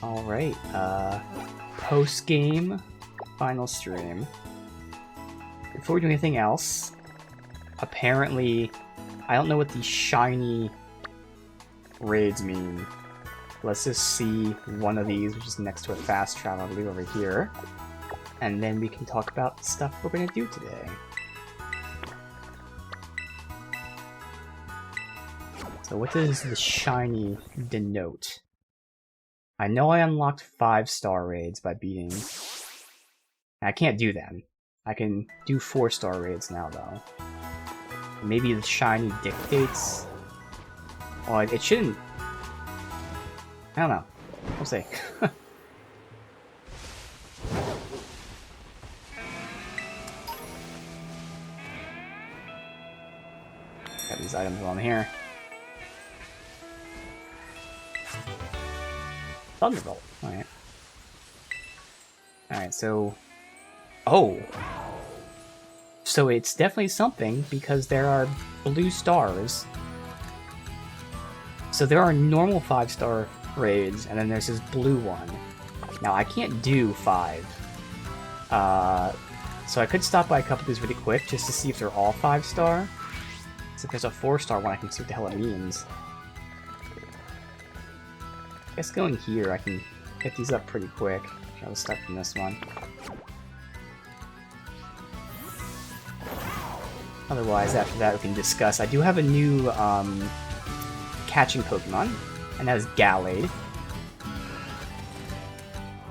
Alright, post-game final stream. Before we do anything else, apparently, I don't know what these shiny raids mean. Let's just see one of these, which is next to a fast travel, I believe, over here. And then we can talk about the stuff we're going to do today. So what does the shiny denote? I know I unlocked 5-star raids by beating... I can't do them. I can do 4-star raids now, though. Maybe the shiny dictates... Well, it shouldn't... I don't know. We'll see. Got these items on here. Thunderbolt. Alright. Alright, so... Oh! So it's definitely something, because there are blue stars. So there are normal 5-star raids, and then there's this blue one. Now, I can't do 5. So I could stop by a couple of these really quick, just to see if they're all 5-star. So if there's a 4-star one, I can see what the hell it means. I guess going here, I can hit these up pretty quick. Try to start from this one. Otherwise, after that, we can discuss. I do have a new catching Pokemon, and that is Gallade.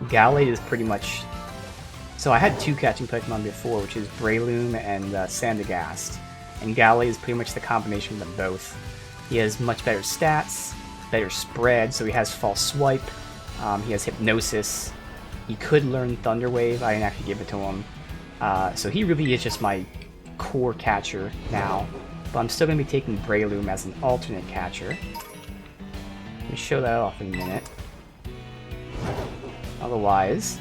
Gallade is pretty much... So I had 2 catching Pokemon before, which is Breloom and Sandygast. And Gallade is pretty much the combination of them both. He has much better stats, better spread, so he has False Swipe, he has Hypnosis, he could learn Thunder Wave, I didn't actually give it to him. So he really is just my core catcher now, but I'm still going to be taking Breloom as an alternate catcher. Let me show that off in a minute. Otherwise,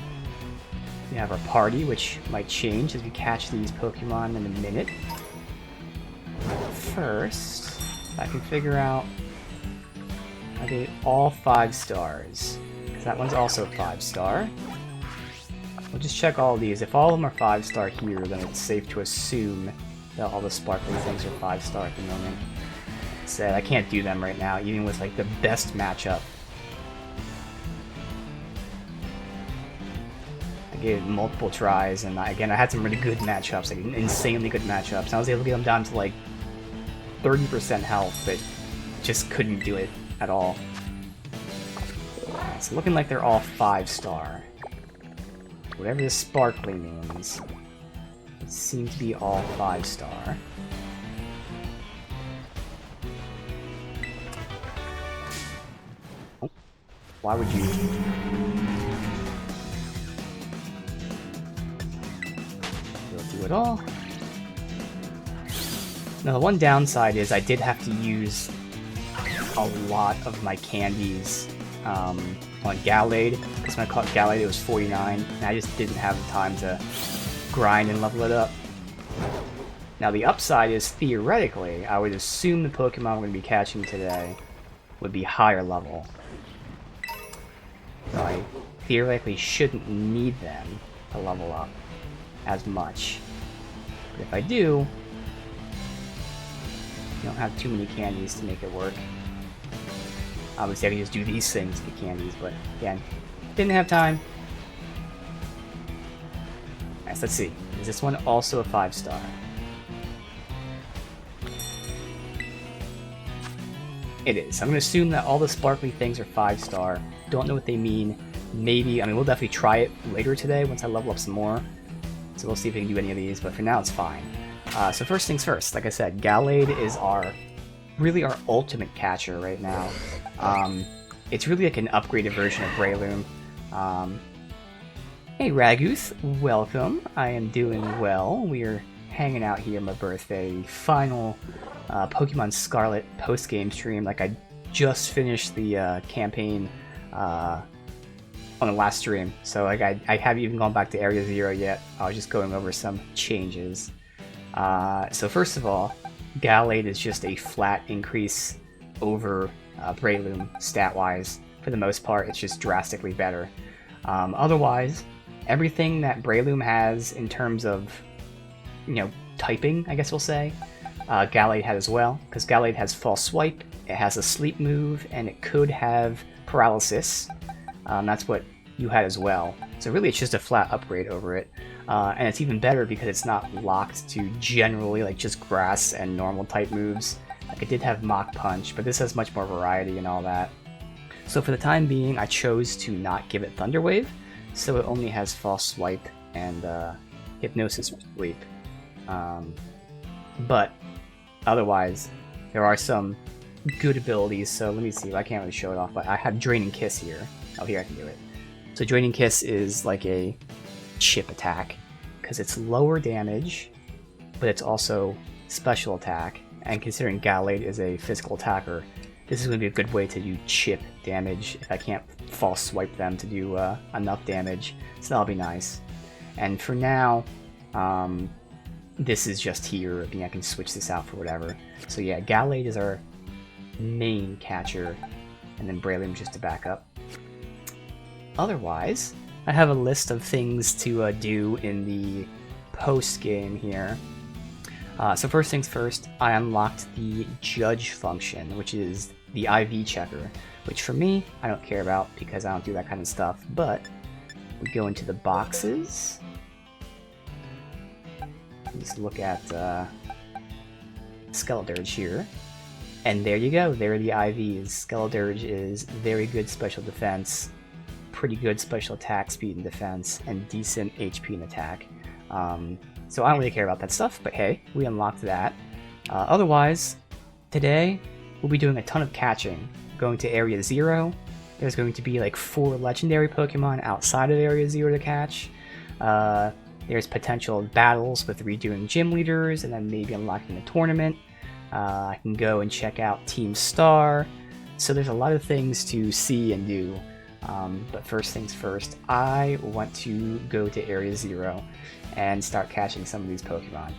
we have our party, which might change as we catch these Pokemon in a minute. First, if I can figure out... I get all 5 stars, because that one's also 5-star. We'll just check all of these. If all of them are 5-star here, then it's safe to assume that all the sparkly things are 5-star at the moment. Said I can't do them right now, even with like the best matchup. I gave it multiple tries, and again, I had some really good matchups, like insanely good matchups. And I was able to get them down to like 30% health, but just couldn't do it at all. It's looking like they're all 5-star. Whatever this sparkly means, it seems to be all 5-star. Oh, why would you? We'll do it all. Now the one downside is I did have to use a lot of my candies on Gallade, because when I caught Gallade it was 49, and I just didn't have the time to grind and level it up. Now the upside is, theoretically, I would assume the Pokemon I'm going to be catching today would be higher level. So I theoretically shouldn't need them to level up as much. But if I do, I don't have too many candies to make it work. Obviously, I can just do these things to get candies, but again, didn't have time. Alright, so let's see. Is this one also a 5-star? It is. I'm going to assume that all the sparkly things are 5-star. Don't know what they mean. Maybe, I mean, we'll definitely try it later today once I level up some more. So we'll see if we can do any of these, but for now it's fine. So first things first, like I said, Gallade is really our ultimate catcher right now. It's really like an upgraded version of Breloom. Hey Raguth, welcome. I am doing well. We are hanging out here on my birthday. Final Pokemon Scarlet post-game stream. Like, I just finished the campaign on the last stream. So like I haven't even gone back to Area 0 yet. I was just going over some changes. So first of all, Gallade is just a flat increase over Breloom stat-wise. for the most part, it's just drastically better. Otherwise, everything that Breloom has in terms of, typing, I guess we'll say, Gallade had as well, because Gallade has False Swipe, it has a Sleep move, and it could have Paralysis. That's what you had as well. So really it's just a flat upgrade over it. And it's even better because it's not locked to generally like just grass and normal type moves. Like it did have Mach Punch, but this has much more variety and all that. So for the time being, I chose to not give it Thunder Wave, so it only has False Swipe and Hypnosis for Sleep. But otherwise, there are some good abilities. So let me see, I can't really show it off, but I have Draining Kiss here. Oh, here I can do it. So Draining Kiss is like a chip attack, because it's lower damage, but it's also special attack. And considering Gallade is a physical attacker, this is going to be a good way to do chip damage if I can't False Swipe them to do enough damage. So that'll be nice. And for now, this is just here. I mean, I can switch this out for whatever. So yeah, Gallade is our main catcher, and then Breloom just to back up. Otherwise, I have a list of things to do in the post-game here. So first things first, I unlocked the Judge function, which is the IV checker, which for me, I don't care about because I don't do that kind of stuff, but we go into the boxes. Let's look at Skeledirge here. And there you go, there are the IVs. Skeledirge is very good special defense, pretty good special attack, speed, and defense, and decent HP and attack. So I don't really care about that stuff, but hey, we unlocked that. Otherwise, today we'll be doing a ton of catching. Going to Area 0, there's going to be like 4 legendary Pokemon outside of Area 0 to catch. There's potential battles with redoing gym leaders, and then maybe unlocking a tournament. I can go and check out Team Star. So there's a lot of things to see and do. But first things first, I want to go to Area 0 and start catching some of these Pokemon.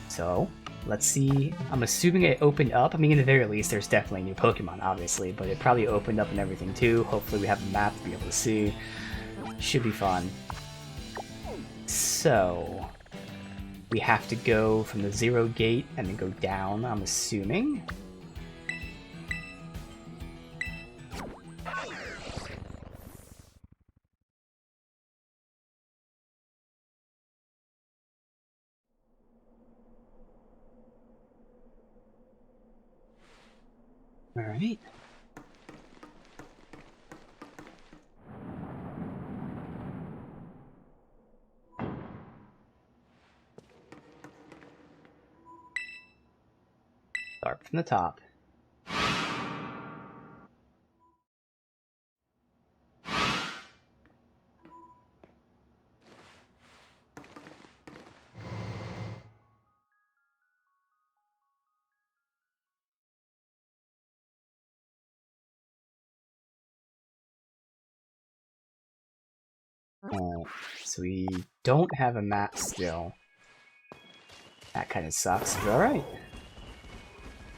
So, let's see. I'm assuming it opened up. I mean, in the very least, there's definitely new Pokemon, obviously, but it probably opened up and everything too. Hopefully we have a map to be able to see. Should be fun. So, we have to go from the 0 gate and then go down, I'm assuming. Alright. Start from the top. So we don't have a map still. That kind of sucks, but alright.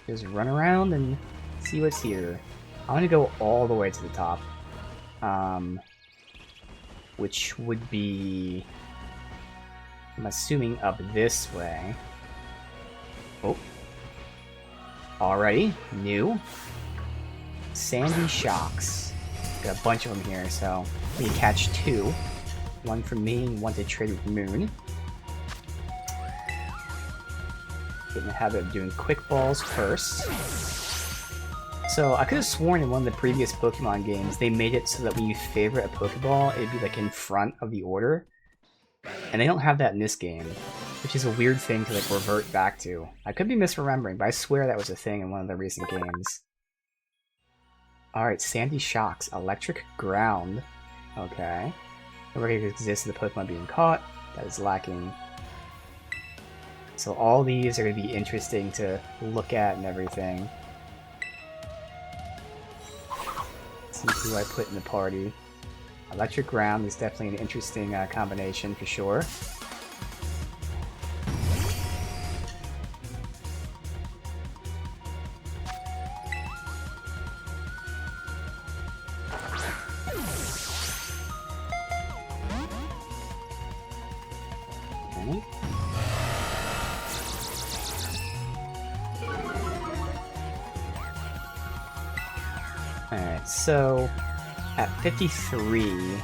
Just run around and see what's here. I'm gonna go all the way to the top. Which would be... I'm assuming up this way. Oh. Alrighty, new. Sandy Shocks. Got a bunch of them here, so we can catch 2. One for me and one to trade with Moon. Getting the habit of doing quick balls first. So I could have sworn in one of the previous Pokemon games they made it so that when you favorite a Pokeball, it'd be like in front of the order. And they don't have that in this game, which is a weird thing to like revert back to. I could be misremembering, but I swear that was a thing in one of the recent games. Alright, Sandy Shocks. Electric Ground. Okay. No record exists of the Pokemon being caught. That is lacking. So all these are going to be interesting to look at and everything. Let's see who I put in the party. Electric Ground is definitely an interesting combination for sure. Alright, so at 53...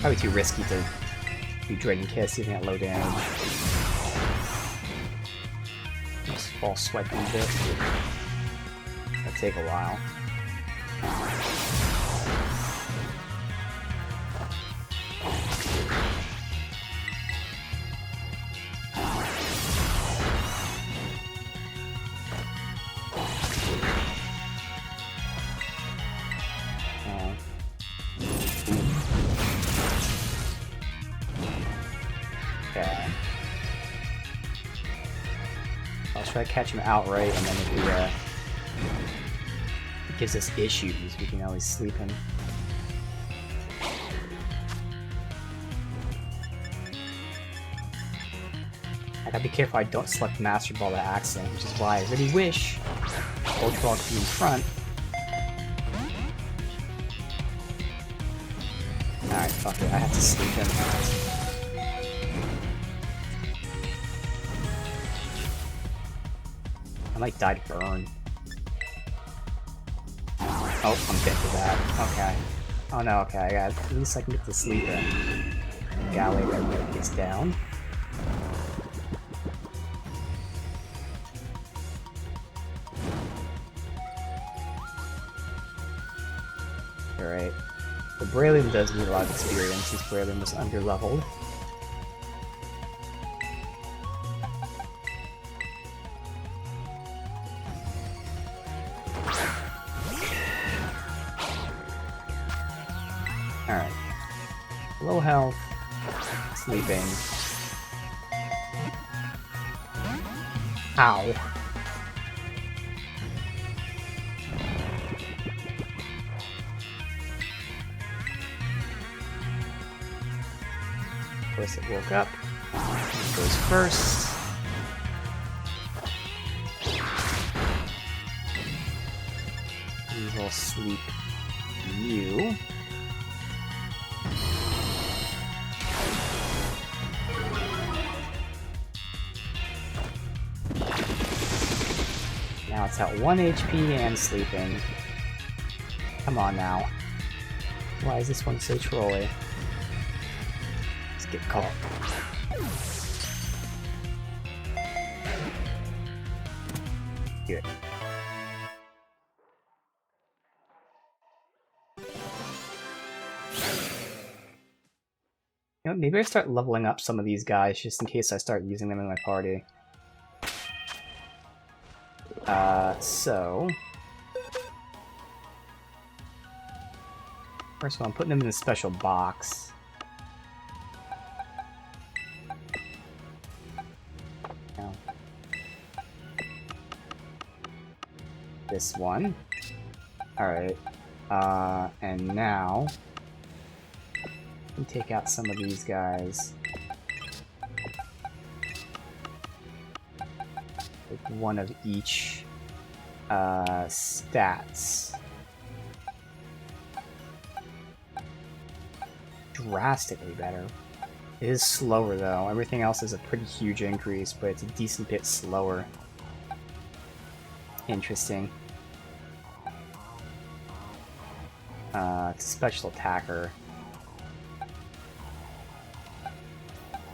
Probably too risky to do Dragon Kiss even at low damage. Just false swipe a bit. That'll take a while. I'll try to catch him outright, and then if he gives us issues, we can always sleep him. I gotta be careful I don't select Master Ball by accident, which is why I really wish Ultra Ball could be in front. Alright, fuck it, I have to sleep him. I might die to burn. Oh, I'm dead to that. Okay. Oh no, okay, I got at least I can get to sleep in. Galley then gets down. Alright. The Braylon does need a lot of experience, since Braylon was underleveled. Alright. Low health. Sleeping. Ow. Of course it woke up. It goes first. We will sleep you. Now it's at 1 HP and sleeping. Come on now. Why is this one so trolly? Let's get caught. Good. You know, maybe I start leveling up some of these guys just in case I start using them in my party. So... First of all, I'm putting them in a special box. Now, this one. Alright. And now... take out some of these guys. Like one of each stats. Drastically better. It is slower though. Everything else is a pretty huge increase, but it's a decent bit slower. Interesting. It's a special attacker.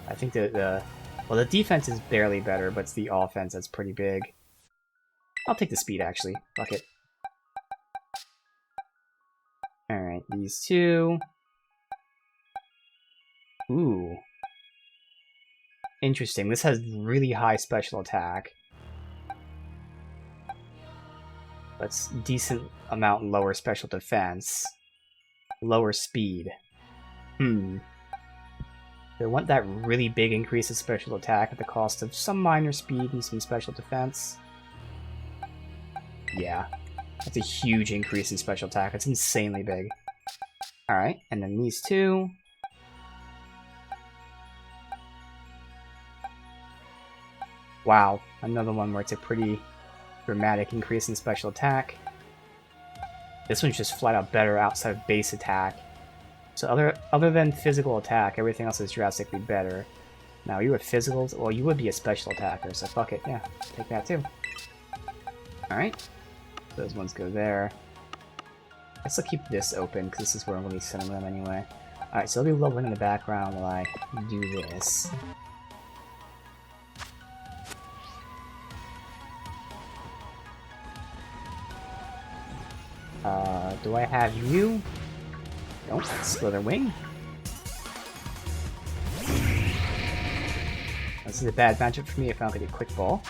I think well, the defense is barely better, but it's the offense that's pretty big. I'll take the speed, actually. Fuck it. Alright, these two. Ooh. Interesting. This has really high special attack. That's decent amount lower special defense. Lower speed. Do I want that really big increase in special attack at the cost of some minor speed and some special defense? Yeah. That's a huge increase in special attack. It's insanely big. Alright, and then these two. Wow, another one where it's a pretty dramatic increase in special attack. This one's just flat out better outside of base attack. So other than physical attack, everything else is drastically better. Now, you were physicals? Well, you would be a special attacker, so fuck it. Yeah, take that too. Alright. Those ones go there. I still keep this open, because this is where I'm going to be sending them anyway. Alright, so they'll be leveling in the background while I do this. Do I have you? Nope, Slither Wing. This is a bad matchup for me if I don't get a quick ball.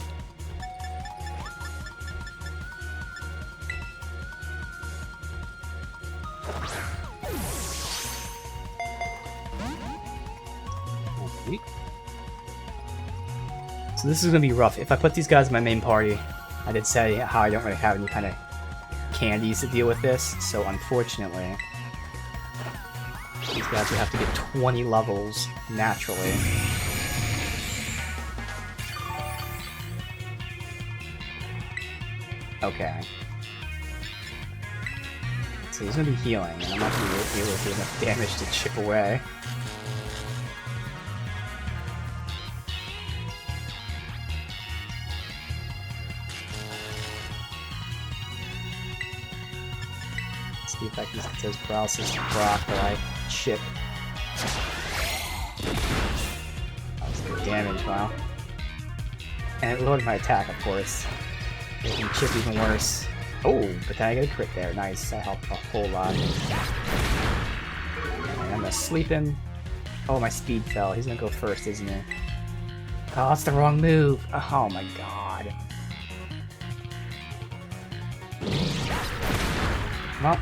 So this is going to be rough. If I put these guys in my main party, I did say how I don't really have any kind of candies to deal with this, so unfortunately, these guys would have to get 20 levels naturally. Okay. So he's going to be healing, and I'm not going to be able to do enough damage to chip away. See if I can get those paralysis to proc that I chip. That was good damage, wow. And it lowered my attack, of course. Making chip even worse. Oh, but then I get a crit there. Nice, that helped a whole lot. And I'm gonna sleep him. Oh, my speed fell. He's gonna go first, isn't he? Oh, that's the wrong move. Oh my god. Well,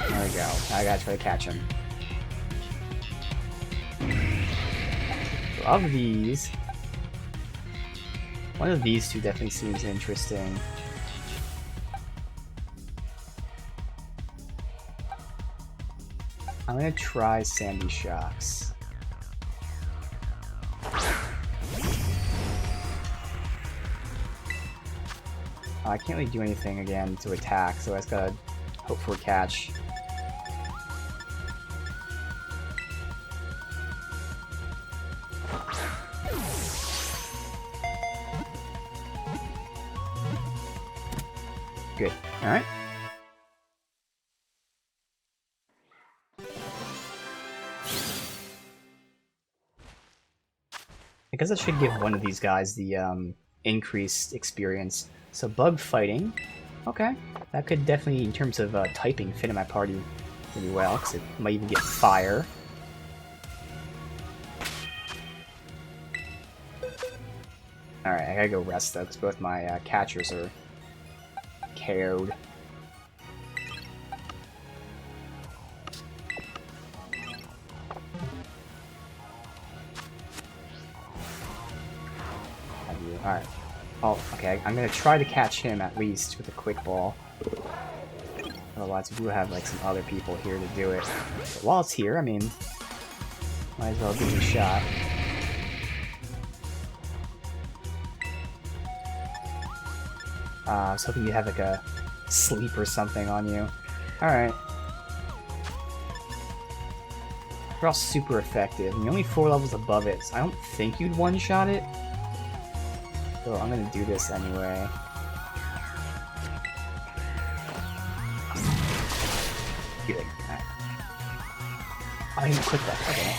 there we go. Now I gotta try to catch him. So of these, one of these two definitely seems interesting. I'm gonna try Sandy Shocks. I can't really do anything again to attack, so I just gotta hope for a catch. Good. Alright. I guess I should give one of these guys the increased experience. So bug fighting. Okay. That could definitely, in terms of typing, fit in my party pretty well, because it might even get fire. Alright, I gotta go rest though, because both my catchers are KO'd. Alright. Oh, okay, I'm gonna try to catch him at least with a quick ball. Otherwise, we do have like some other people here to do it. But while it's here, I mean, might as well give it a shot. I was hoping you'd have like a sleep or something on you. Alright. They're all super effective, and you're only 4 levels above it, so I don't think you'd one-shot it. So I'm gonna do this anyway. Good. Alright. I didn't click that. Okay.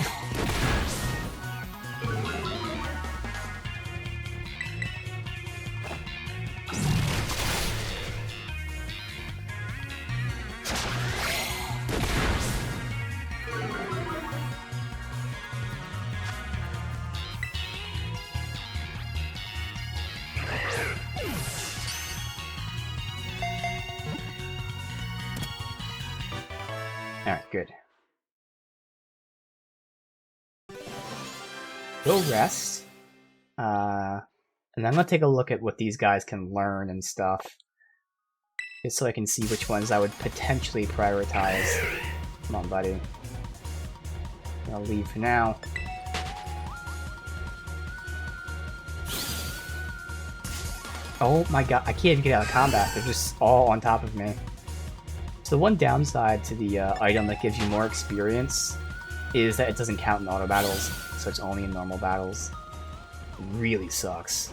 Alright, good. Go rest. And I'm gonna take a look at what these guys can learn and stuff. Just so I can see which ones I would potentially prioritize. Come on, buddy. I'll leave for now. Oh my god, I can't even get out of combat. They're just all on top of me. So the one downside to the item that gives you more experience is that it doesn't count in auto battles. so it's only in normal battles. It really sucks.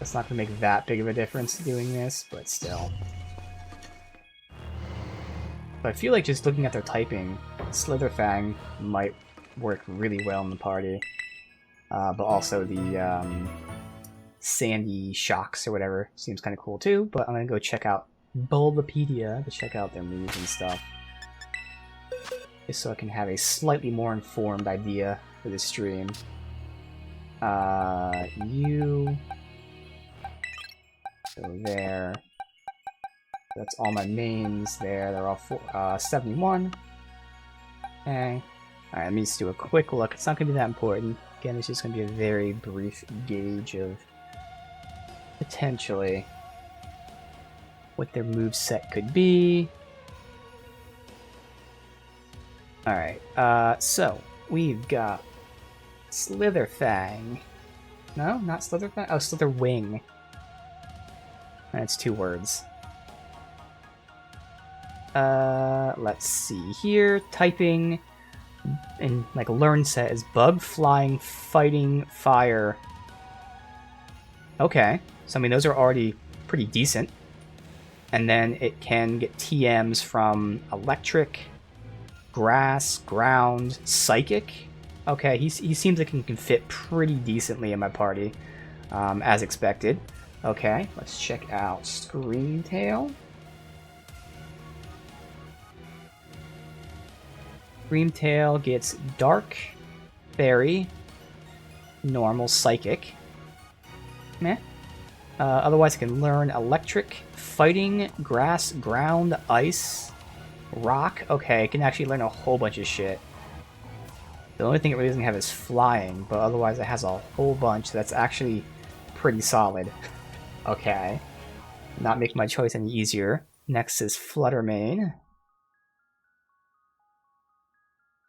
It's not going to make that big of a difference doing this, but still. But I feel like just looking at their typing, Slitherfang might work really well in the party. But also the Sandy Shocks or whatever seems kind of cool too. But I'm going to go check out Bulbapedia to check out their moves and stuff. Just so I can have a slightly more informed idea for this stream. You... So there. That's all my mains there. They're all 71. Okay. Alright, let me just do a quick look. It's not going to be that important. Again, it's just going to be a very brief gauge of potentially what their moveset could be. Alright, so we've got Slitherfang. No, not Slitherfang. Oh, Slitherwing. That's 2 words. Let's see here. Typing in like learn set is bug, flying, fighting, fire. Okay, so I mean those are already pretty decent. And then it can get TMs from electric, grass, ground, psychic. Okay, he seems like he can fit pretty decently in my party, as expected. Okay, let's check out Screamtail. Screamtail gets Dark, Fairy, Normal, Psychic. Meh. Otherwise, it can learn Electric, Fighting, Grass, Ground, Ice, Rock. Okay, it can actually learn a whole bunch of shit. The only thing it really doesn't have is Flying, but otherwise it has a whole bunch. That's actually pretty solid. Okay. Not make my choice any easier. Next is Fluttermane.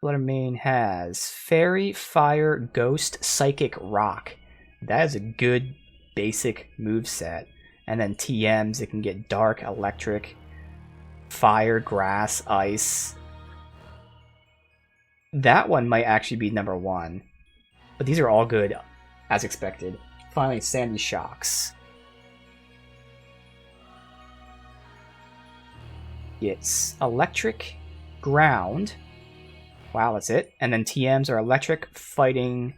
Fluttermane has Fairy, Fire, Ghost, Psychic, Rock. That is a good basic moveset. And then TMs, it can get Dark, Electric, Fire, Grass, Ice. That one might actually be number 1. But these are all good, as expected. Finally, Sandy Shocks. It's Electric, Ground. Wow, that's it. And then TMs are Electric, Fighting,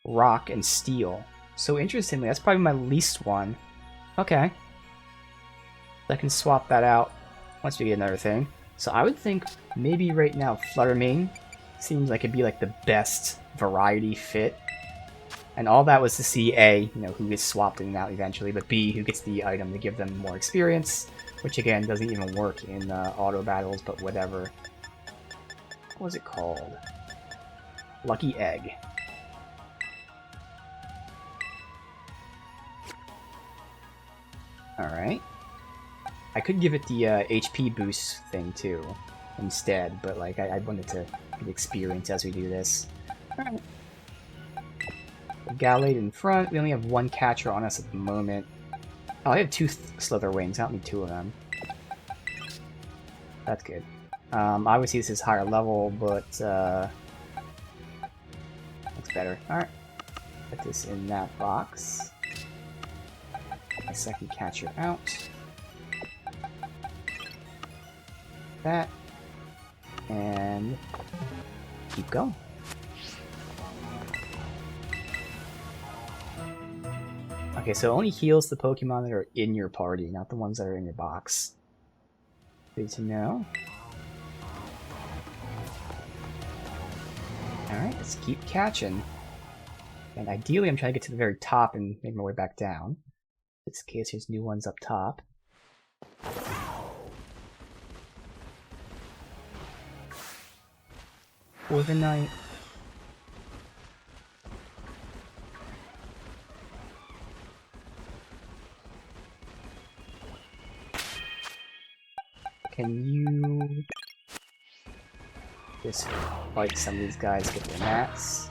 Rock, and Steel. So interestingly, that's probably my least one. Okay. I can swap that out once we get another thing. So I would think maybe right now Fluttermane seems like it'd be like the best variety fit. And all that was to see A, you know, who gets swapped in and out eventually, but B, who gets the item to give them more experience, which again doesn't even work in auto battles, but whatever. What was it called? Lucky Egg. Alright. I could give it the HP boost thing too, instead, but like I wanted to get experience as we do this. Alright. Gallade in front. We only have 1 catcher on us at the moment. Oh, I have 2 Slitherwings. I don't need 2 of them. That's good. Obviously this is higher level, but that's better. Alright. Put this in that box. My second catcher out. That. And keep going. Okay, so it only heals the Pokemon that are in your party, not the ones that are in your box. Good to know. Alright, let's keep catching. And ideally I'm trying to get to the very top and make my way back down. In this case, there's new ones up top. For the night. Can you just fight some of these guys, get their mats?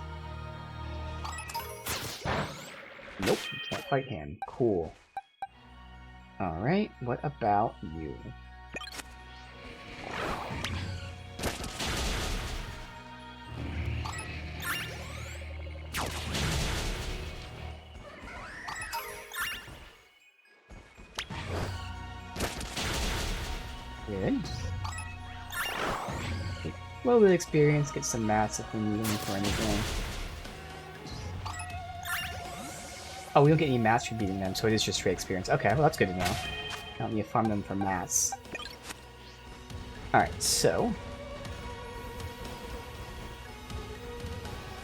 Nope, you can't fight him. Cool. Alright, what about you? Good. A little bit of experience, get some mats if we need them for anything. Oh, we don't get any mats for beating them, so it is just straight experience. Okay, well that's good to know. I don't need to farm them for mats. Alright, so...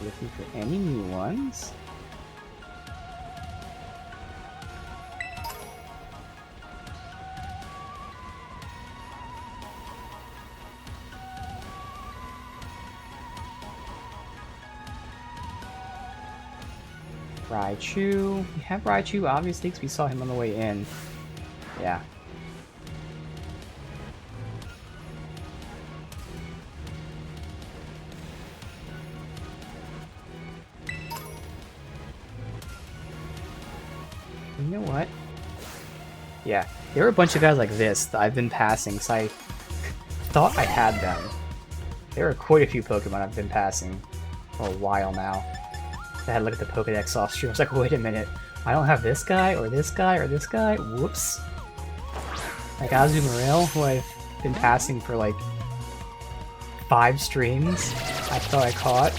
looking for any new ones. Raichu. We have Raichu, obviously, because we saw him on the way in. Yeah. You know what? Yeah, there were a bunch of guys like this that I've been passing, so I thought I had them. There are quite a few Pokemon I've been passing for a while now. I had to look at the Pokedex off stream. I was like, wait a minute, I don't have this guy, or this guy, or this guy? Whoops. Like Azumarill, who I've been passing for like 5 streams, I thought I caught.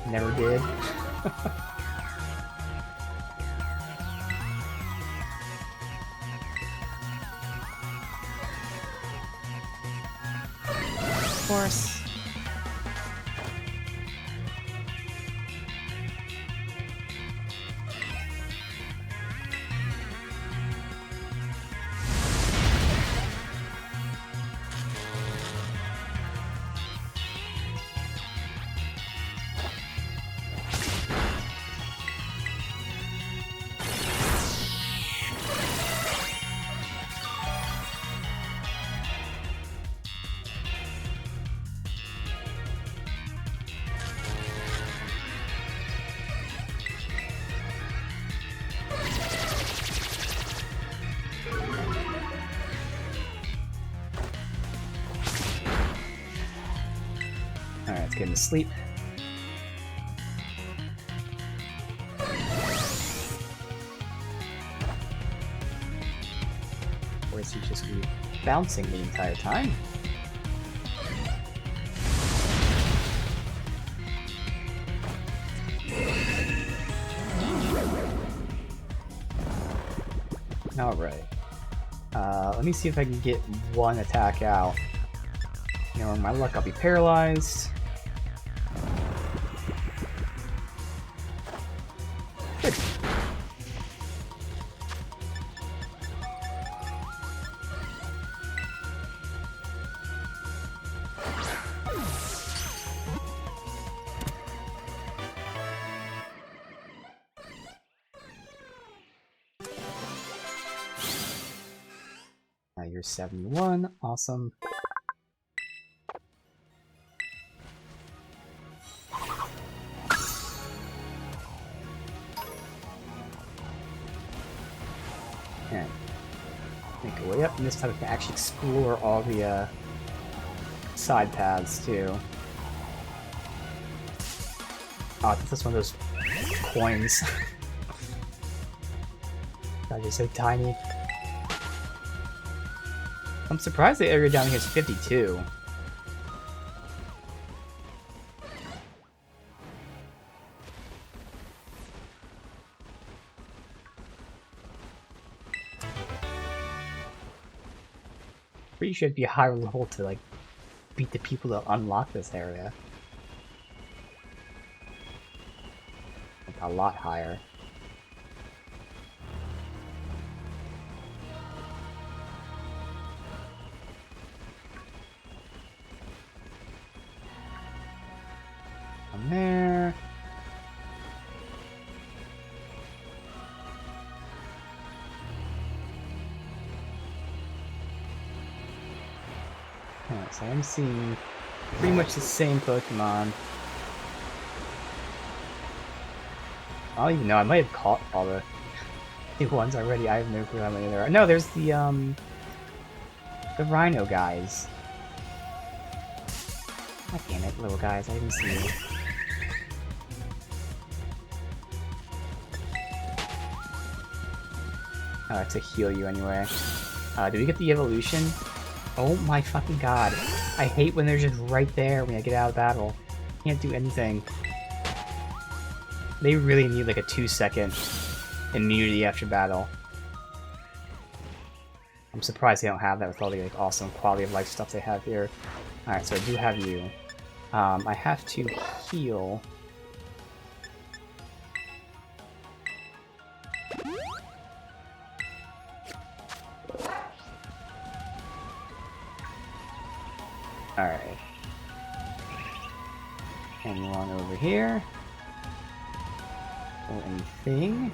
Never did. Of course. Alright, let's get him to sleep. Or is he just be bouncing the entire time? Alright. Let me see if I can get one attack out. You know, with my luck, I'll be paralyzed. Good. Now you're 71. Awesome. Okay. Make our way up, and this time we can actually explore all the side paths too. Oh, I think that's one of those coins. God, you're so tiny. I'm surprised the area down here is 52. Pretty sure it'd be a higher level to like beat the people that unlock this area. Like a lot higher. From there. Alright, so I'm seeing pretty much the same Pokemon. I don't even know, I might have caught all the new ones already. I have no clue how many there are. No, there's the Rhino guys. God damn it, little guys, I didn't see you. Oh, to heal you anyway. Did we get the evolution? Oh my fucking god. I hate when they're just right there when I get out of battle. Can't do anything. They really need like a 2-second immunity after battle. I'm surprised they don't have that with all the like awesome quality of life stuff they have here. Alright, so I do have you. I have to heal. Alright. Anyone over here? Or anything?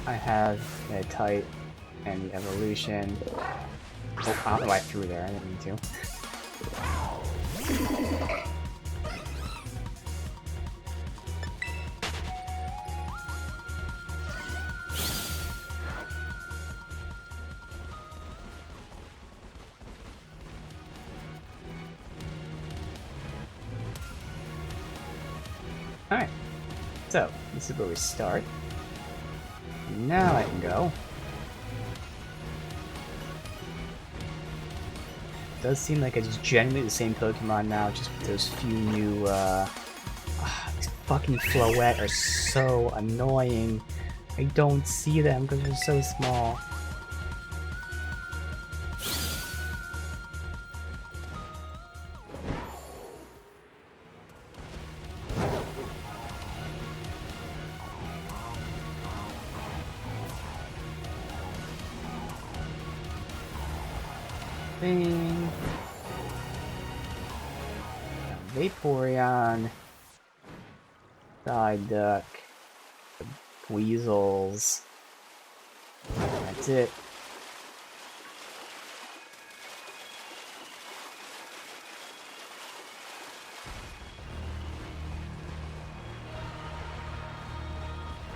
I have a type and the evolution. Oh, I don't know why I threw there. I didn't mean to. Alright, so this is where we start. Now I can go. It does seem like it's generally the same Pokemon now, just with those few new, these fucking Floette are so annoying. I don't see them because they're so small. Thing. Vaporeon. Psyduck. Weasels. That's it.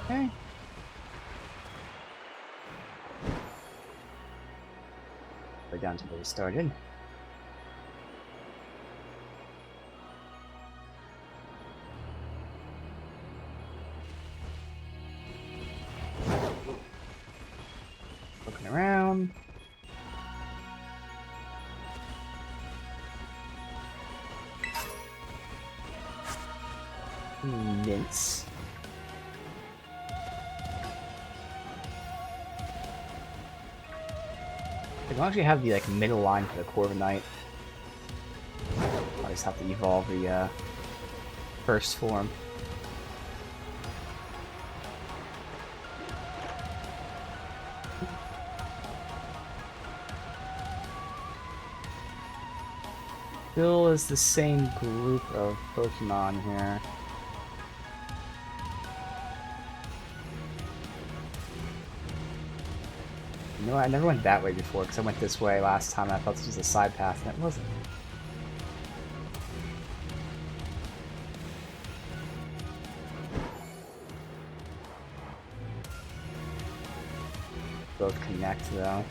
Okay. We're down to where we started. Looking around. Mints. I don't actually have the like middle line for the Corviknight. I just have to evolve the first form. Still is the same group of Pokemon here. You know what? I never went that way before because I went this way last time and I thought this was a side path and it wasn't. Both connect though.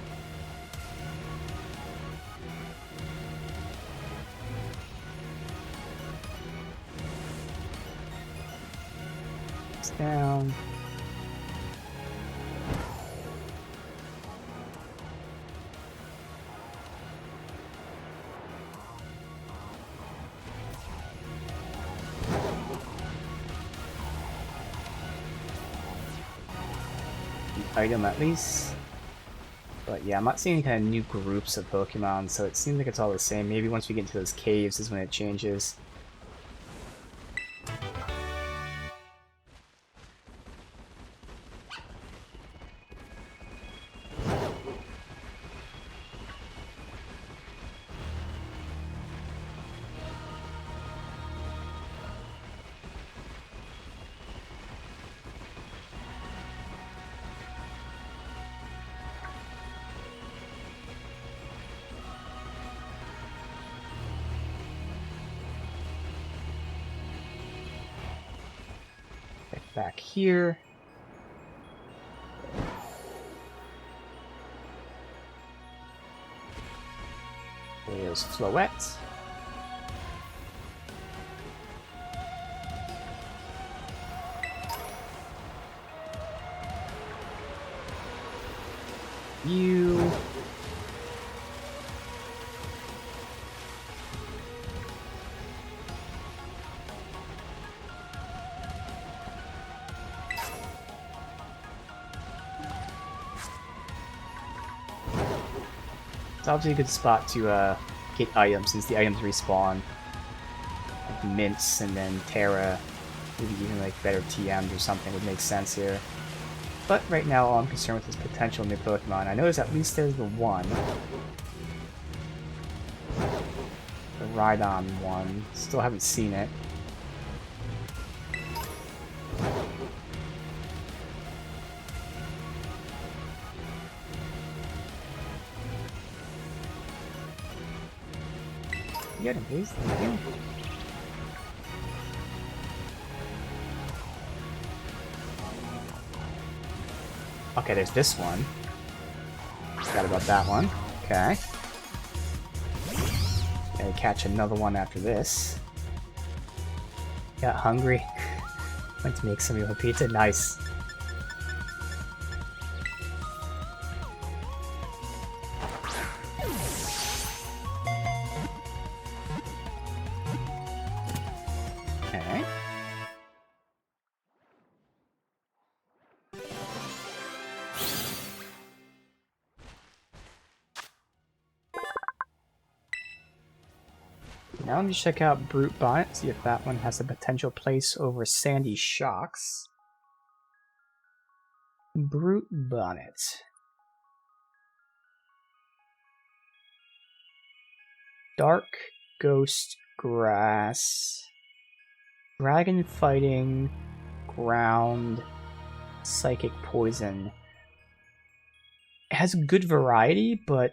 It's down. Item at least. But yeah, I'm not seeing any kind of new groups of Pokemon, so it seems like it's all the same. Maybe once we get into those caves is when it changes. Back here. There's Floette. You. It's obviously a good spot to get items, since the items respawn. Like Mints and then Terra, maybe even like better TMs or something would make sense here. But right now all I'm concerned with is potential new Pokemon. I notice at least there's the one. The Rhydon one. Still haven't seen it. You got a boost? Thank you. Okay, there's this one. Forgot about that one. Okay. Gonna catch another one after this. Got hungry. Went to make some of a pizza. Nice. Okay. Now let me check out Brute Bonnet, see if that one has a potential place over Sandy Shocks. Brute Bonnet. Dark Ghost Grass. Dragon Fighting. Ground. Psychic Poison. It has good variety, but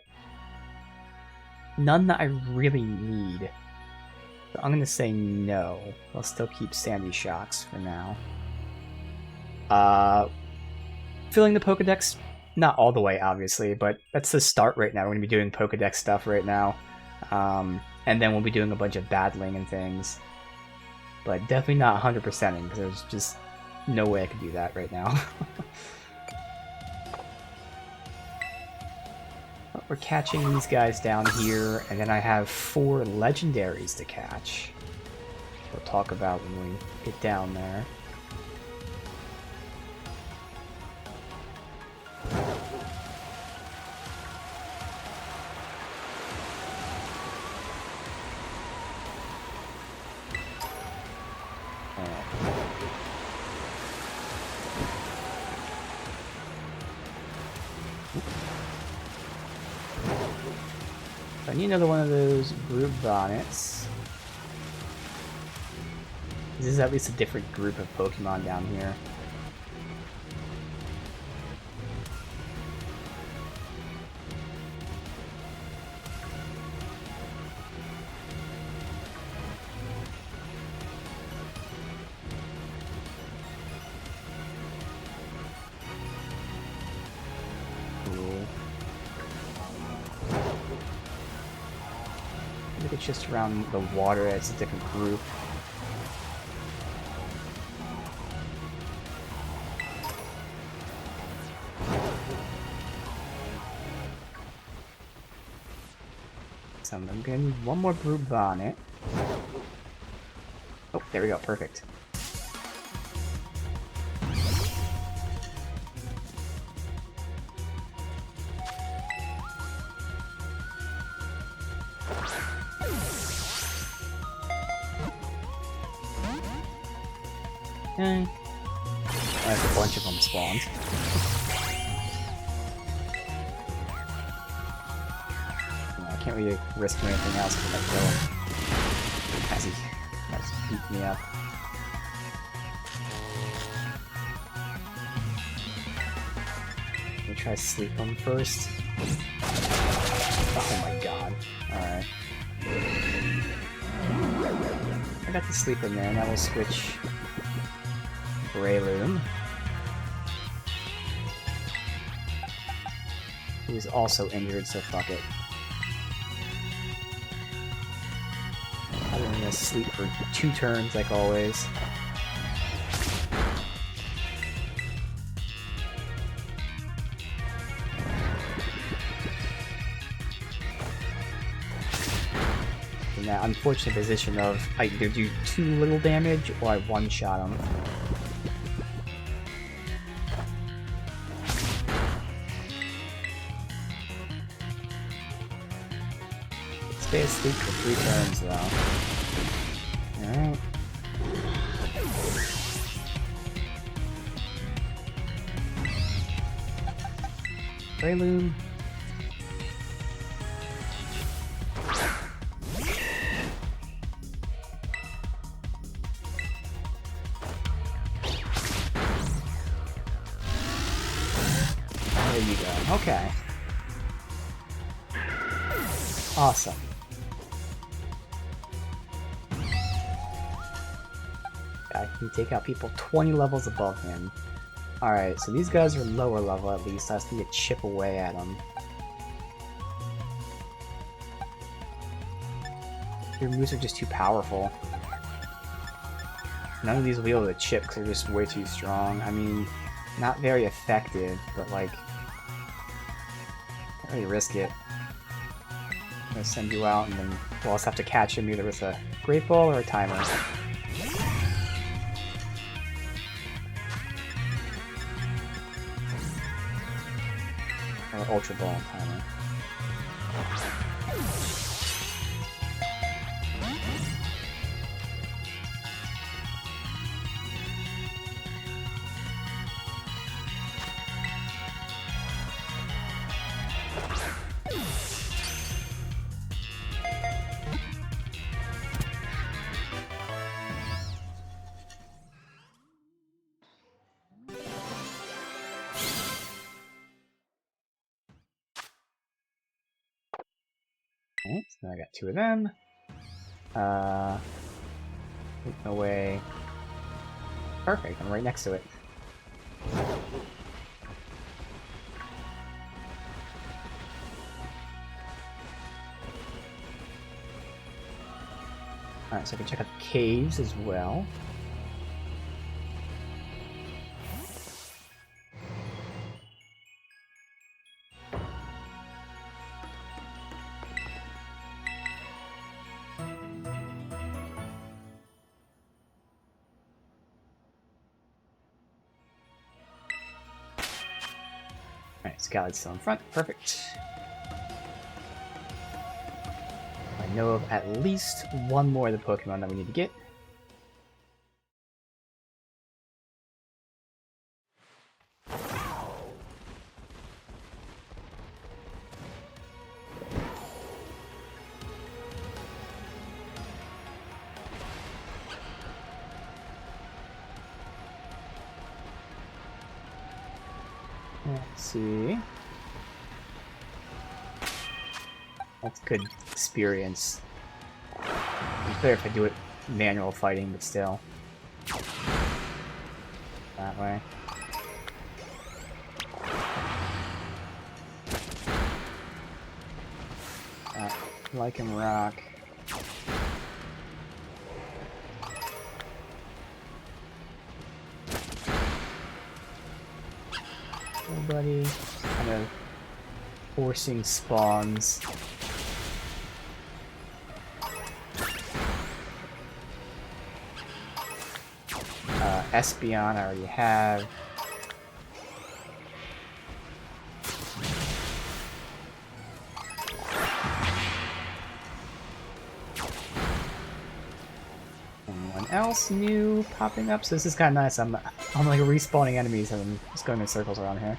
none that I really need. So I'm gonna say no. I'll still keep Sandy Shocks for now. Filling the Pokedex, not all the way, obviously, but that's the start right now. We're gonna be doing Pokedex stuff right now. And then we'll be doing a bunch of battling and things. But definitely not 100%ing, because there's just no way I could do that right now. But we're catching these guys down here, and then I have 4 legendaries to catch. We'll talk about when we get down there. I need another one of those Brute Bonnets. This is at least a different group of Pokemon down here. It's just around the water, it's a different group. So I'm gonna need one more Brute Bonnet. Oh, there we go, perfect. Okay. There's a bunch of them spawned. I can't really risk doing anything else but let go. As he beat me up. Let me try to sleep him first. Oh my god. Alright. I got to sleep in there, and I will switch Breloom, who's also injured, so fuck it. I'm gonna sleep for 2 turns, like always. In that unfortunate position of I either do too little damage or I one-shot him. stay asleep for 3 turns, though. Alright. Breloom. There you go. Okay. Awesome. I can take out people 20 levels above him. Alright, so these guys are lower level at least. I just need to chip away at them. Your moves are just too powerful. None of these will be able to chip because they're just way too strong. I mean, not very effective, but like, can't really risk it. I'm gonna send you out and then we'll also have to catch him either with a Great Ball or a Timer. Or Ultra Ball and Timer. Okay, so I got 2 of them. No way. Perfect, I'm right next to it. Alright, so I can check out the caves as well. Alright, Scarlet's still in front. Perfect. I know of at least 1 more of the Pokemon that we need to get. Let's see. That's good experience. It's better if I do it manual fighting, but still. That way. Like him rock. Buddy, kind of forcing spawns. Espeon I already have. Anyone else new popping up? So this is kind of nice. I'm like respawning enemies and I'm just going in circles around here.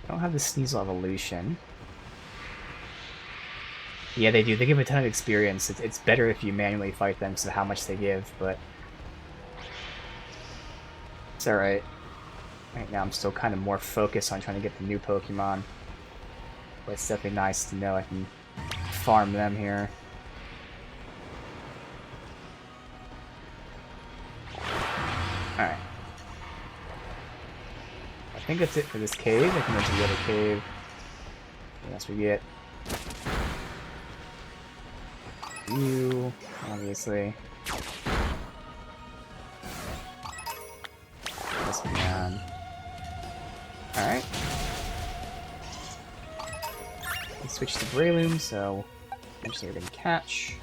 I don't have the Sneasel evolution. Yeah, they do. They give a ton of experience. It's better if you manually fight them because of how much they give, but it's alright. Right now I'm still kind of more focused on trying to get the new Pokemon. But it's definitely nice to know I can farm them here. Alright. I think that's it for this cave. I can go to the other cave. What else we get? You, obviously. This man. Alright. Let's switch to Breloom, so eventually we're gonna catch.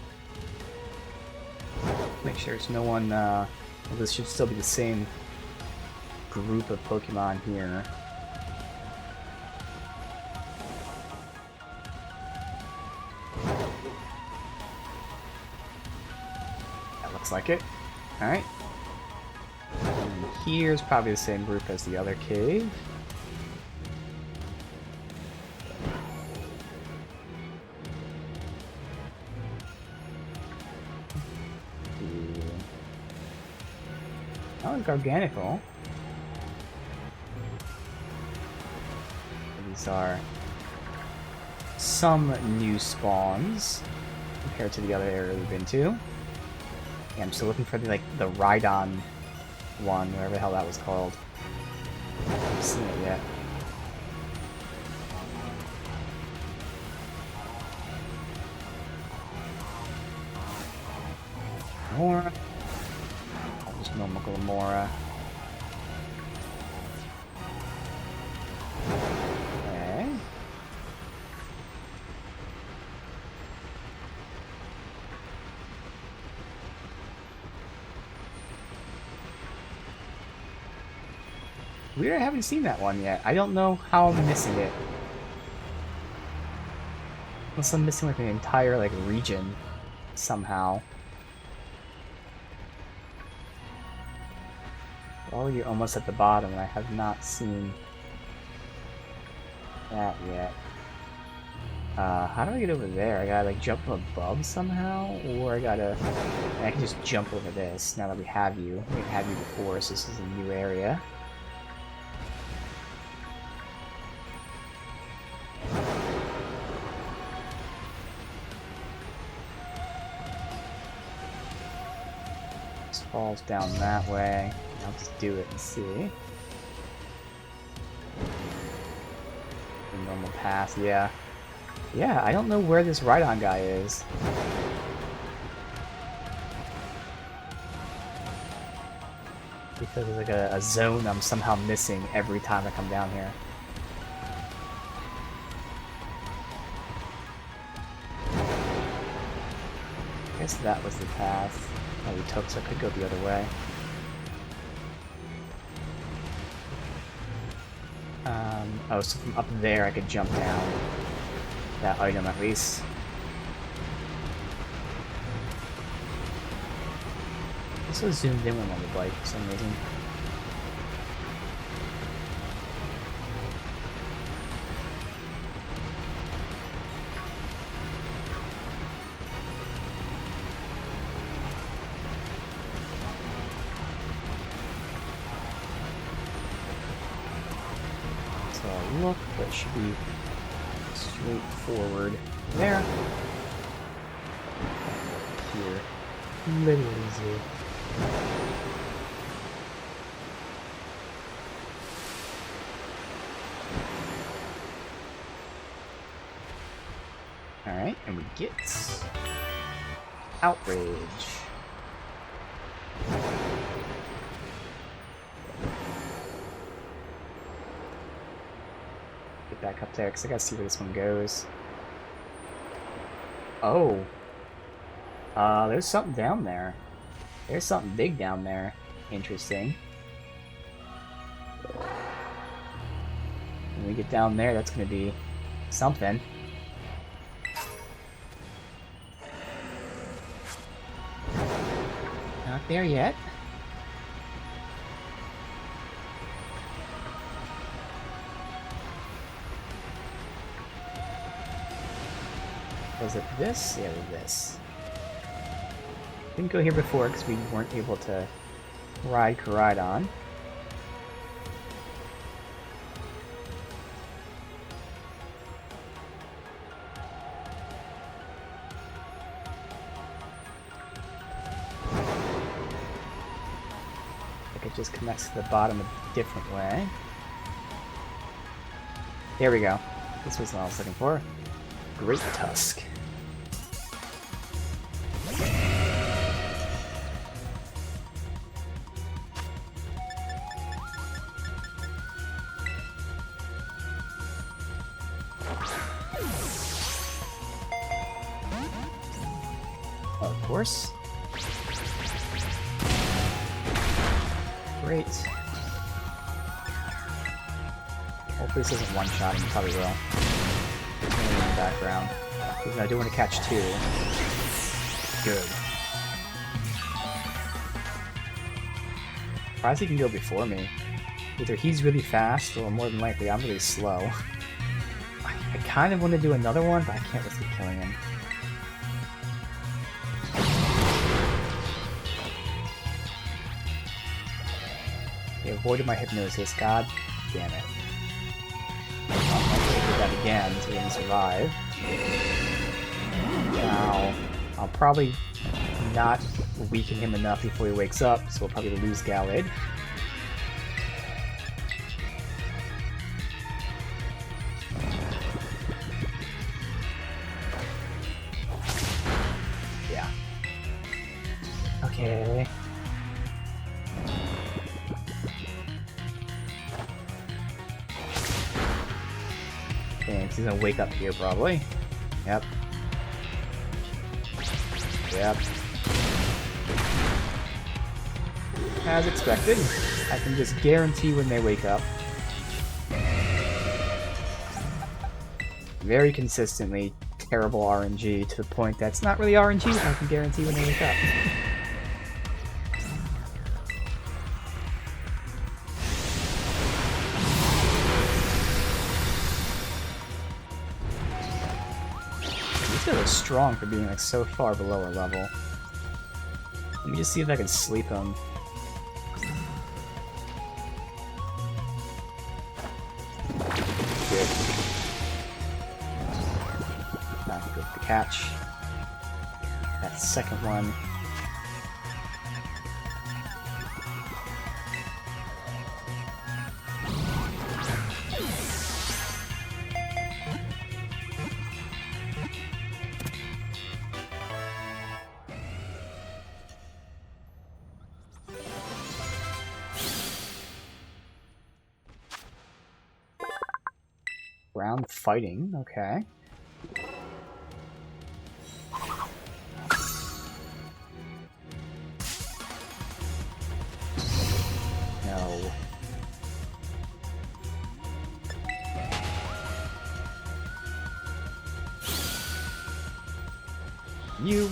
Make sure there's no one, well, this should still be the same group of Pokemon here. Looks like it. Alright. Here's probably the same group as the other cave. Oh, Garganical. These are some new spawns compared to the other area we've been to. Yeah, I'm still looking for the Rhydon one, whatever the hell that was called. I haven't seen it yet. More. Just normal Glamora. Okay. Weird, I haven't seen that one yet. I don't know how I'm missing it. Unless I'm missing like an entire region somehow. Already almost at the bottom, and I have not seen that yet. How do I get over there? I gotta jump from above somehow, or I can just jump over this. Now that we have you, we didn't have you before, so this is a new area. This falls down that way. I'll just do it and see. The normal path, yeah. Yeah, I don't know where this Rhydon guy is. Because there's a zone I'm somehow missing every time I come down here. I guess that was the path that we took, so I could go the other way. Oh, so from up there I could jump down that item at least. Also zoomed in on the bike for some reason. Look, but it should be straightforward there. Here. Little easy. Alright, and we get Outrage. Back up there, because I gotta see where this one goes. Oh. There's something down there. There's something big down there. Interesting. When we get down there, that's gonna be something. Not there yet. Was it this? Yeah, it was this. Didn't go here before because we weren't able to ride Koraidon. Like it just connects to the bottom a different way. There we go. This was what I was looking for. Great Tusk. Of course. Great. Hopefully this isn't one-shotting, probably will. In the background. Because I do want to catch two. Good. surprised he can go before me. Either he's really fast, or more than likely I'm really slow. I kind of want to do another one, but I can't risk it killing him. He avoided my hypnosis, god damn it. I'm going to do that again so he doesn't survive. Now, I'll probably not weaken him enough before he wakes up, so we'll probably lose Gallade. Yeah. Okay. Thanks, he's gonna wake up here probably. Yep. Yep. As expected, I can just guarantee when they wake up. Very consistently terrible RNG to the point that's not really RNG, I can guarantee when they wake up. These guys are strong for being like so far below our level. Let me just see if I can sleep him. Good. Now go for the catch. That second one. Ground fighting, okay. No. You.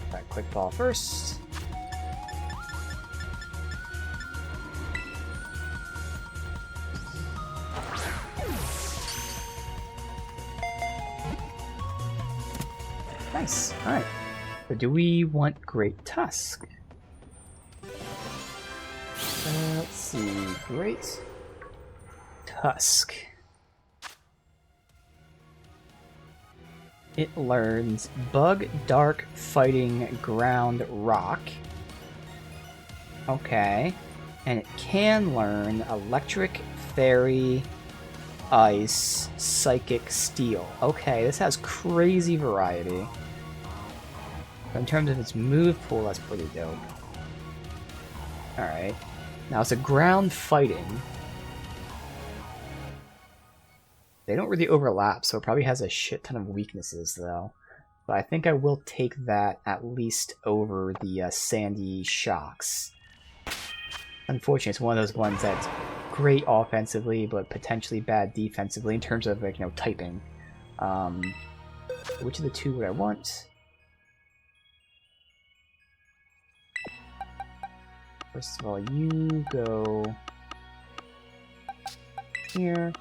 Alright, quick ball first. Nice. Alright. So do we want Great Tusk? Let's see. Great Tusk. It learns Bug, Dark, Fighting, Ground, Rock. Okay. And it can learn Electric, Fairy, Ice, Psychic, Steel. Okay, this has crazy variety. In terms of its move pool, that's pretty dope. Alright. Now it's a ground fighting. They don't really overlap, so it probably has a shit ton of weaknesses, though. But I think I will take that at least over the Sandy Shocks. Unfortunately, it's one of those ones that's great offensively, but potentially bad defensively in terms of, like, you know, typing. Which of the two would I want? First of all, you go here.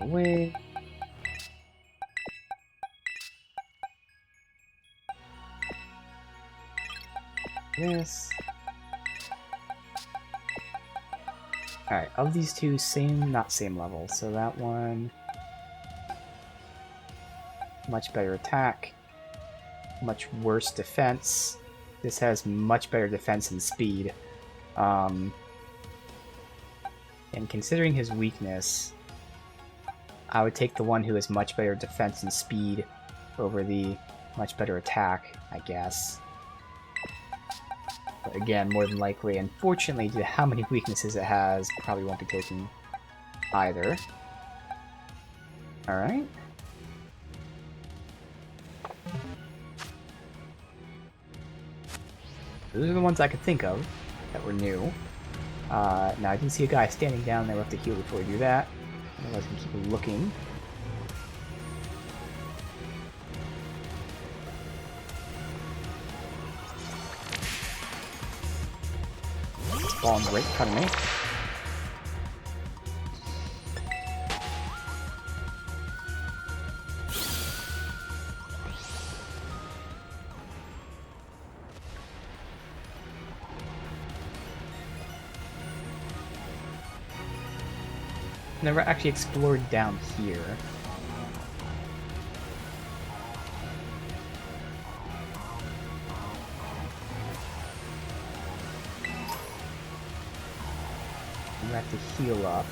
Away. This. Alright, of these two, not same level. So that one, much better attack, much worse defense. This has much better defense and speed. And considering his weakness, I would take the one who has much better defense and speed over the much better attack, I guess. But again, more than likely, unfortunately, due to how many weaknesses it has, probably won't be taking either. Alright. Those are the ones I could think of that were new. Now I can see a guy standing down there. We'll have to heal before we do that. Otherwise, we can keep looking. falling right in front of me. Never actually explored down here. We have to heal up.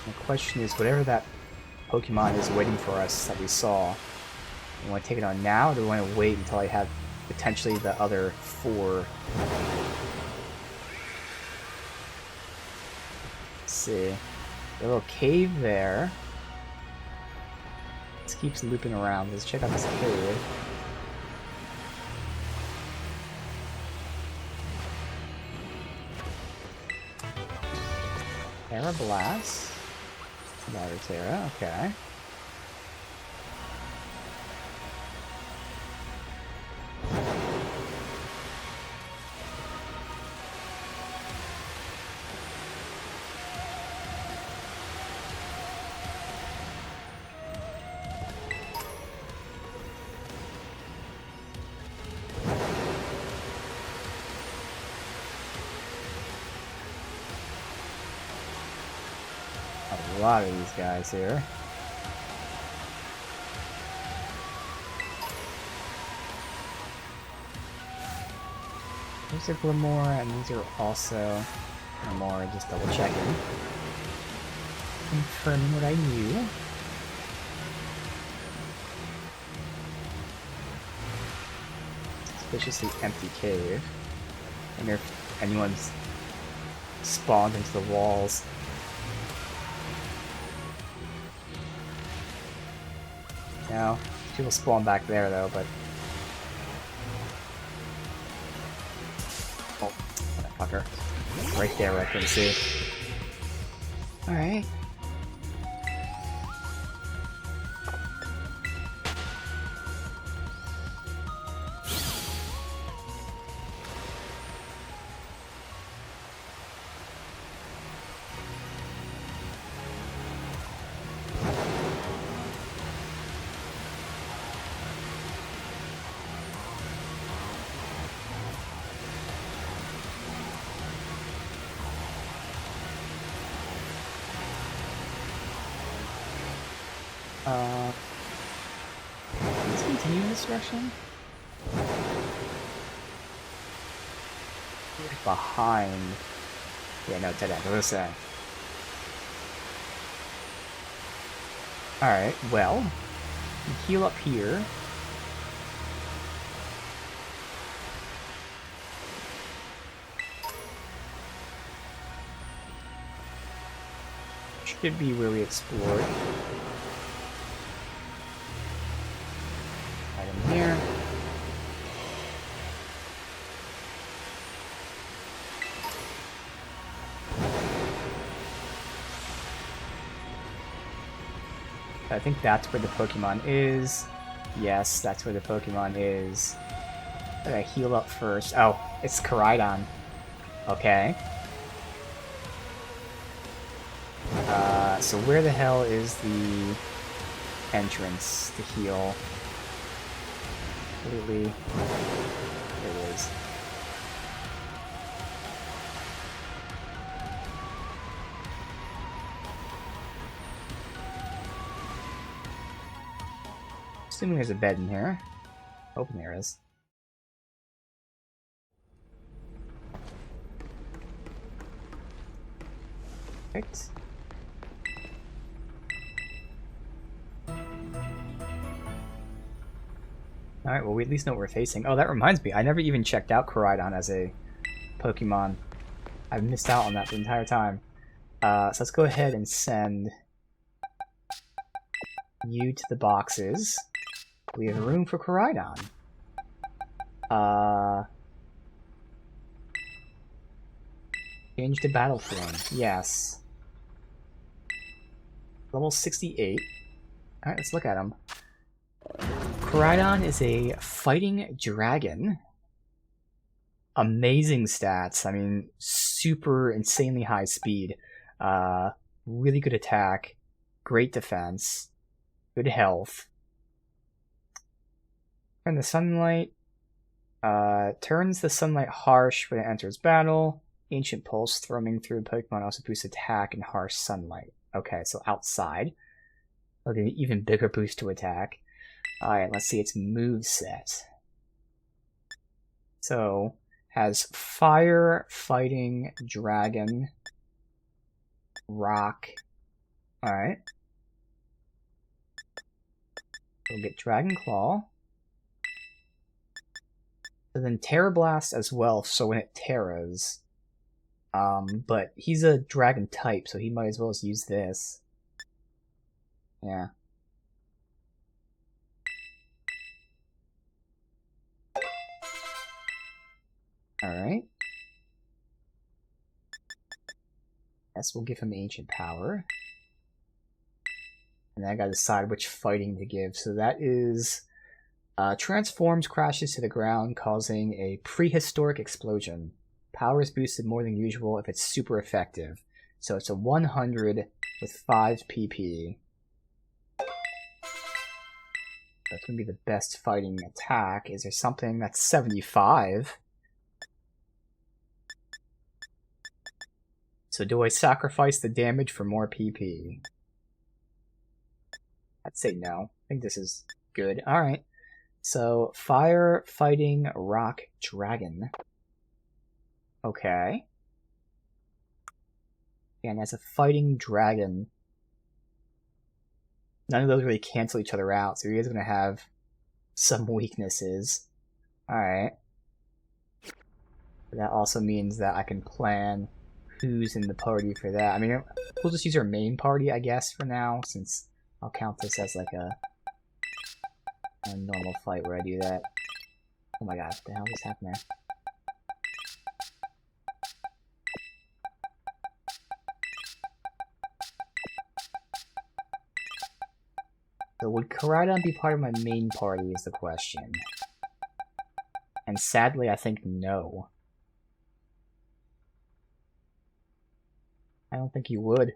The question is, whatever that Pokemon is waiting for us that we saw, do we want to take it on now, or do we want to wait until I have potentially the other 4? Let's see. A little cave there. This keeps looping around. Let's check out this cave. Aeroblast. Larotera, okay. A lot of these guys here. There's a Glimmer, and these are also more just double checking. Confirming what I knew. Suspiciously empty cave. I wonder if anyone's spawned into the walls. No, people spawn back there though, but... Oh, that fucker. Right there where I couldn't see. Alright. Let's continue in this direction. Behind. Yeah, no, dead end. What was that? Alright, well, heal up here. Should be where we explored. Item here. I think that's where the Pokemon is. Yes, that's where the Pokemon is. I gotta heal up first. Oh, it's Koraidon. Okay. So where the hell is the entrance to heal? Completely. There it is. Assuming there's a bed in here. Hoping there is. Perfect. Alright, well we at least know what we're facing. Oh, that reminds me, I never even checked out Koraidon as a Pokemon. I've missed out on that the entire time. So let's go ahead and send you to the boxes. We have room for Koraidon. Change to battle form. Yes. Level 68. Alright, let's look at him. Koraidon is a fighting dragon. Amazing stats. I mean, super insanely high speed. Really good attack. Great defense. Good health. And the sunlight turns the sunlight harsh when it enters battle. Ancient Pulse thrumming through Pokemon also boosts attack in harsh sunlight. Okay, so outside. Okay, even bigger boost to attack. Alright, let's see its moveset. So, has Fire, Fighting, Dragon, Rock. Alright. We'll get Dragon Claw. And then Terra Blast as well, so when it terras. But he's a dragon type, so he might as well just use this. Yeah. Alright. Guess we'll give him Ancient Power. And then I gotta decide which fighting to give. So that is... transforms, crashes to the ground, causing a prehistoric explosion. Power is boosted more than usual if it's super effective. So it's a 100 with 5 PP. That's going to be the best fighting attack. Is there something that's 75? So do I sacrifice the damage for more PP? I'd say no. I think this is good. Alright. So, Fire, Fighting, Rock, Dragon. Okay. And as a Fighting Dragon, none of those really cancel each other out, so he is going to have some weaknesses. Alright. That also means that I can plan who's in the party for that. I mean, we'll just use our main party, I guess, for now, since I'll count this as like a normal fight where I do that. Oh my god, what the hell just happened there? So would Koraidon be part of my main party is the question. And sadly, I think no. I don't think he would.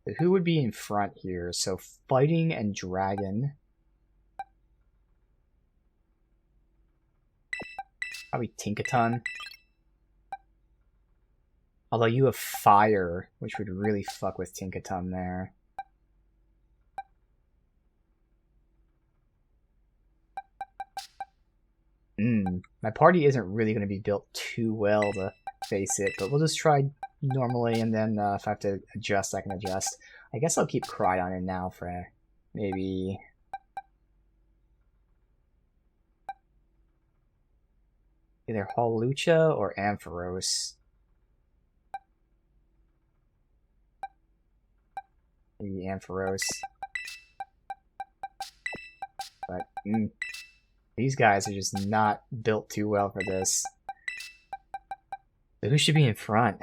So who would be in front here? So Fighting and Dragon. Probably Tinkaton. Although you have Fire, which would really fuck with Tinkaton there. My party isn't really going to be built too well to face it, but we'll just try normally, and then if I have to adjust, I can adjust. I guess I'll keep Koraidon in now for maybe... either Hawlucha or Ampharos. Maybe Ampharos. But, these guys are just not built too well for this. So who should be in front?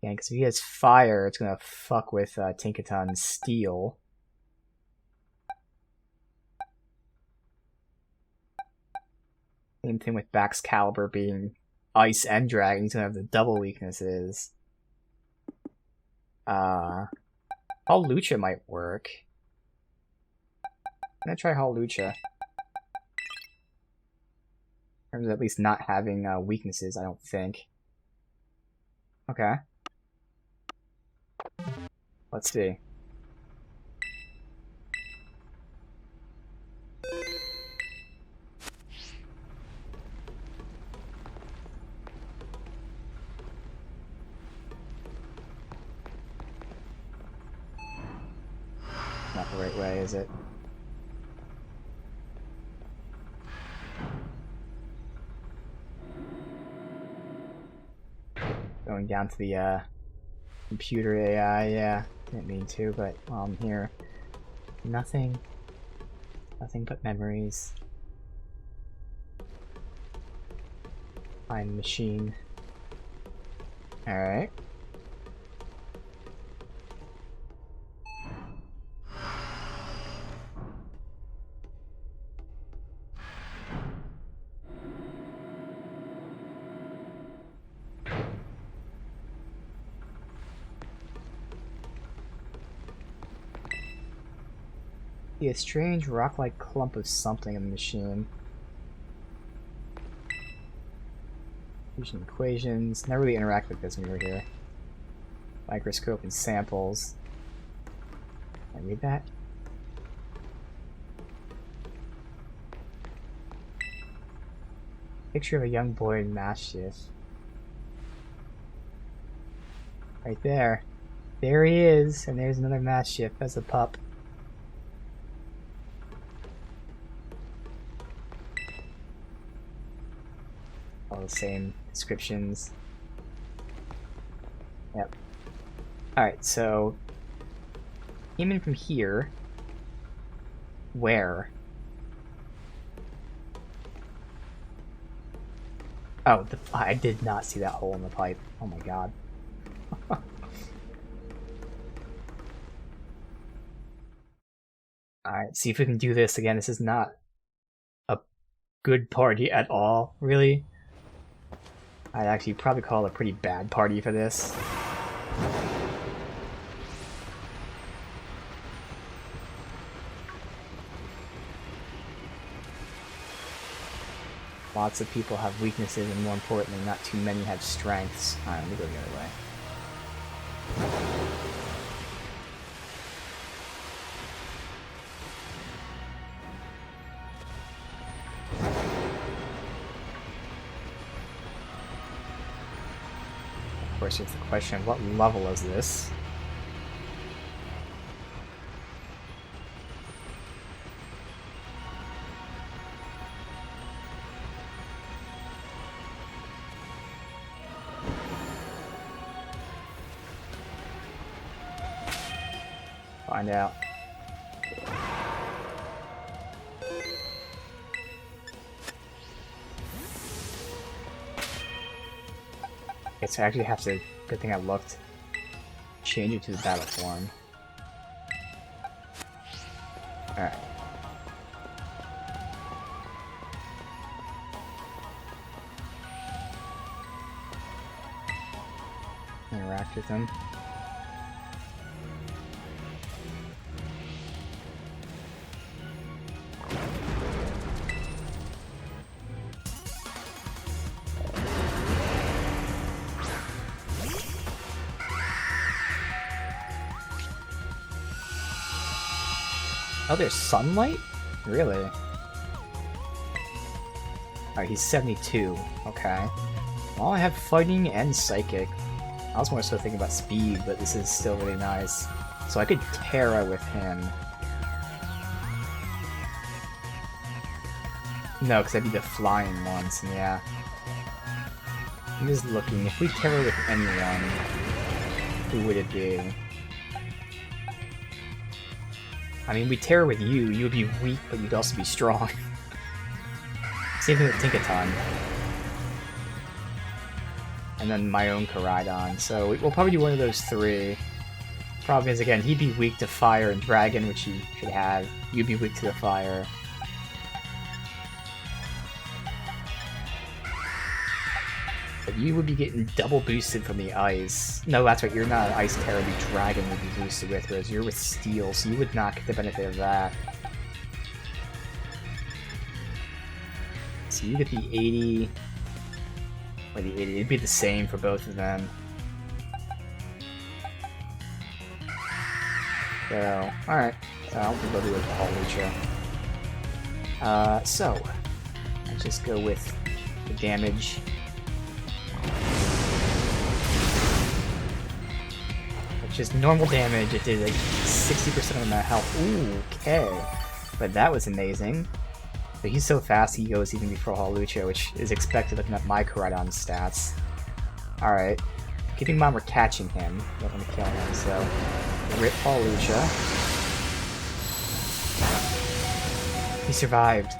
Yeah, because if he has Fire, it's gonna fuck with Tinkaton's Steel. Same thing with Baxcalibur being Ice and Dragon. He's gonna have the double weaknesses. Hawlucha might work. I'm gonna try Hawlucha. In terms of at least not having weaknesses, I don't think. Okay. Let's see. Not the right way, is it? Going down to the computer AI, yeah. Didn't mean to, but while I'm here, nothing but memories. Find machine. Alright. be a strange rock-like clump of something in the machine. Fusion equations. Never really interact with this when you were here. Microscope and samples. Can I read that? Picture of a young boy in Mastiff. Right there. There he is, and there's another Mastiff as a pup. All the same descriptions. Yep. Alright, so came in from here. Where? Oh, I did not see that hole in the pipe. Oh my god. Alright, see if we can do this again. This is not a good party at all, really. I'd actually probably call it a pretty bad party for this. Lots of people have weaknesses, and more importantly, not too many have strengths. Alright, let me go the other way. Of course, it's the question of what level is this? Find out. Okay, so I actually have to, good thing I looked, change it to the battle form. Alright. Interact with them. Oh, there's sunlight? Really? Alright, he's 72. Okay. Well, I have fighting and psychic. I was more so thinking about speed, but this is still really nice. So I could Terra with him. No, because I'd be the flying ones, yeah. I'm just looking. If we Terra with anyone, who would it be? I mean, we Terra with you, you would be weak, but you'd also be strong. Same thing with Tinkaton. And then my own Koraidon, so we'll probably do one of those three. Problem is, again, he'd be weak to fire and dragon, which he should have. You'd be weak to the fire. But you would be getting double boosted from the ice. No, that's right, you're not an ice Terra, the dragon would be boosted with, whereas you're with steel, so you would not get the benefit of that. So you get the 80... or the 80, it'd be the same for both of them. So, alright. So I don't think they'll do it with Hawlucha. So, let's just go with the damage. Just normal damage, it did like 60% of my health. Ooh, okay. But that was amazing. But he's so fast, he goes even before Hawlucha, which is expected looking at my Koraidon stats. Alright. Keeping in mind we're catching him. Don't want to kill him, so... Rip Hawlucha. He survived.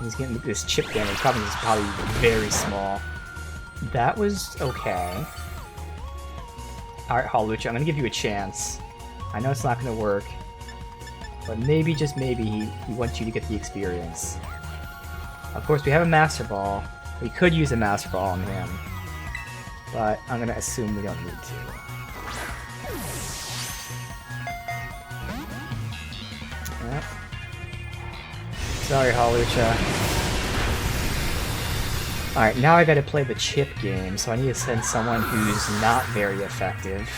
He's getting this chip damage. Probably is probably very small. That was okay. Alright, Hawlucha, I'm gonna give you a chance. I know it's not gonna work. But maybe, just maybe, he wants you to get the experience. Of course, we have a Master Ball. We could use a Master Ball on him. But I'm gonna assume we don't need to. Yep. Sorry, Halucha. Alright, now I gotta play the chip game, so I need to send someone who's not very effective.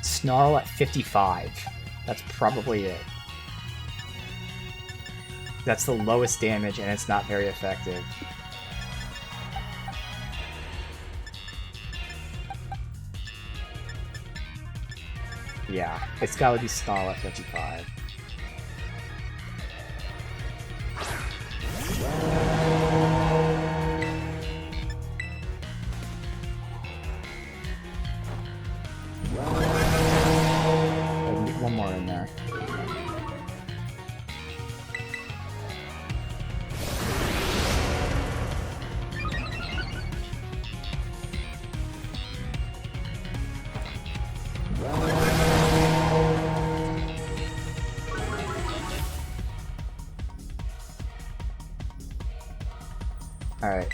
Snarl at 55. That's probably it. That's the lowest damage, and it's not very effective. Yeah, it's gotta be Snarl at 55. I need one more in there. Alright.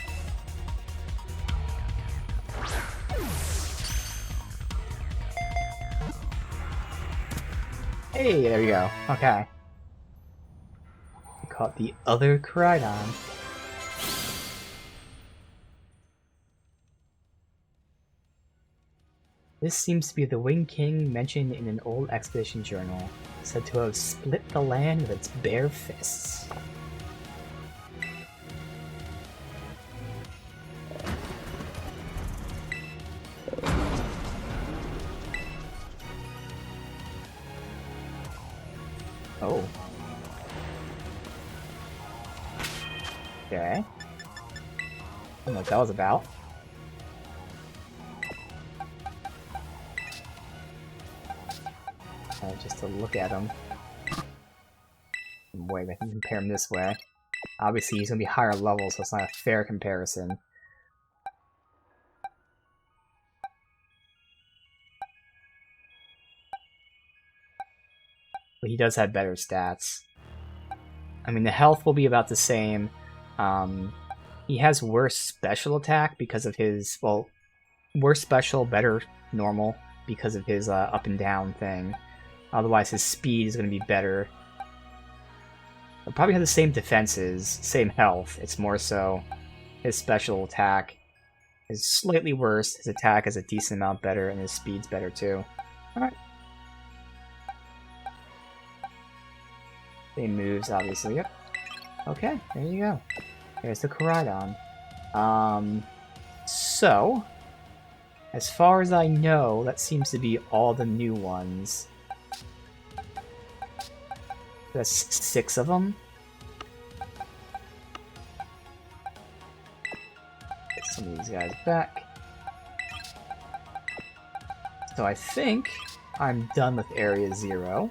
Hey, there we go. Okay. We caught the other Koraidon. This seems to be the Wing King mentioned in an old expedition journal, said to have split the land with its bare fists. Oh. Okay. I don't know what that was about. Just to look at him. Wait, I can compare him this way. Obviously, he's gonna be higher level, so it's not a fair comparison. But he does have better stats. I mean, the health will be about the same. He has worse special attack because of his, well, worse special, better normal because of his up and down thing. Otherwise, his speed is going to be better. He'll probably have the same defenses, same health. It's more so his special attack is slightly worse. His attack is a decent amount better, and his speed's better too. Alright. Same moves, obviously. Yep. Okay, there you go. There's the Koraidon. So, as far as I know, that seems to be all the new ones. That's 6 of them. Get some of these guys back. So I think I'm done with Area 0.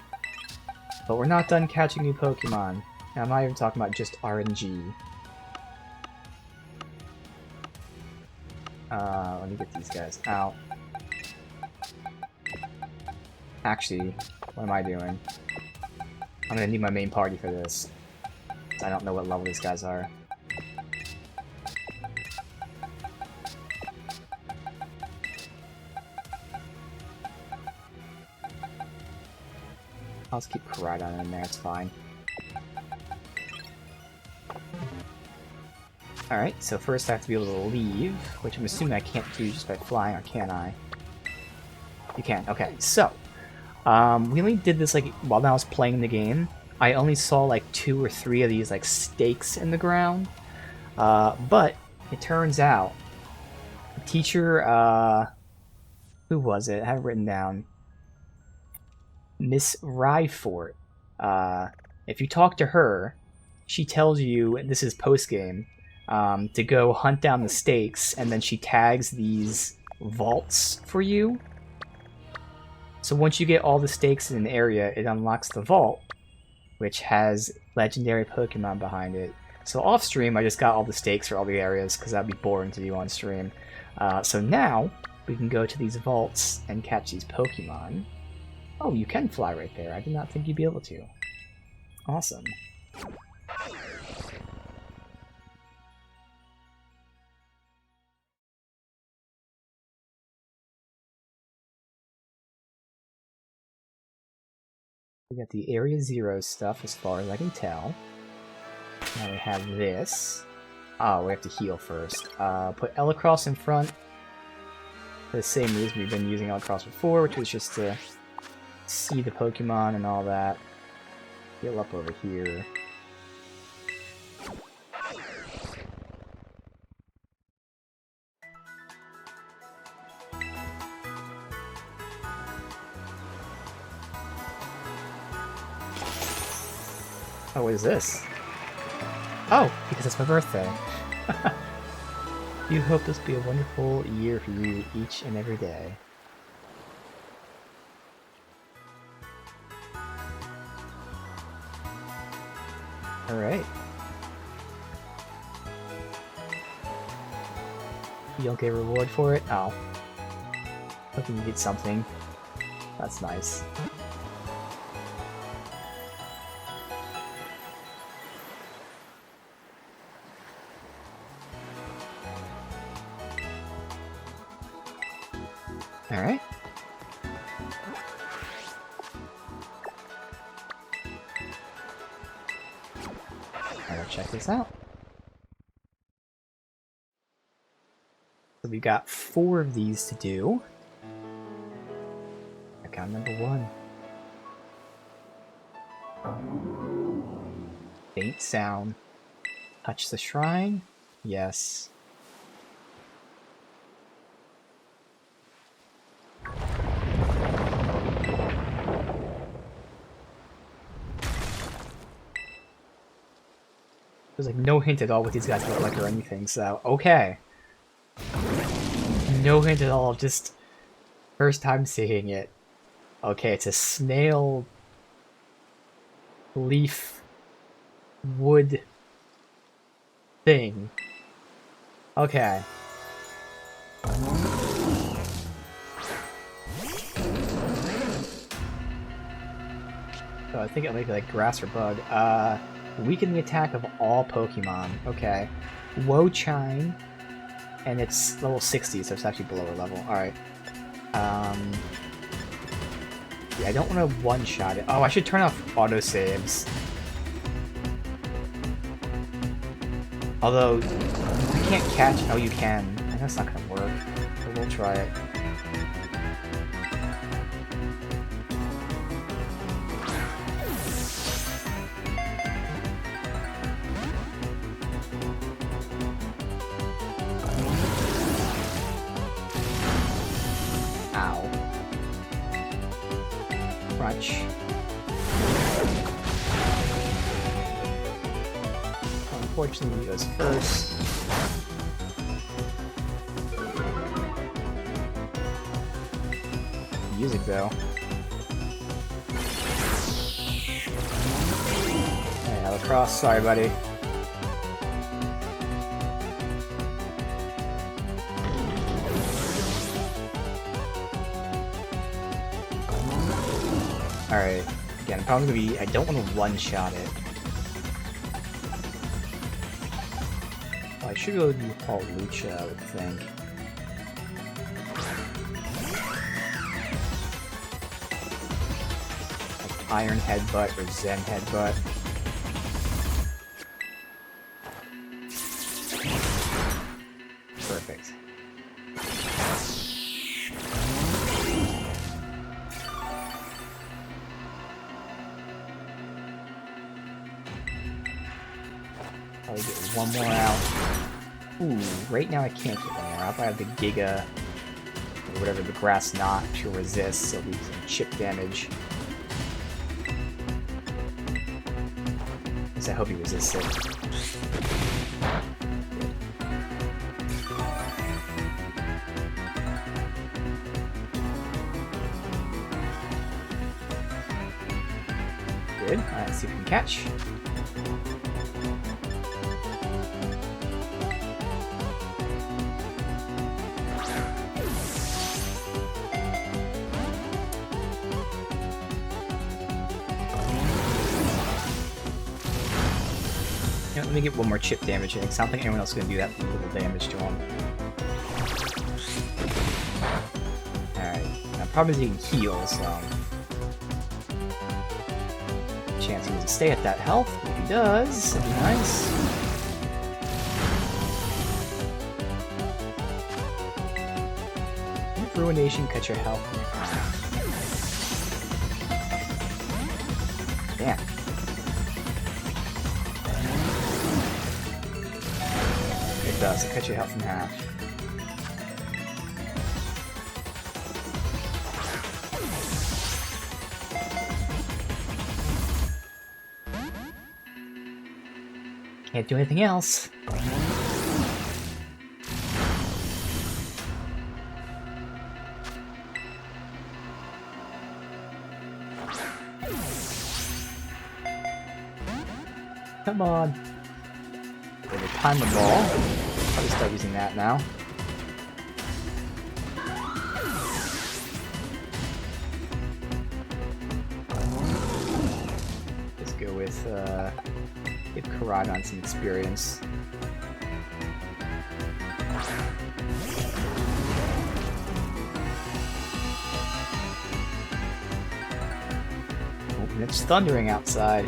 But we're not done catching new Pokemon. And I'm not even talking about just RNG. Let me get these guys out. Actually, what am I doing? I'm gonna need my main party for this. I don't know what level these guys are. I'll just keep Koraidon in there, it's fine. Alright, so first I have to be able to leave, which I'm assuming I can't do just by flying, or can I? You can, okay. So, we only did this, like, while I was playing the game. I only saw, like, 2 or 3 of these, like, stakes in the ground. But, it turns out, the teacher, who was it? I have it written down. Miss Ryfort. If you talk to her, she tells you, and this is post-game, to go hunt down the stakes, and then she tags these vaults for you. So once you get all the stakes in an area, it unlocks the vault, which has legendary Pokemon behind it. So off-stream, I just got all the stakes for all the areas, because that'd be boring to do on stream. So now, we can go to these vaults and catch these Pokemon. Oh, you can fly right there. I did not think you'd be able to. Awesome. We got the Area Zero stuff as far as I can tell. Now we have this. Oh, we have to heal first. Put Elecross in front. For the same reason we've been using Elecross before, which was just to see the Pokemon and all that. Heal up over here. Oh, what is this? Oh, because it's my birthday. You hope this will be a wonderful year for you each and every day. Alright. You don't get a reward for it? Oh. Hoping you get something. That's nice. Alright. Alright, check this out. So we've got 4 of these to do. Account number 1. Faint sound. Touch the shrine? Yes. There's like no hint at all what these guys look like or anything, so okay. No hint at all, just first time seeing it. Okay, it's a snail leaf wood thing. Okay. So I think it might be like grass or bug. Weaken the attack of all Pokemon. Okay. Wochine. And it's level 60, so it's actually below our level. Alright. Yeah, I don't want to one-shot it. Oh, I should turn off autosaves. Although, you can't catch... Oh, you can. That's not gonna work. But we'll try it. Crunch. Unfortunately, he goes first. Music, though. Hey, Alacross. Sorry, buddy. Alright, again, I'm probably gonna be... I don't want to one-shot it. Well, I should go to Paul Lucha, I would think. Like Iron Headbutt or Zen Headbutt. Perfect. Probably get one more out. Ooh, right now I can't get one more out. I have the Giga, or whatever, the Grass Knot to resist, so we can chip damage. At least I hope he resists it. Good. Let's see if we can catch. Let me get one more chip damage in, because I don't think anyone else is going to do that little damage to him. Alright, now problem is he can heal, so... chance he doesn't stay at that health, but if he does, that'd be nice. If Ruination cut your health in half. Damn. It does, it cuts your health in half. Can't do anything else. Come on. There's a timer ball. Probably start using that now. Let's go with give Karadon some experience. Oh, and it's thundering outside.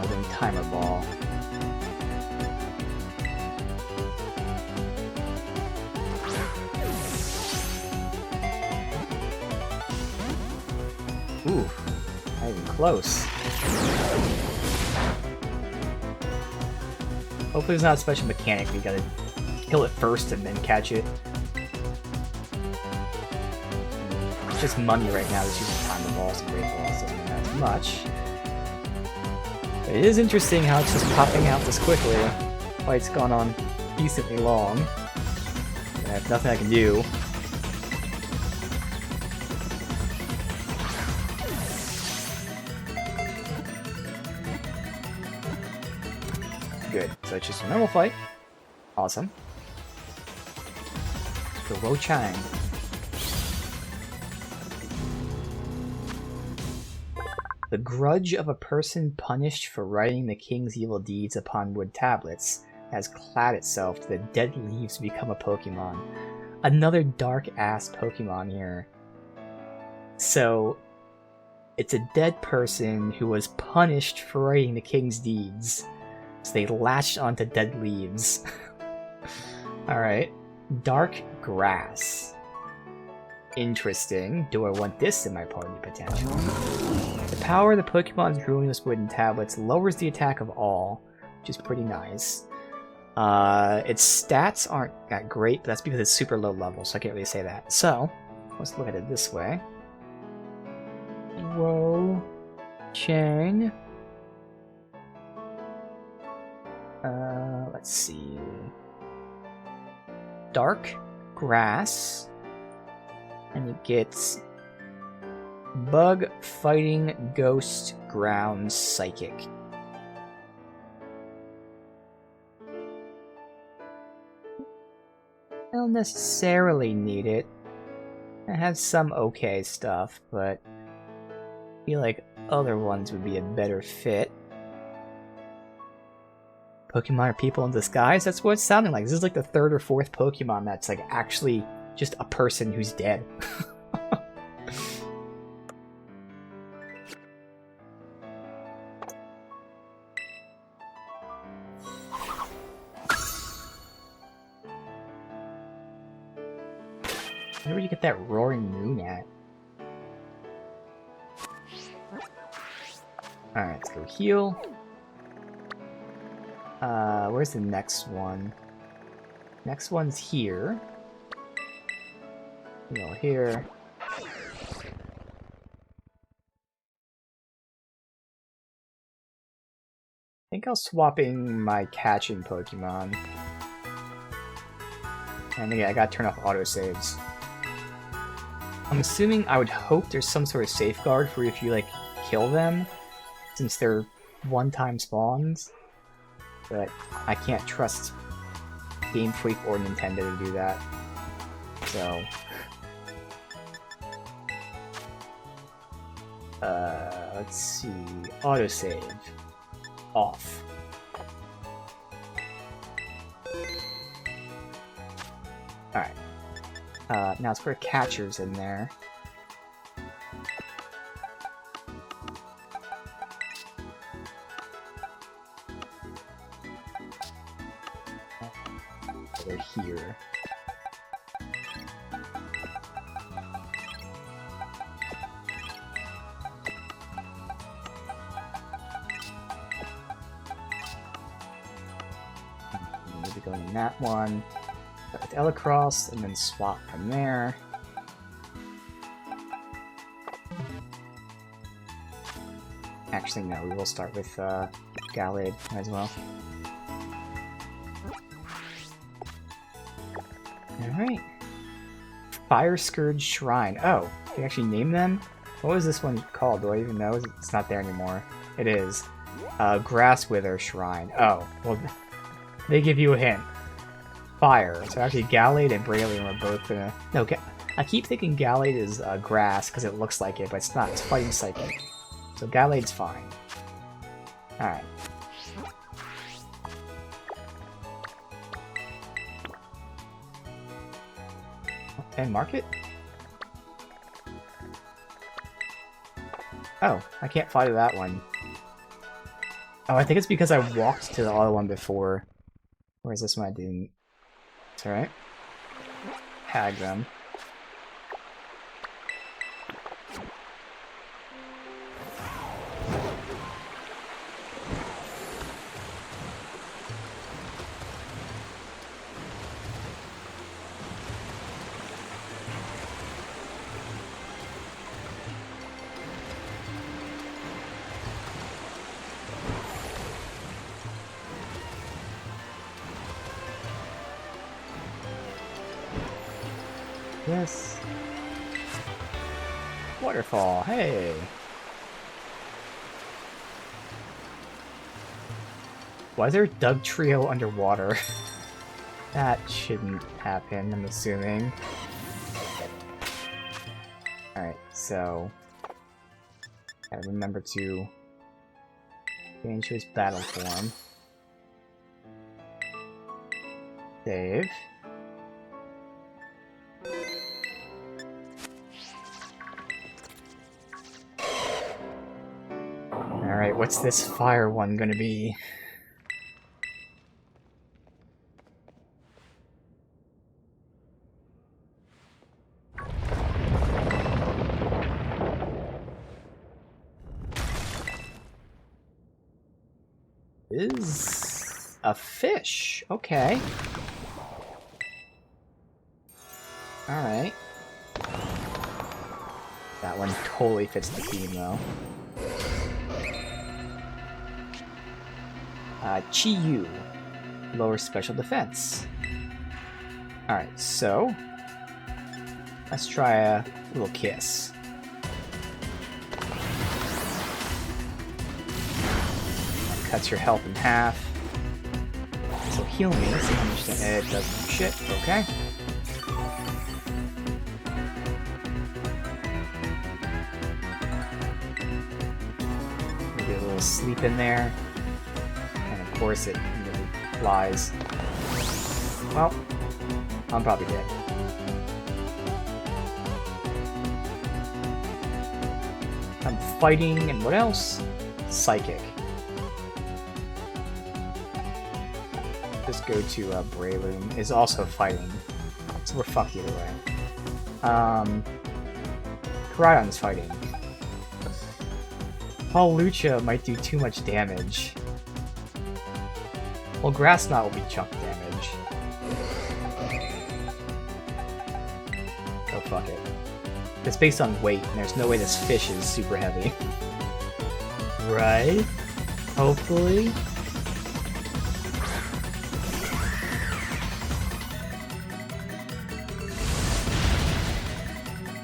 Then timer ball. Ooh, not even close. Hopefully there's not a special mechanic where you gotta kill it first and then catch it. It's just money right now, just using timer balls and great balls doesn't matter as much. But it is interesting how it's just popping out this quickly. Fight's gone on decently long. I have nothing I can do. Good. So it's just a normal fight. Awesome. For Wo Chang. The grudge of a person punished for writing the king's evil deeds upon wood tablets has clad itself to the dead leaves to become a Pokemon. Another dark-ass Pokemon here. So, it's a dead person who was punished for writing the king's deeds. So they latched onto dead leaves. Alright. Dark Grass. Interesting. Do I want this in my party potential? The power of the Pokemon's ruinous wooden tablets lowers the attack of all, which is pretty nice. Its stats aren't that great, but that's because it's super low level, so I can't really say that. So, let's look at it this way. Wo Chang. Let's see. Dark Grass. And it gets Bug Fighting Ghost Ground Psychic. I don't necessarily need it. I have some okay stuff, but I feel like other ones would be a better fit. Pokemon are people in disguise? That's what it's sounding like. This is like the third or fourth Pokemon that's like actually just a person who's dead. Where do you get that roaring moon at? Alright, let's go heal. Where's the next one? Next one's here. Heal here. I think I'll swapping my catching Pokemon. And again, I gotta turn off autosaves. I'm assuming, I would hope there's some sort of safeguard for if you, like, kill them, since they're one-time spawns. But I can't trust Game Freak or Nintendo to do that. So... let's see... Autosave. Off. Alright. Now let's put catchers in there. be going in that one. Start with Elecross, and then swap from there. Actually, no, we will start with Gallade as well. Alright. Fire Scourge Shrine. Oh, they actually named them? What was this one called? Do I even know? It's not there anymore. It is. Grass Wither Shrine. Oh, well, they give you a hint. Fire. So actually, Gallade and Breloom are both gonna... No, I keep thinking Gallade is grass because it looks like it, but it's not. It's fighting Psychic. So Gallade's fine. Alright. And market? Oh, I can't fly to that one. Oh, I think it's because I walked to the other one before. Whereas this one I didn't. It's alright. Tag them. Yes. Waterfall, hey! Why is there a Doug Trio underwater? That shouldn't happen, I'm assuming. Alright, so... gotta remember to change his battle form. Save. Alright, what's this fire one gonna be? Is a fish. Okay. Alright. That one totally fits the theme, though. Chi-Yu. Lower special defense. Alright, so... let's try a little kiss. That cuts your health in half. So heal me, see how much it does shit, okay. Maybe a little sleep in there. Of course it really flies. Well, I'm probably dead. I'm fighting, and what else? Psychic. Just go to Breloom. Is also fighting. So we're fucked either way. Koraidon's fighting. Hawlucha might do too much damage. Well, Grass Knot will be chunk damage. Oh, fuck it. It's based on weight, and there's no way this fish is super heavy. Right? Hopefully?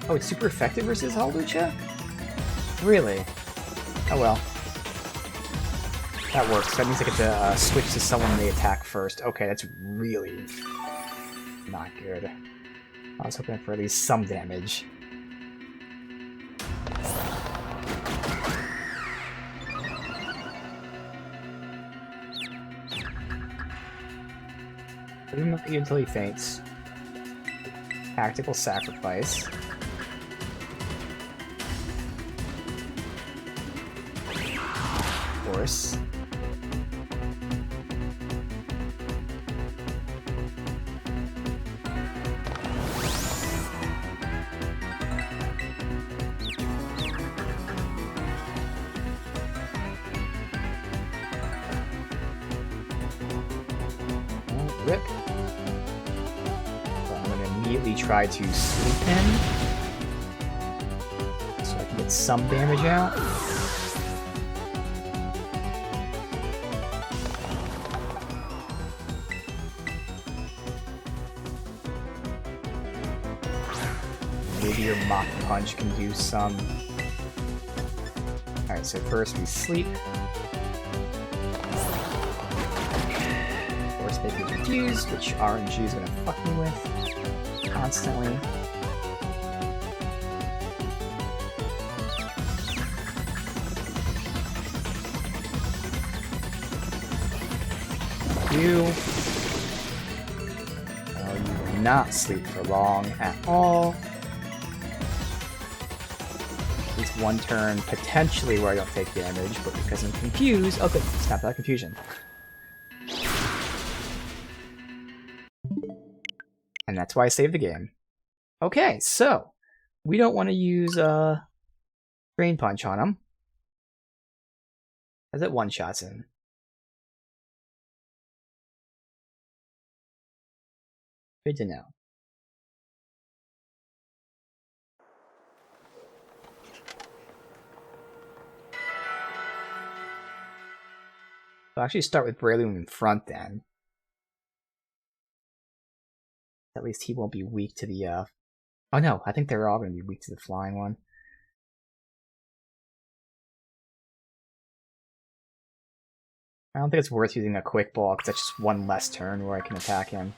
Oh, it's super effective versus Hawlucha? Really? Oh well. That works. That means I get to switch to someone they attack first. Okay, that's really not good. I was hoping for at least some damage. Until he faints. Tactical sacrifice. Of course. try to sleep him so I can get some damage out. Maybe your Mach Punch can do some. Alright, so first we sleep. Force Fake is refused, which RNG is gonna fuck me with constantly. You will not sleep for long at all. At least one turn, potentially, where I don't take damage, but because I'm confused... Oh, good. Snap that confusion. And that's why I saved the game. Okay, so we don't want to use Drain Punch on him, as it one-shots him. Good to know. I'll actually start with Breloom in front then. At least he won't be weak to the Oh no, I think they're all going to be weak to the flying one. I don't think it's worth using a Quick Ball, because that's just one less turn where I can attack him.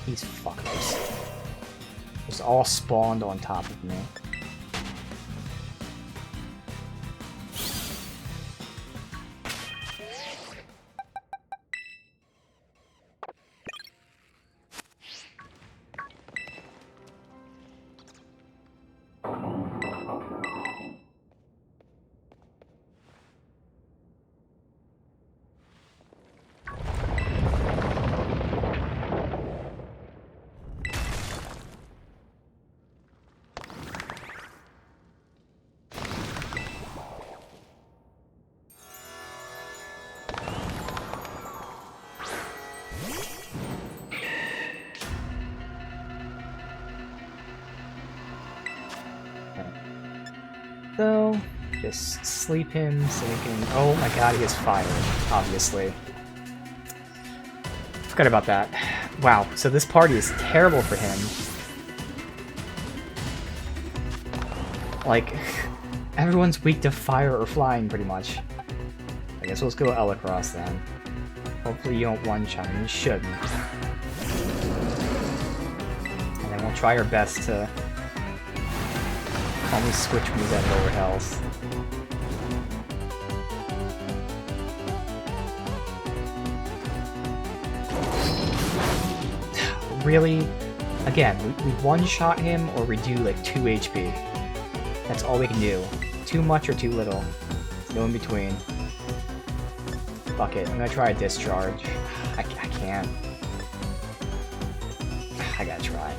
These fuckers. Just all spawned on top of me. So, just sleep him so we can... Oh my god, he has fire, obviously. Forgot about that. Wow, so this party is terrible for him. Like, everyone's weak to fire or flying, pretty much. I guess let's go Elecross then. Hopefully you don't one-shot him, you shouldn't. And then we'll try our best to... only switch moves at lower health. Really? Again, we one-shot him or we do like 2 HP. That's all we can do. Too much or too little. No in between. Fuck it, I'm gonna try a discharge. I can't. I gotta try.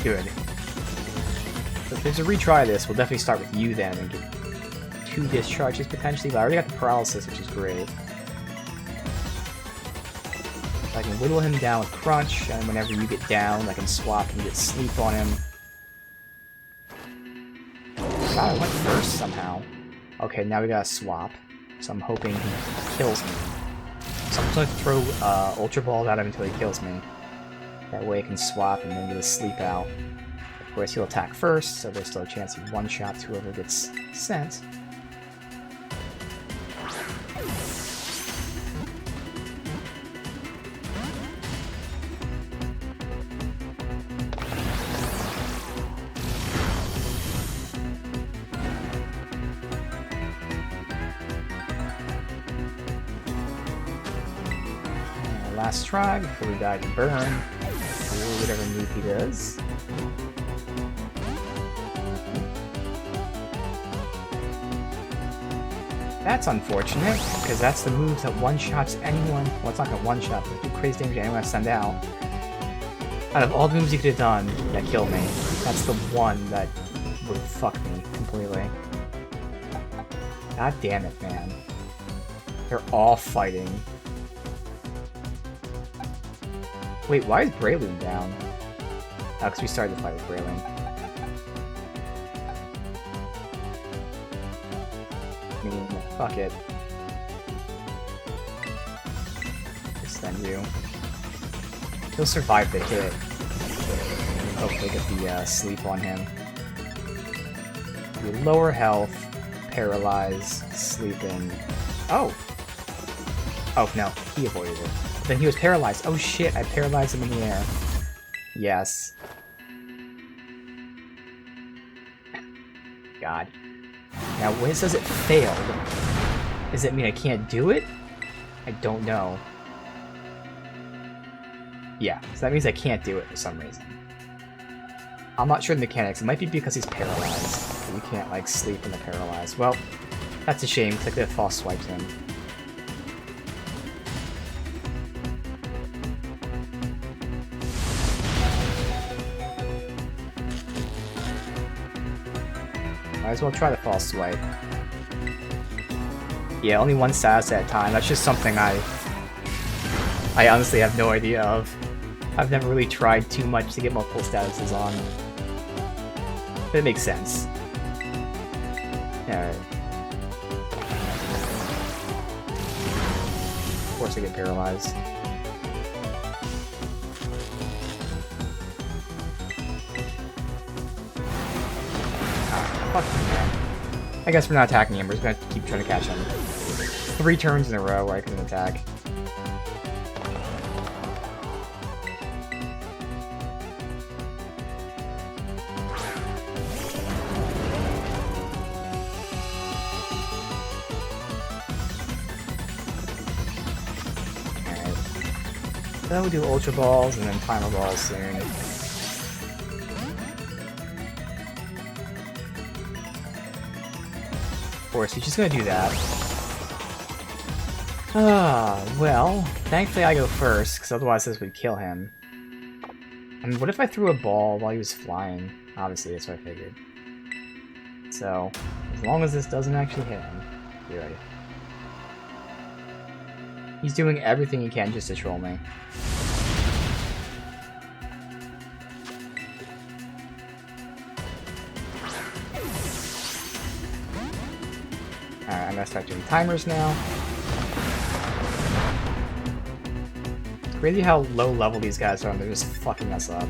Good. So if there's a retry of this, we'll definitely start with you then and get 2 discharges potentially, but I already got the paralysis, which is great. I can whittle him down with Crunch, and whenever you get down, I can swap and get Sleep on him. God, I went first somehow. Okay, now we gotta swap, so I'm hoping he kills me. So I'm just gonna throw Ultra Balls at him until he kills me. That way I can swap and then get a Sleep out. Of course, he'll attack first, so there's still a chance he one-shots whoever gets sent. And last try before we die to burn. Whatever move he does. That's unfortunate, because that's the move that one-shots anyone. Well, it's not gonna one-shot, but do crazy damage to anyone I send out. Out of all the moves you could have done that killed me, that's the one that would fuck me completely. God damn it, man. They're all fighting. Wait, why is Breloom down? Oh, because we started the fight with Breloom. I mean, fuck it. Extend you. He'll survive the hit. Hopefully get the sleep on him. Your lower health, paralyze, sleeping. Oh! Oh, no. He avoided it. But then he was paralyzed. Oh shit, I paralyzed him in the air. Yes. God. Now, when it says it failed, does it mean I can't do it? I don't know. Yeah, so that means I can't do it for some reason. I'm not sure the mechanics. It might be because he's paralyzed. You can't, like, sleep when they're paralyzed. Well, that's a shame, because I could have false swiped him. Might as well try the false swipe. Yeah, only one status at a time. That's just something I honestly have no idea of. I've never really tried too much to get multiple statuses on. But it makes sense. Alright. Of course I get paralyzed. Fuck you, man. I guess we're not attacking him, we're just gonna keep trying to catch him. 3 turns in a row where I couldn't attack. Alright. Then we'll do Ultra Balls and then Primal Balls soon. Of course, he's just gonna do that. Well, thankfully I go first, because otherwise this would kill him. I mean, what if I threw a ball while he was flying? Obviously, that's what I figured. So, as long as this doesn't actually hit him, be ready. He's doing everything he can just to troll me. Alright, I'm gonna start doing timers now. It's crazy how low level these guys are and they're just fucking us up.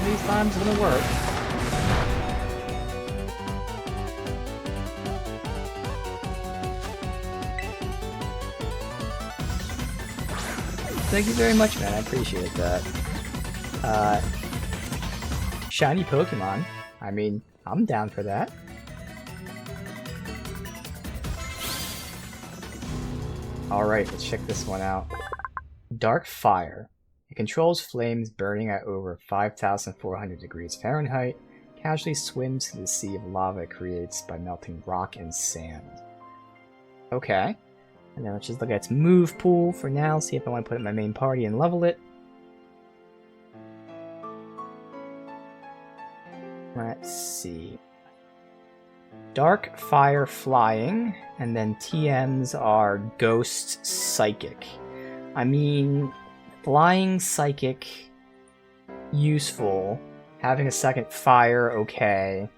These times gonna work. Thank you very much, man. I appreciate that. Shiny Pokemon. I mean, I'm down for that. Alright, let's check this one out. Dark Fire. It controls flames burning at over 5,400 degrees Fahrenheit, casually swims through the sea of lava it creates by melting rock and sand. Okay. And then let's just look at its move pool for now, see if I want to put it in my main party and level it. Let's see. Dark Fire Flying, and then TMs are Ghost Psychic. I mean, Flying Psychic, useful. Having a second Fire, okay.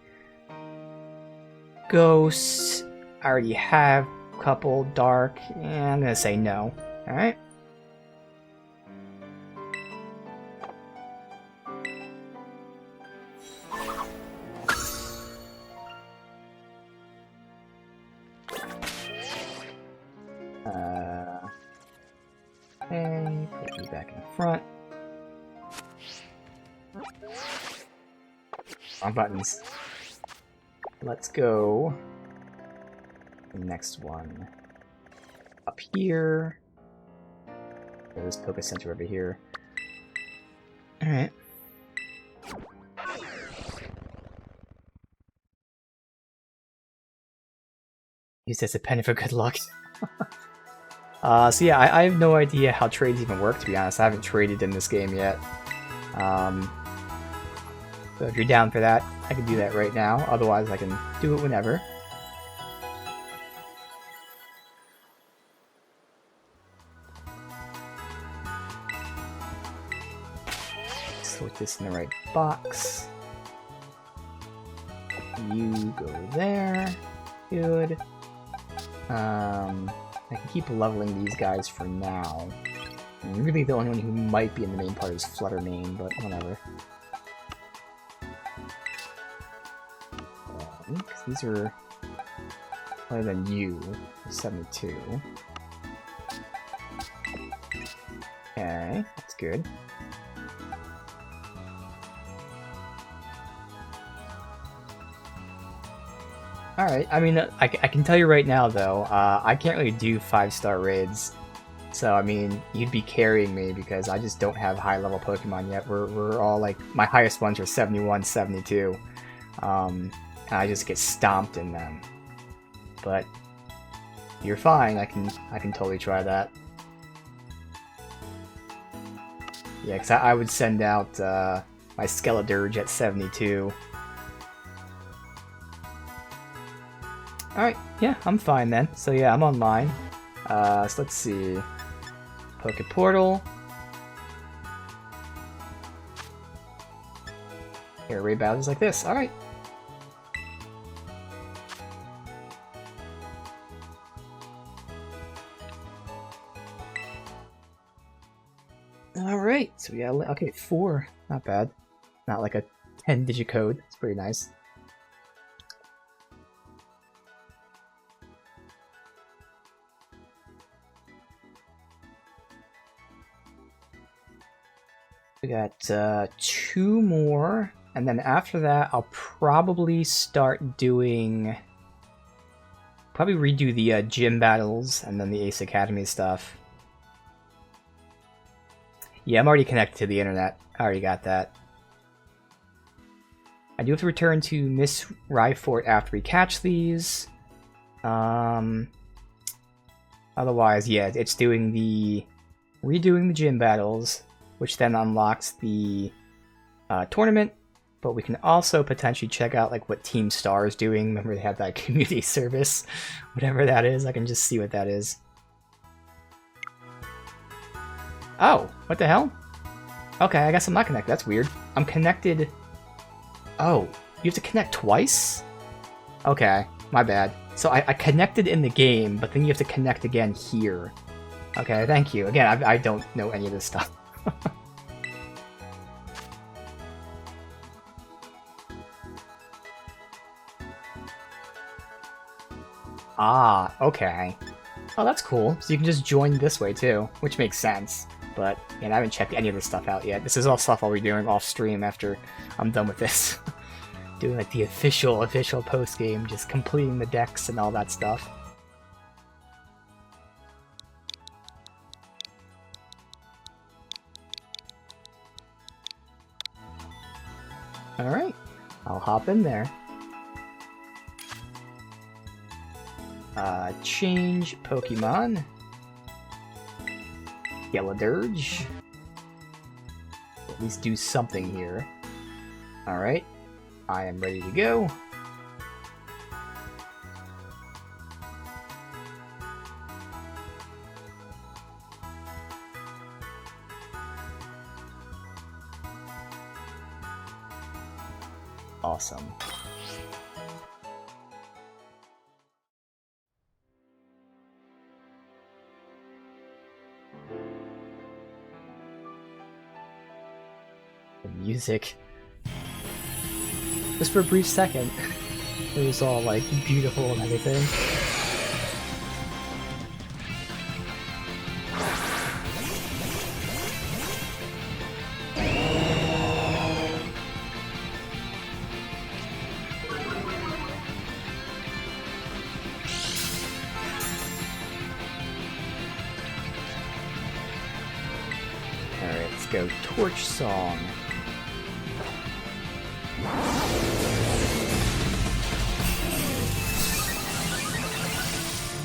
Ghost, I already have a couple. Dark, I'm gonna say no. Alright. Okay, put you back in front. Wrong buttons. Let's go. The next one. Up here. There's Poké Center over here. Alright. Use this as a penny for good luck. So yeah, I have no idea how trades even work, to be honest. I haven't traded in this game yet. So if you're down for that, I can do that right now. Otherwise, I can do it whenever. Sort this in the right box. You go there. Good. I can keep leveling these guys for now. And really the only one who might be in the main part is Flutter Mane, but whatever. Because these are other than you, 72. Okay, that's good. Alright, I mean, I can tell you right now, though, I can't really do 5-star raids. So, I mean, you'd be carrying me because I just don't have high-level Pokemon yet. We're all, like, my highest ones are 71, 72. And I just get stomped in them. But you're fine, I can totally try that. Yeah, because I would send out my Skeledirge at 72. Alright, yeah, I'm fine then. So yeah, I'm online. So let's see. Poke Portal. Here, raid battles like this. Alright. Alright, so yeah, okay, 4. Not bad. Not like a 10-digit code. It's pretty nice. We got 2 more, and then after that, I'll probably start doing... Probably redo the gym battles, and then the Ace Academy stuff. Yeah, I'm already connected to the internet. I already got that. I do have to return to Miss Ryfort after we catch these. Otherwise, yeah, it's doing the... redoing the gym battles, which then unlocks the tournament, but we can also potentially check out like what Team Star is doing. Remember they have that community service, whatever that is. I can just see what that is. Oh, what the hell? Okay, I guess I'm not connected. That's weird. I'm connected. Oh, you have to connect twice? Okay, my bad. So I connected in the game, but then you have to connect again here. Okay, thank you. Again, I don't know any of this stuff. Ah, okay. Oh, that's cool. So you can just join this way too, which makes sense. But, yeah, I haven't checked any of this stuff out yet. This is all stuff I'll be doing off stream after I'm done with this. Doing like the official post-game, just completing the decks and all that stuff. Alright, I'll hop in there. Change Pokemon. Skeledirge. At least do something here. Alright, I am ready to go. Awesome. The music. Just for a brief second, it was all like beautiful and everything. go Torch Song.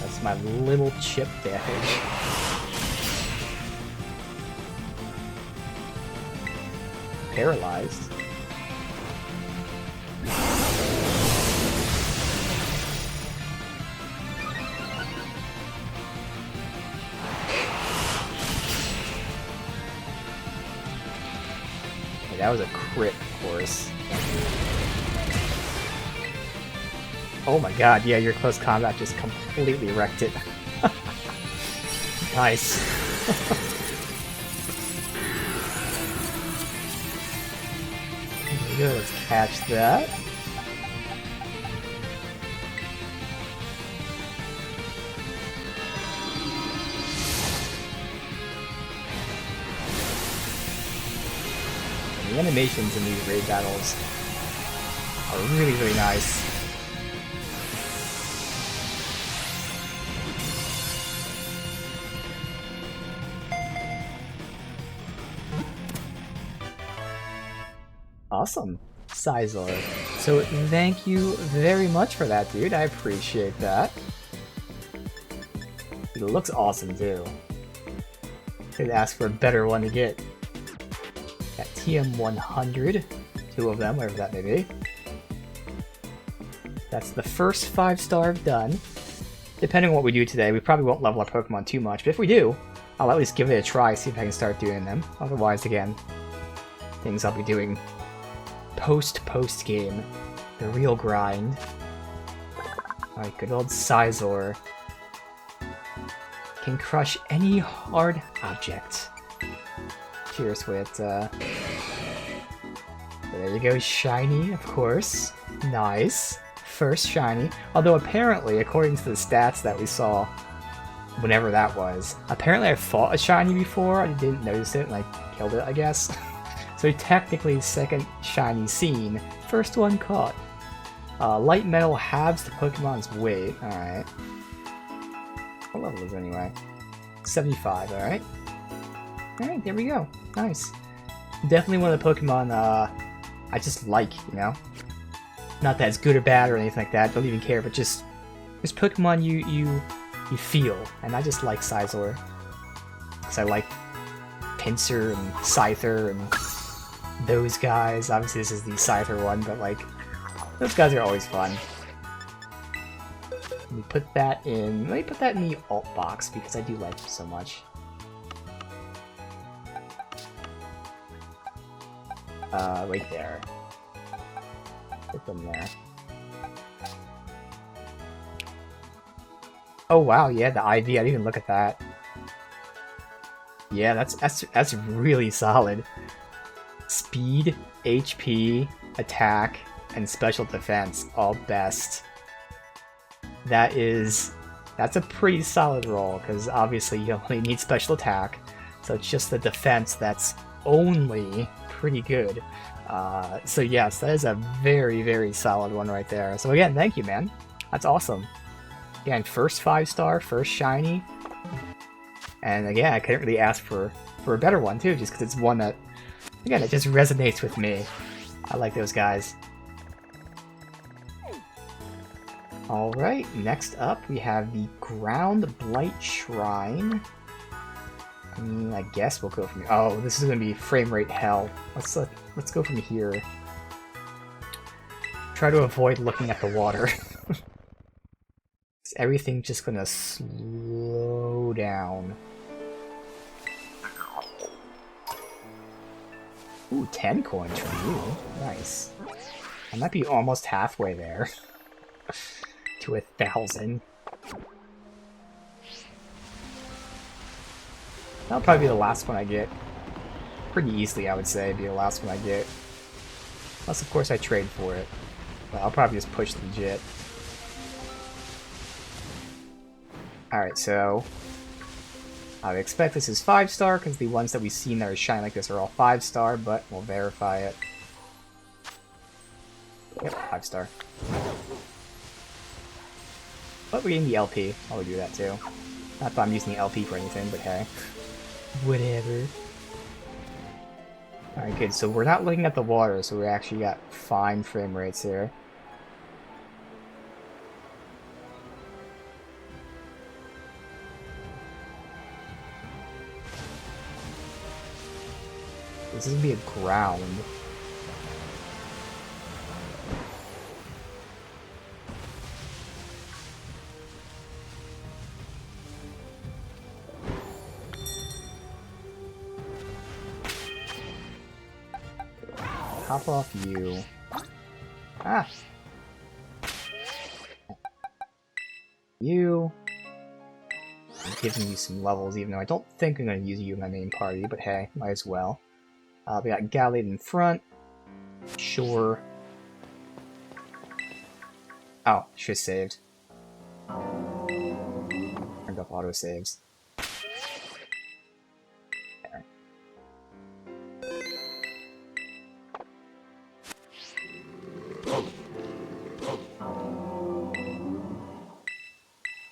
That's my little chip damage. Paralyzed. Okay, that was a crit, of course. Oh my god, yeah, your close combat just completely wrecked it. Nice. There we go, let's catch that. And the animations in these raid battles are really, really nice. Awesome, Sizor. So thank you very much for that, dude. I appreciate that. It looks awesome too. Could ask for a better one to get. Got TM100, 2 of them, whatever that may be. That's the first 5-star I've done. Depending on what we do today, we probably won't level our Pokemon too much, but if we do, I'll at least give it a try, see if I can start doing them. Otherwise, again, things I'll be doing post game. The real grind. Alright, good old Sizor. Can crush any hard object. Cheers with there you go, shiny, of course. Nice. First shiny. Although apparently, according to the stats that we saw, whenever that was, apparently I fought a shiny before, I didn't notice it and I killed it, I guess. So technically, second shiny seen, first one caught. Light metal halves the Pokemon's weight. Alright. What level is it anyway? 75, alright. Alright, there we go. Nice. Definitely one of the Pokemon I just like, you know? Not that it's good or bad or anything like that, don't even care, but just Pokemon you feel. And I just like Sizor. Because I like Pinsir and Scyther and those guys. Obviously this is the Scyther one, but like, those guys are always fun. Let me put that in the alt box because I do like them so much. Right there. Put them there. Oh wow, yeah, the IV, I didn't even look at that. Yeah, that's really solid. Speed, HP, attack, and special defense, all best. That's a pretty solid roll, because obviously you only need special attack, so it's just the defense that's only pretty good. So yes, that is a very, very solid one right there. So again, thank you, man. That's awesome. Again, first 5-star, first shiny. And again, I couldn't really ask for a better one too, just because it's one that, again, it just resonates with me. I like those guys. Alright, next up we have the Ground Blight Shrine. I guess we'll go from here. Oh, this is going to be frame rate hell. Let's go from here. Try to avoid looking at the water. Is everything just going to slow down? Ooh, 10 coins from you. Nice. I might be almost halfway there. To 1,000. That'll probably be the last one I get. Pretty easily, I would say, be the last one I get. Unless, of course, I trade for it. But I'll probably just push legit. Alright, so I would expect this is 5-star, because the ones that we've seen that are shiny like this are all 5-star, but we'll verify it. Yep, 5-star. But we're getting the LP. I'll do that too. Not that I'm using the LP for anything, but hey. Whatever. Alright, good. So we're not looking at the water, so we actually got fine frame rates here. This is gonna be a ground. Hop off you. Ah! You. I'm giving you some levels, even though I don't think I'm going to use you in my main party, but hey, might as well. We got Gallade in front. Sure. Oh, should've saved. Turned off autosaves. There.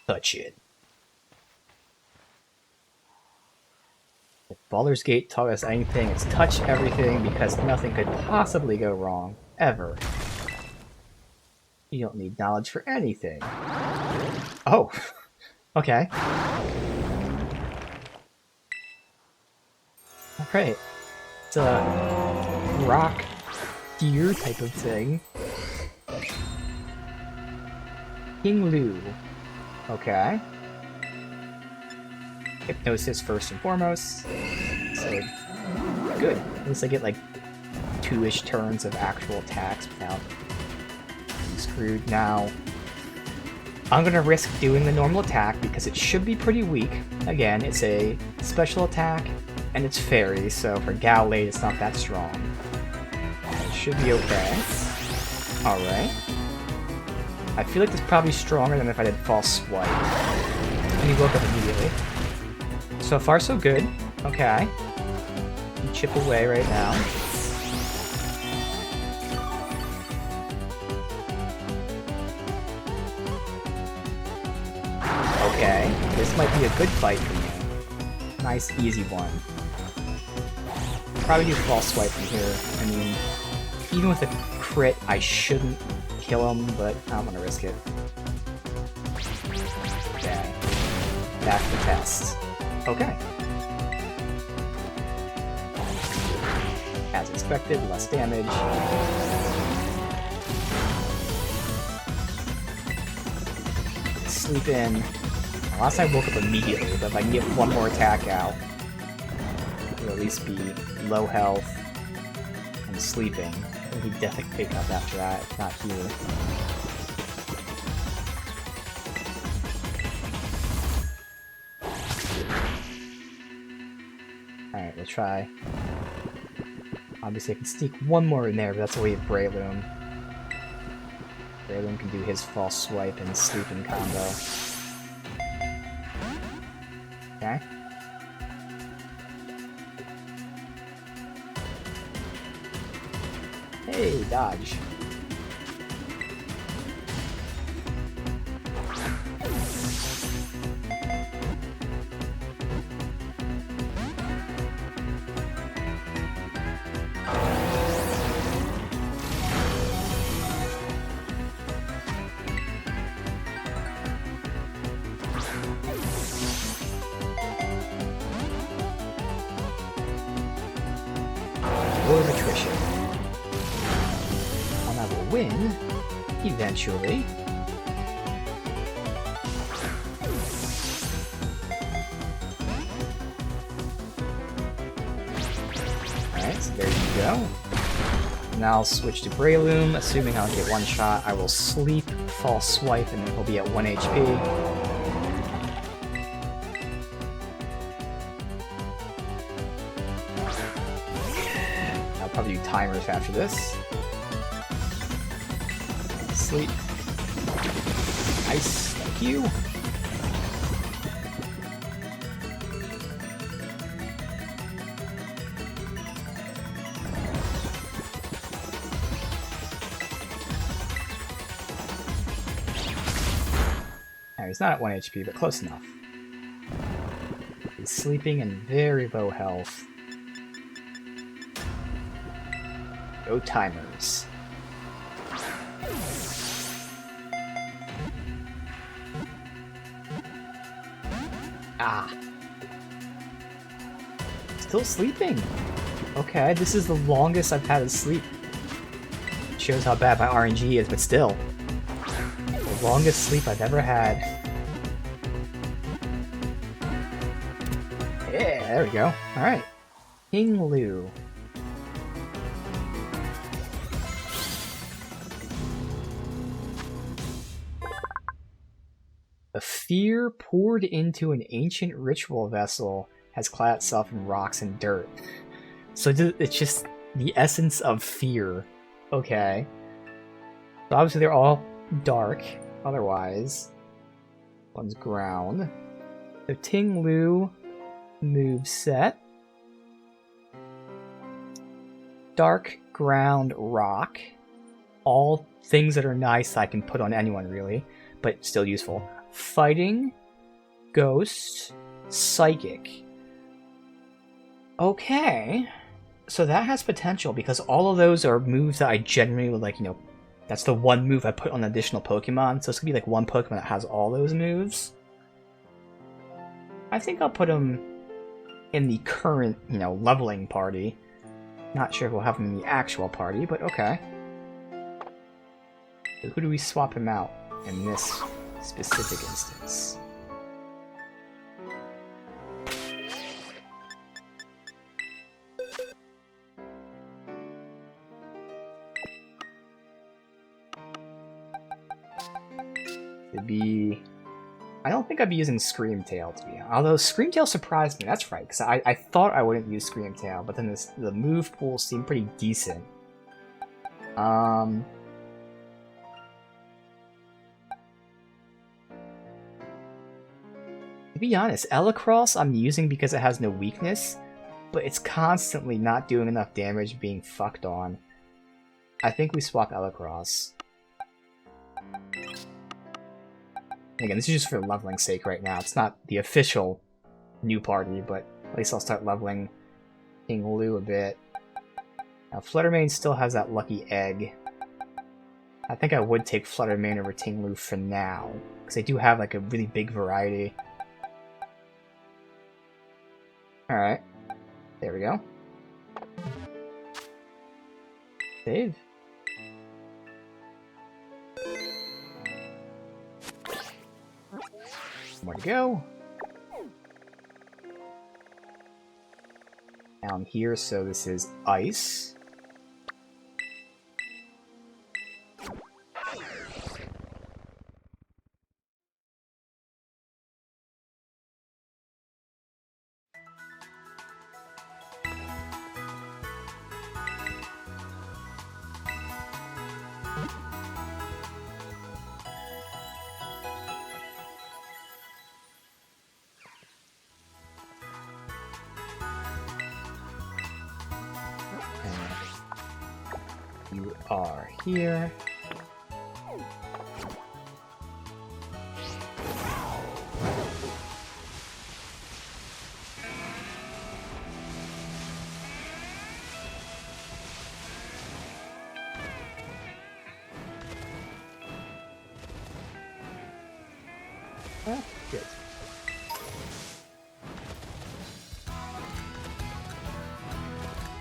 Touch it. If Baldur's Gate taught us anything, it's touch everything because nothing could possibly go wrong. Ever. You don't need knowledge for anything. Oh! Okay. Alright. It's a rock deer type of thing. King Lu. Okay. Hypnosis first and foremost. So, good. At least I get like 2-ish turns of actual attacks without being screwed. Now, I'm gonna risk doing the normal attack because it should be pretty weak. Again, it's a special attack and it's fairy, so for Gallade it's not that strong. It should be okay. Alright. I feel like it's probably stronger than if I did False Swipe. And he woke up immediately. So far, so good. Okay. You chip away right now. Okay. This might be a good fight for me. Nice, easy one. Probably do False Swipe from here. I mean, even with a crit, I shouldn't kill him, but I'm gonna risk it. Okay. That's the test. Okay. As expected, less damage. Sleep in. Last I woke up immediately, but if I can get one more attack out, it'll at least be low health and sleeping. And he'd definitely pick up after that, if not here. Alright, we'll try. Obviously I can sneak one more in there, but that's a way of Breloom. Breloom can do his False Swipe and Sleeping combo. Okay. Hey, dodge. War of attrition. And I will win, eventually. Alright, so there you go. Now I'll switch to Breloom, assuming I'll get one shot. I will sleep, False Swipe, and then he'll be at 1 HP. Probably do timers after this. Sleep. Nice, thank you. Now, he's not at 1 HP, but close enough. He's sleeping and very low health. Go timers. Ah. Still sleeping. Okay, this is the longest I've had to sleep. Shows how bad my RNG is, but still. The longest sleep I've ever had. Yeah, there we go. Alright. King Lu. A fear poured into an ancient ritual vessel has clad itself in rocks and dirt. So it's just the essence of fear. Okay. So obviously they're all dark, otherwise. One's ground. So Ting Lu moveset. Dark, ground, rock. All things that are nice I can put on anyone, really, but still useful. Fighting, ghost, psychic. Okay. So that has potential, because all of those are moves that I generally would like, you know, that's the one move I put on an additional Pokemon, so it's gonna be like one Pokemon that has all those moves. I think I'll put him in the current, you know, leveling party. Not sure if we'll have him in the actual party, but okay. So who do we swap him out in this specific instance? It'd be... I don't think I'd be using Screamtail, to be honest. Although Screamtail surprised me, that's right, because I thought I wouldn't use Screamtail, but then the move pool seemed pretty decent. To be honest, Elecross I'm using because it has no weakness, but it's constantly not doing enough damage being fucked on. I think we swap Elecross. Again, this is just for leveling's sake right now. It's not the official new party, but at least I'll start leveling King Lu a bit. Now, Fluttermane still has that lucky egg. I think I would take Fluttermane over Ting Lu for now, because they do have like a really big variety. Alright. There we go. Save. More to go. Down here, so this is ice. You are here. Good.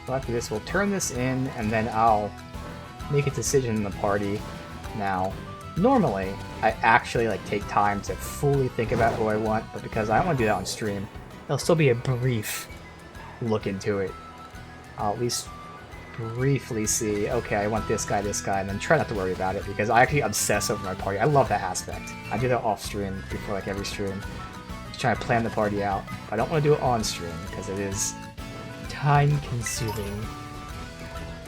So after this, we'll turn this in, and then I'll make a decision in the party. Now, normally, I actually like take time to fully think about who I want, but because I don't want to do that on stream, there'll still be a brief look into it. I'll at least briefly see, okay, I want this guy, and then try not to worry about it, because I actually obsess over my party. I love that aspect. I do that off stream before like every stream. Just trying to plan the party out. But I don't want to do it on stream, because it is time consuming.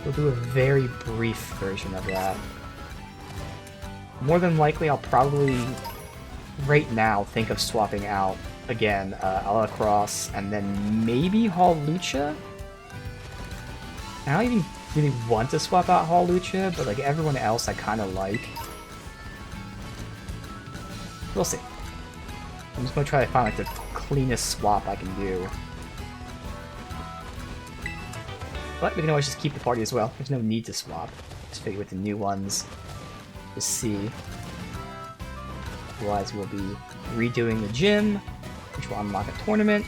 We'll do a very brief version of that. More than likely, I'll probably, right now, think of swapping out, again, Alacross, and then maybe Hawlucha? I don't even really want to swap out Hawlucha, but like everyone else I kind of like. We'll see. I'm just going to try to find like the cleanest swap I can do. But we can always just keep the party as well. There's no need to swap. Just figure with the new ones. Just see. Otherwise we'll be redoing the gym, which will unlock a tournament.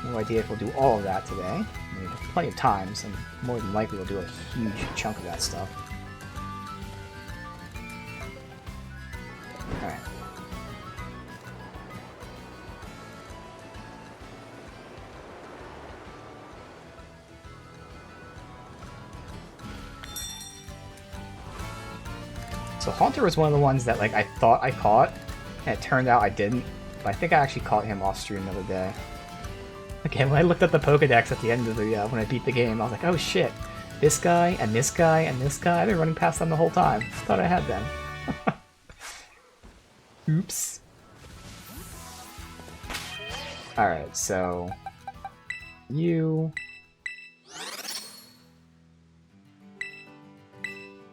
No idea if we'll do all of that today. I mean, we have plenty of time, so more than likely we'll do a huge chunk of that stuff. Alright. So Haunter was one of the ones that like I thought I caught, and it turned out I didn't. But I think I actually caught him off stream the other day. Again, when I looked at the Pokedex at the end of the when I beat the game, I was like, oh shit, this guy and this guy and this guy. I've been running past them the whole time. Thought I had them. Oops. All right, so you.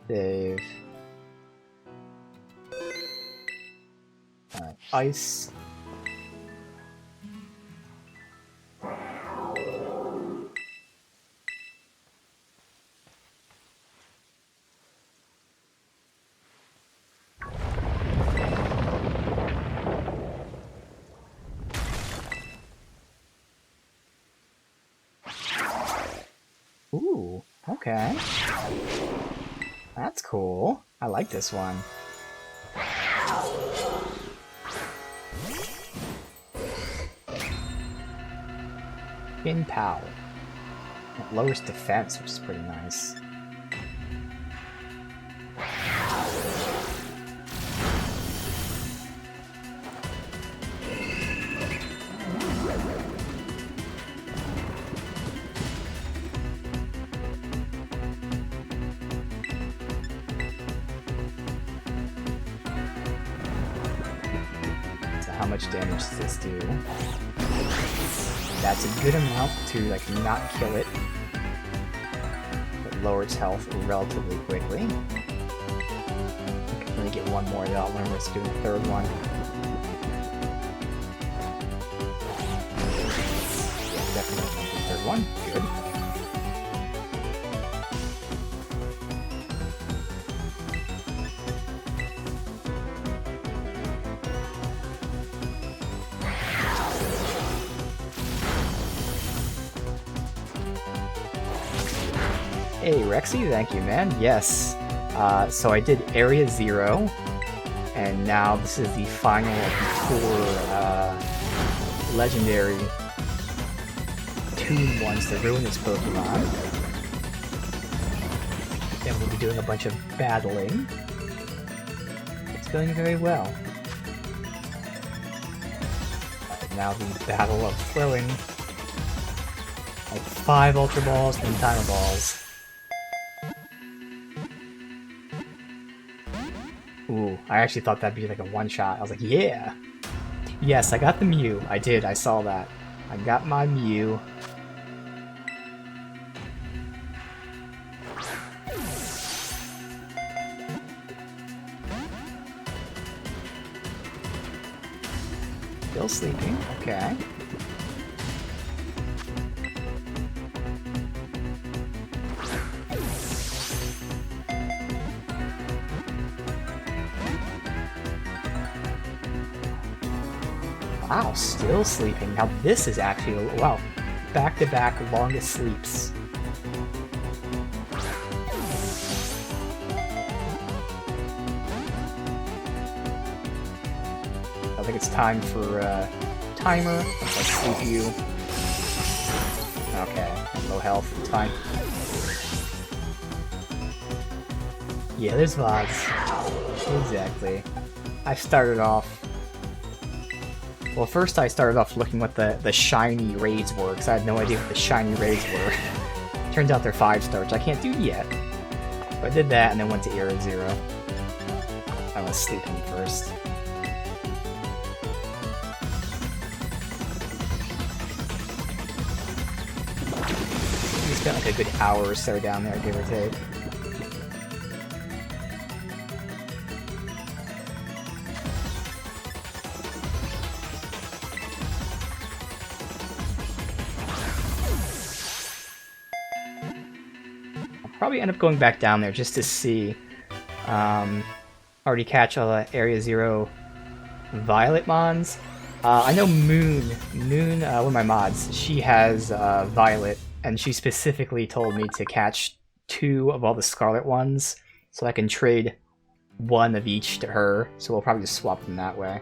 Dave. Ice. Ooh, okay. That's cool. I like this one. Pin Pow. It lowers defense, which is pretty nice. So how much damage does this do? That's a good amount to like not kill it, but lower its health relatively quickly. I can only get one more though when we're doing the third one. Yeah, definitely the third one. Good. Hey Rexy, thank you man. Yes. So I did Area 0, and now this is the final of the 4 legendary Toon ones to ruin this Pokemon. Then we'll be doing a bunch of battling. It's going very well. Now the battle of throwing like 5 Ultra Balls and Timer Balls. Ooh, I actually thought that'd be like a one-shot. I was like, yeah! Yes, I got the Mew. I did, I saw that. I got my Mew. Still sleeping, okay. Wow, still sleeping. Now this is actually, wow, back-to-back longest sleeps. I think it's time for timer. Once I sleep you. Okay, low health, it's fine. Yeah, there's VODs. Exactly. I started off. Well, first I started off looking what the shiny raids were, because I had no idea what the shiny raids were. Turns out they're 5-star, which I can't do yet. But I did that and then went to Area 0. I was sleeping first. We spent like a good hour or so down there, give or take. Probably end up going back down there just to see. Already catch all the Area Zero Violet mons. I know Moon, one of my mods, she has Violet, and she specifically told me to catch 2 of all the Scarlet ones, so I can trade 1 of each to her, so we'll probably just swap them that way.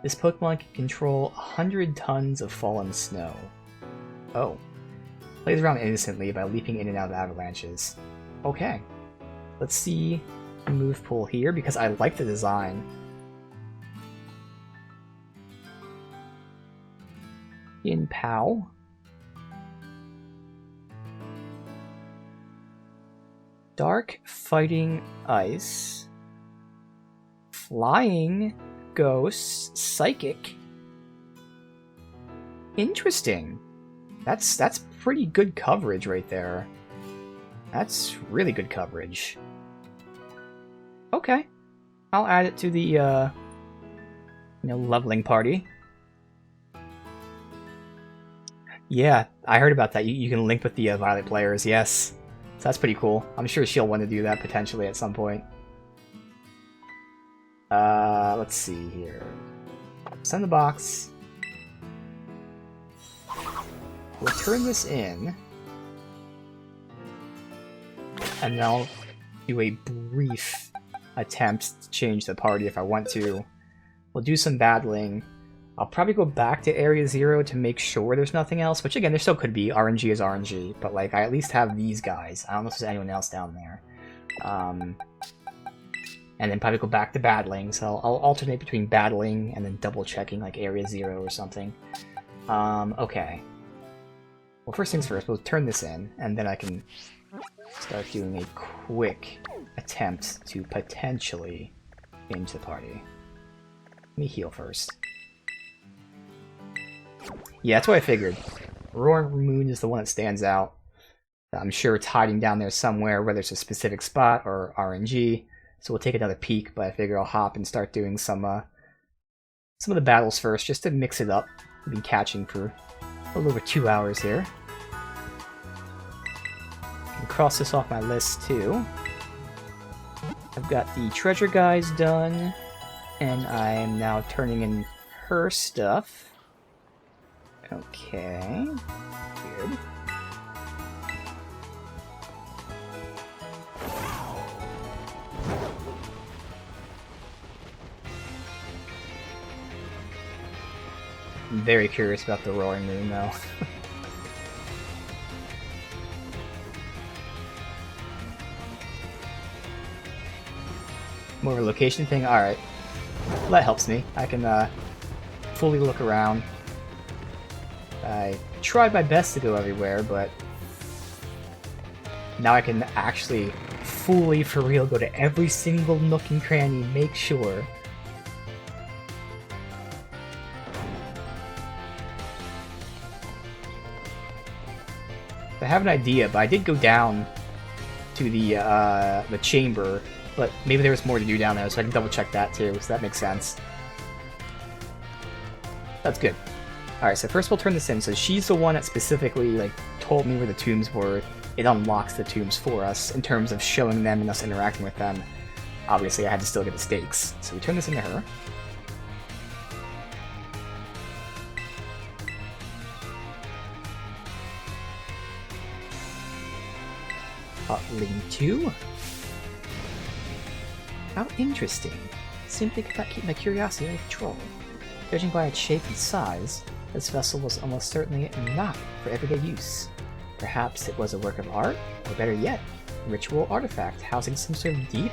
This Pokemon can control 100 tons of fallen snow. Oh. Plays around innocently by leaping in and out of avalanches. Okay. Let's see the move pool here, because I like the design. In Pow. Dark Fighting Ice. Flying Ghost Psychic. Interesting. That's pretty good coverage right there. That's really good coverage. Okay. I'll add it to the leveling party. Yeah, I heard about that. You can link with the Violet players, yes. So that's pretty cool. I'm sure she'll want to do that potentially at some point. Let's see here. Send the box. We'll turn this in. And then I'll do a brief attempt to change the party if I want to. We'll do some battling. I'll probably go back to Area Zero to make sure there's nothing else, which again, there still could be. RNG is RNG, but like, I at least have these guys. I don't know if there's anyone else down there. And then probably go back to battling, so I'll alternate between battling and then double checking like Area Zero or something. Okay. Well, first things first, we'll turn this in, and then I can start doing a quick attempt to potentially into the party. Let me heal first. Yeah, that's what I figured. Roaring Moon is the one that stands out. I'm sure it's hiding down there somewhere, whether it's a specific spot or RNG. So we'll take another peek, but I figure I'll hop and start doing some of the battles first, just to mix it up. I've been catching for a little over 2 hours here. And cross this off my list too. I've got the treasure guys done, and I am now turning in her stuff. Okay, good. I'm very curious about the Roaring Moon, though. More of a location thing? Alright. Well, that helps me. I can fully look around. I tried my best to go everywhere, but now I can actually fully, for real, go to every single nook and cranny, make sure. I have an idea, but I did go down to the chamber, but maybe there was more to do down there, so I can double check that too, so that makes sense. That's good. Alright, so first we'll turn this in. So she's the one that specifically like told me where the tombs were. It unlocks the tombs for us in terms of showing them and us interacting with them. Obviously I had to still get the stakes. So we turn this into her. Ling 2. How interesting. Simply could not keep my curiosity under control. Judging by its shape and size, this vessel was almost certainly not for everyday use. Perhaps it was a work of art, or better yet, a ritual artifact housing some sort of deity.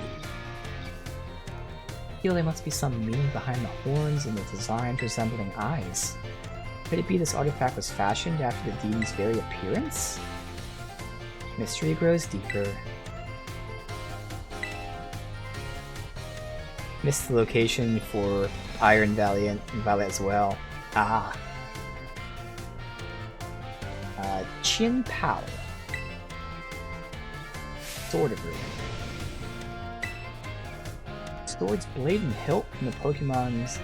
I feel there must be some meaning behind the horns and the designs resembling eyes. Could it be this artifact was fashioned after the deity's very appearance? Mystery grows deeper. Missed the location for Iron Valiant and Violet as well. Ah. Chin Pao. Sword of Ruin. Sword's blade and hilt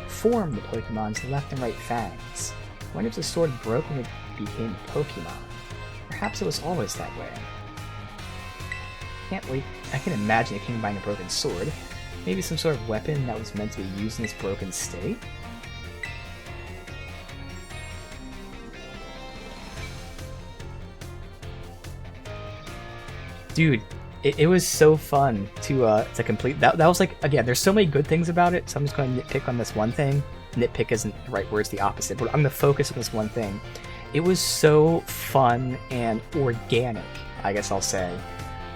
form the Pokemon's left and right fangs. I wonder if the sword broke when it became a Pokemon. Perhaps it was always that way. Can't wait. I can imagine a king buying a broken sword. Maybe some sort of weapon that was meant to be used in this broken state? Dude, it was so fun to complete. That was like, again, there's so many good things about it, so I'm just going to nitpick on this one thing. Nitpick isn't the right word, it's the opposite, but I'm going to focus on this one thing. It was so fun and organic, I guess I'll say,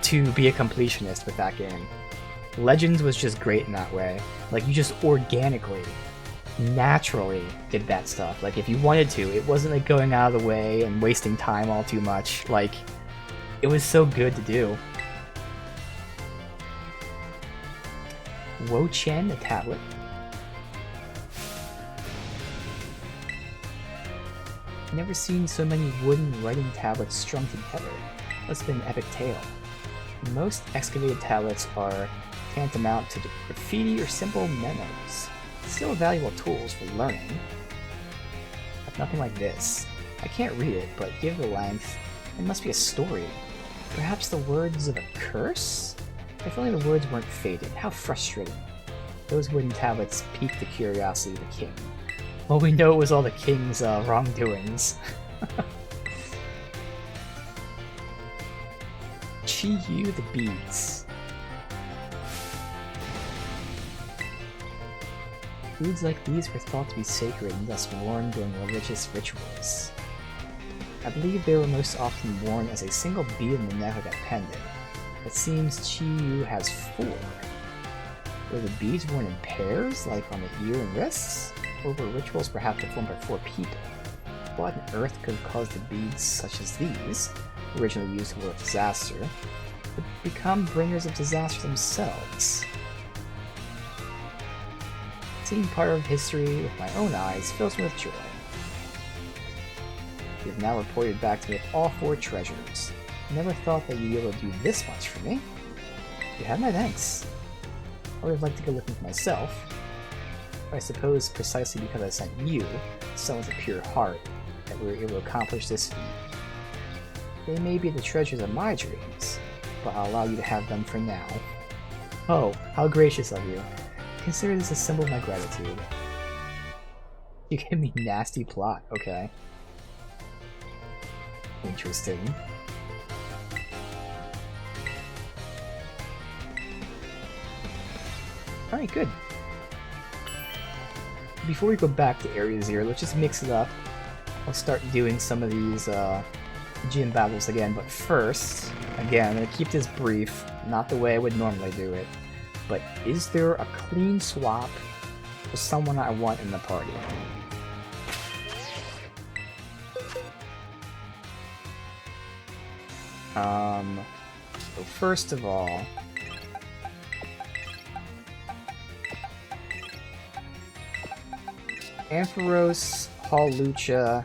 to be a completionist with that game. Legends was just great in that way. Like, you just organically, naturally did that stuff. Like, if you wanted to, it wasn't like going out of the way and wasting time all too much. Like, it was so good to do. Wo Chen, the tablet. Never seen so many wooden writing tablets strung together. Must have been an epic tale. Most excavated tablets are tantamount to graffiti or simple memos. Still valuable tools for learning. But nothing like this. I can't read it, but given the length, it must be a story. Perhaps the words of a curse? If only the words weren't faded. How frustrating. Those wooden tablets piqued the curiosity of the king. Well, we know it was all the king's wrongdoings. Chi-Yu the beads. Beads like these were thought to be sacred and thus worn during religious rituals. I believe they were most often worn as a single bead in the neck like a pendant. It seems Chi-Yu has 4. Were the beads worn in pairs, like on the ear and wrists? Or were rituals perhaps performed by 4 people? What on earth could have caused the beads such as these, originally used to ward disaster, to become bringers of disaster themselves? Seeing part of history with my own eyes fills me with joy. You have now reported back to me with all 4 treasures. I never thought that you'd be able to do this much for me. You have my thanks. I would have liked to go looking for myself. But I suppose precisely because I sent you, someone with a pure heart, that we were able to accomplish this feat. They may be the treasures of my dreams, but I'll allow you to have them for now. Oh, how gracious of you. Consider this a symbol of my gratitude. You give me nasty plot, okay. Interesting. Alright, good. Before we go back to Area 0, let's just mix it up. I'll start doing some of these gym battles again, but first, again, I'm going to keep this brief, not the way I would normally do it, but is there a clean swap for someone I want in the party? So first of all, Ampharos, Hawlucha,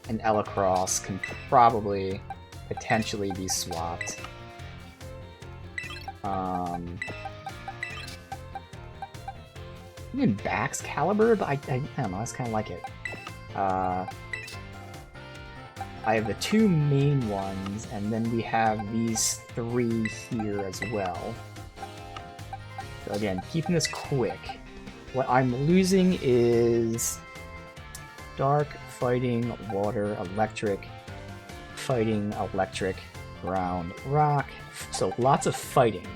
and Elacross can probably potentially be swapped. Even Baxcalibur, but I don't know, I just kind of like it. I have the 2 main ones, and then we have these 3 here as well. So again, keeping this quick. What I'm losing is Dark, Fighting, Water, Electric, Fighting, Electric, Ground, Rock. So lots of fighting.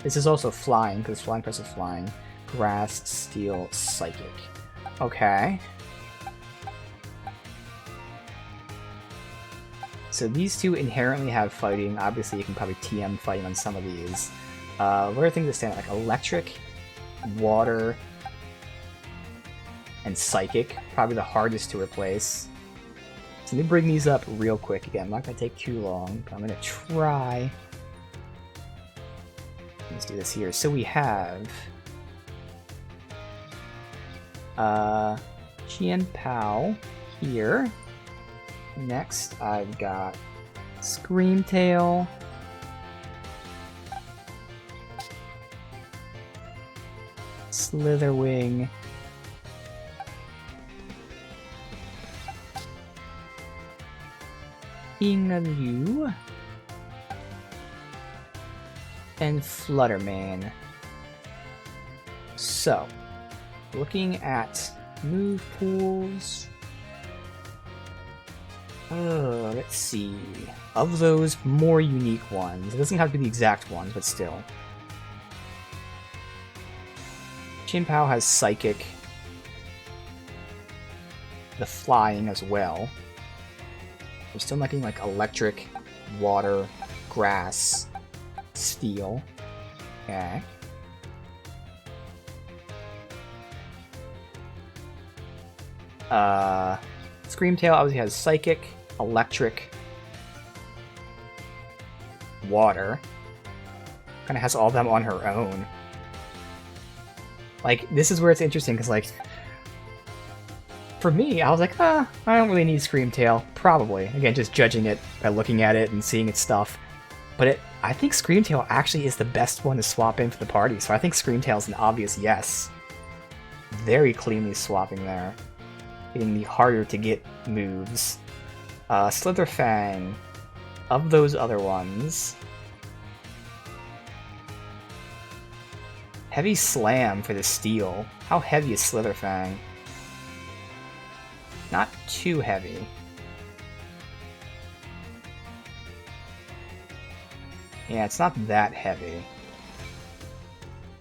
This is also flying, because flying plus is flying. Grass, Steel, Psychic. Okay. So these 2 inherently have fighting. Obviously, you can probably TM fighting on some of these. What are things that stand out? Like Electric, Water, and Psychic. Probably the hardest to replace. So let me bring these up real quick again. I'm not going to take too long, but I'm going to try. Let's do this here. So we have Qian Pao here. Next, I've got Screamtail, Slitherwing, Yinglu, and Fluttermane. So, looking at move pools. Let's see. Of those more unique ones, it doesn't have to be the exact ones, but still. Chien-Pao has Psychic. The Flying as well. We're still not getting like Electric, Water, Grass, Steel. Okay. Screamtail obviously has Psychic, Electric, Water. Kind of has all of them on her own. Like, this is where it's interesting, because, like, for me, I was like, I don't really need Screamtail. Probably. Again, just judging it by looking at it and seeing its stuff. But I think Screamtail actually is the best one to swap in for the party, so I think Screamtail is an obvious yes. Very cleanly swapping there. Getting the harder to get moves. Slitherfang. Of those other ones... Heavy Slam for the Steel. How heavy is Slitherfang? Not too heavy. Yeah, it's not that heavy.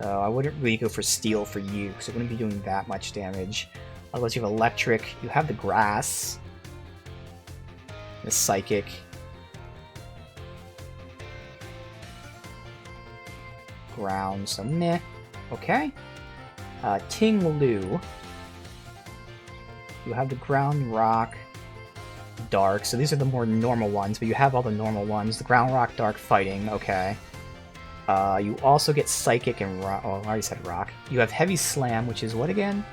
So I wouldn't really go for Steel for you, because it wouldn't be doing that much damage. Otherwise you have Electric, you have the Grass, the Psychic. Ground, so meh. Okay. Ting Lu. You have the Ground Rock, Dark, so these are the more normal ones, but you have all the normal ones. The Ground Rock, Dark, Fighting, okay. You also get Psychic and Rock. Oh, I already said Rock. You have Heavy Slam, which is what again?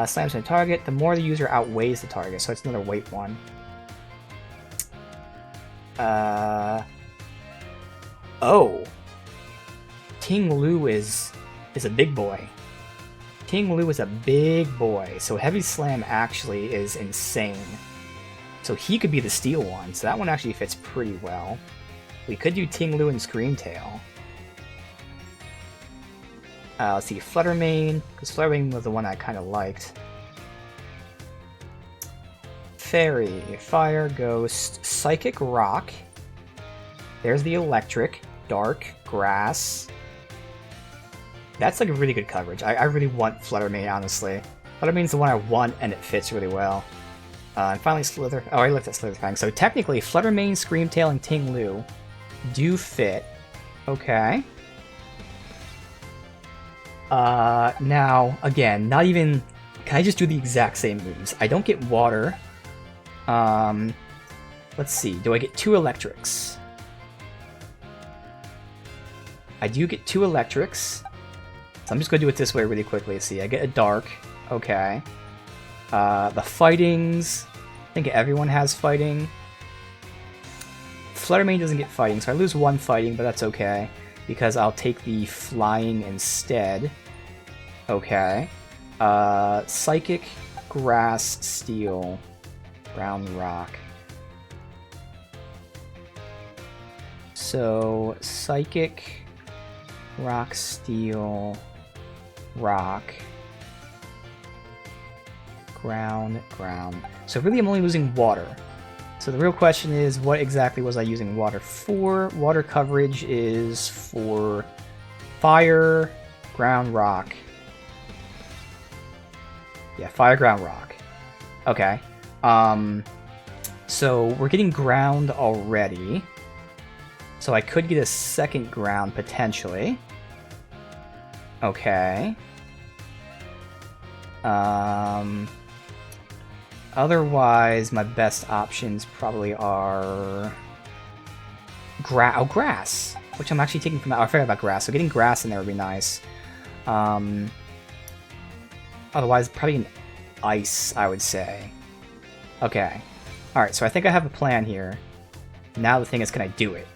Slams on target. The more the user outweighs the target, so it's another weight one. Oh. Ting Lu is a big boy. Ting Lu is a big boy, so Heavy Slam actually is insane. So he could be the Steel one, so that one actually fits pretty well. We could do Ting Lu and Screamtail. Let's see, Fluttermane, because Fluttermane was the one I kind of liked. Fairy, Fire, Ghost, Psychic, Rock. There's the Electric, Dark, Grass. That's like a really good coverage. I really want Fluttermane, honestly. Fluttermane's the one I want, and it fits really well. And finally Slither... Oh, I looked at Slitherfang. So technically, Fluttermane, Screamtail, and Ting Lu do fit. Okay. Now, again, not even... Can I just do the exact same moves? I don't get Water. Let's see. Do I get 2 Electrics? I do get 2 Electrics. So I'm just going to do it this way really quickly. See, I get a Dark. Okay. The Fightings. I think everyone has Fighting. Fluttermane doesn't get Fighting, so I lose 1 Fighting, but that's okay. Because I'll take the Flying instead. Okay. Psychic, Grass, Steel, Ground, Rock. So, Psychic, Rock, Steel, Rock, Ground, Ground. So really I'm only losing Water. So the real question is, what exactly was I using Water for? Water coverage is for Fire, Ground, Rock. Yeah, Fire, Ground, Rock. Okay. So we're getting Ground already. So I could get a second Ground, potentially. Okay. Otherwise, my best options probably are... Grass! Which I'm actually taking from... I forgot about Grass, so getting Grass in there would be nice. Otherwise, probably an Ice, I would say. Okay. Alright, so I think I have a plan here. Now the thing is, can I do it?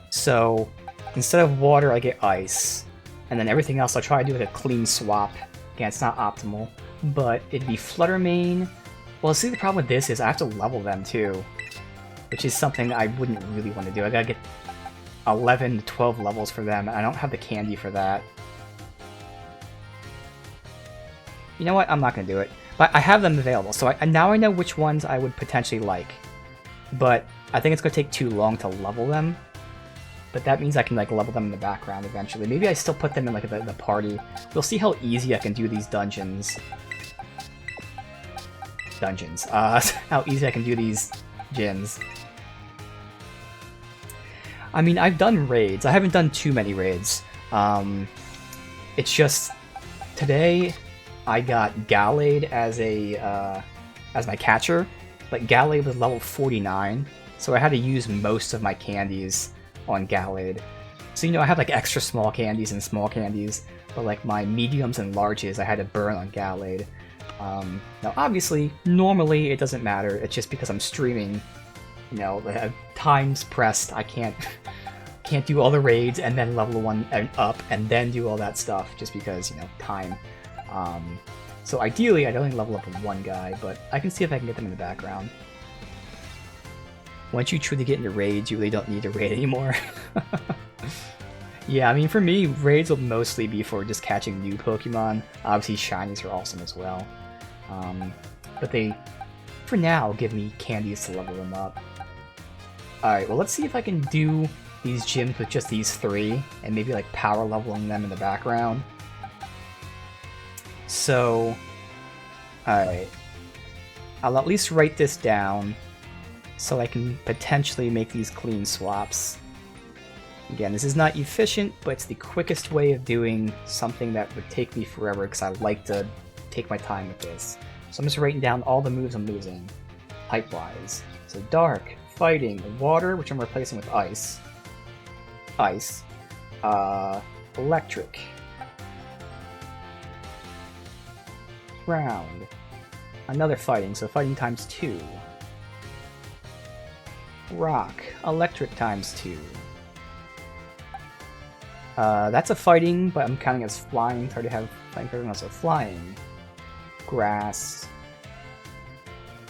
So, instead of Water, I get Ice. And then everything else, I'll try to do like a clean swap. Again, it's not optimal. But it'd be Fluttermane. Well, see, the problem with this is I have to level them, too. Which is something I wouldn't really want to do. I gotta get 11 to 12 levels for them, and I don't have the candy for that. You know what? I'm not going to do it. But I have them available, so now I know which ones I would potentially like. But I think it's going to take too long to level them. But that means I can like level them in the background eventually. Maybe I still put them in like the party. We'll see how easy I can do these dungeons. How easy I can do these gyms. I mean, I've done raids. I haven't done too many raids. It's just today I got Gallade as my catcher, but Gallade was level 49, so I had to use most of my candies on Gallade. So I have like extra small candies and small candies, but like my mediums and larges I had to burn on Gallade. Now obviously, normally it doesn't matter. It's just because I'm streaming. Time's pressed. I can't do all the raids and then level one up and then do all that stuff just because, time. So ideally, I'd only level up with one guy, but I can see if I can get them in the background. Once you truly get into raids, you really don't need to raid anymore. Yeah, I mean, for me, raids will mostly be for just catching new Pokemon. Obviously, shinies are awesome as well. But they, for now, give me candies to level them up. Alright, well, let's see if I can do these gyms with just these three, and maybe, like, power leveling them in the background. So, alright. I'll at least write this down, so I can potentially make these clean swaps. Again, this is not efficient, but it's the quickest way of doing something that would take me forever, because I like to take my time with this. So I'm just writing down all the moves I'm losing, type-wise. So Dark, Fighting, Water, which I'm replacing with Ice. Ice. Electric. Ground. Another Fighting, so Fighting times 2. Rock. Electric times 2. That's a Fighting, but I'm counting as Flying. It's hard to have Fighting for everyone else. So Flying. Grass.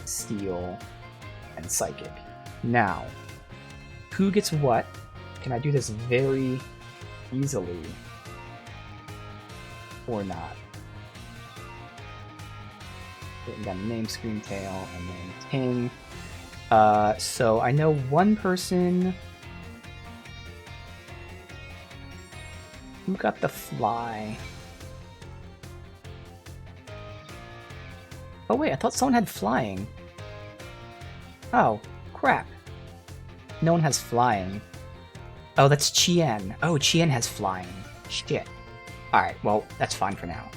Steel. And Psychic. Now, who gets what? Can I do this very easily? Or not? Written down the name, Screamtail, and then Ting. So I know one person who got the Fly. Oh wait, I thought someone had Flying. Oh, crap. No one has Flying. Oh, that's Chien. Oh, Chien has Flying. Shit. Alright, well, that's fine for now.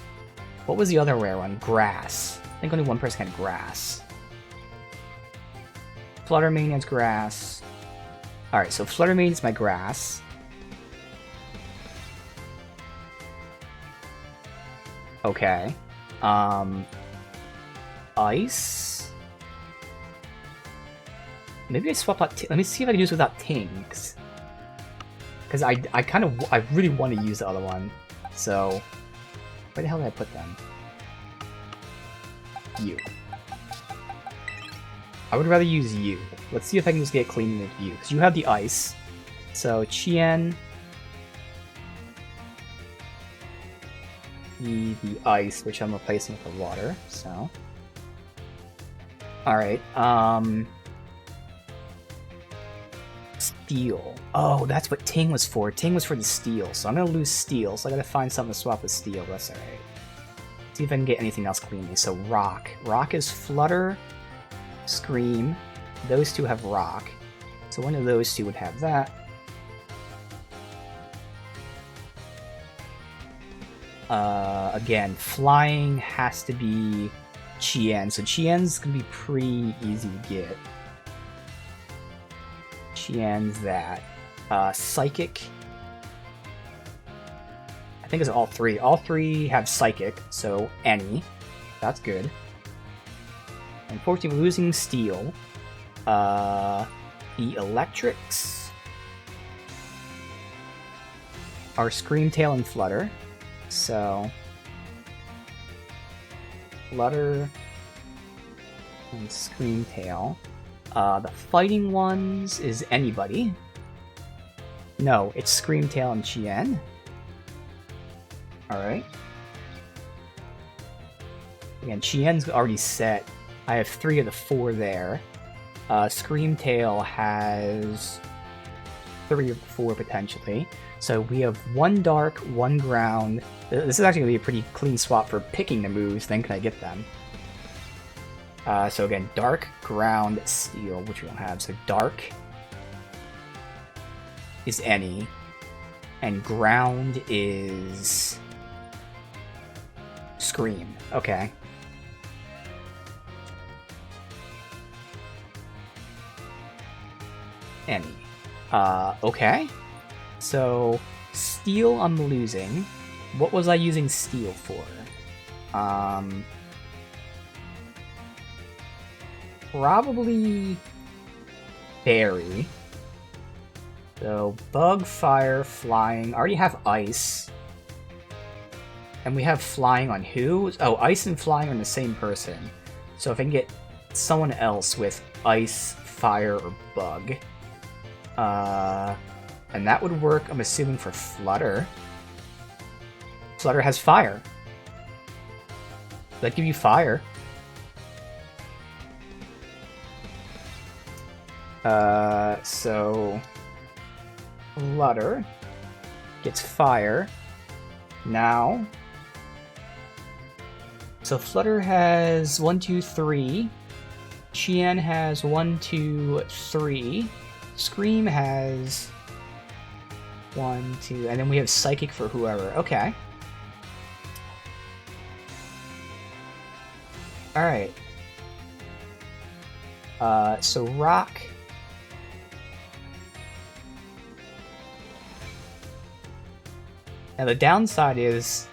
What was the other rare one? Grass. I think only one person had Grass. Fluttermane has Grass. Alright, so Fluttermane is my Grass. Okay. Ice? Maybe I swap out... Let me see if I can use it without Ting. Because I really want to use the other one. So... Where the hell did I put them? You. I would rather use you. Let's see if I can just get clean with you. Because you have the Ice. So, Chien... The Ice, which I'm replacing with the Water, so... Alright, Steel. Oh, that's what Ting was for. Ting was for the Steel, so I'm gonna lose Steel, so I gotta find something to swap with Steel, that's alright. See if I can get anything else cleanly. So Rock. Rock is Flutter, Scream. Those two have Rock. So one of those two would have that. Again, Flying has to be Chien, so Chien's gonna be pretty easy to get. Chien's that. Psychic. I think it's all three. All three have Psychic, so any. That's good. Unfortunately, losing Steel. The Electrics are Screamtail and Flutter. So, Flutter and Screamtail. The fighting ones is anybody. No, it's Scream, Tail, and Chien. Alright. Again, Chien's already set. I have 3 of the 4 there. Scream Tail has 3 of the 4 potentially. So we have 1 dark, 1 ground. This is actually going to be a pretty clean swap for picking the moves, then can I get them? So again, dark, ground, steel, which we don't have. So dark is any, and ground is Scream. Okay. Any. Okay. So, steel I'm losing. What was I using steel for? Probably berry. So, bug, fire, flying. I already have ice. And we have flying on who? Oh, ice and flying are the same person. So if I can get someone else with ice, fire, or bug. And that would work, I'm assuming, for Flutter. Flutter has fire. Does that give you fire? So Flutter gets fire. Now, so Flutter has 1, 2, 3. Chien has 1, 2, 3. Scream has 1, 2, and then we have Psychic for whoever. Okay. Alright. So Rock. Now the downside is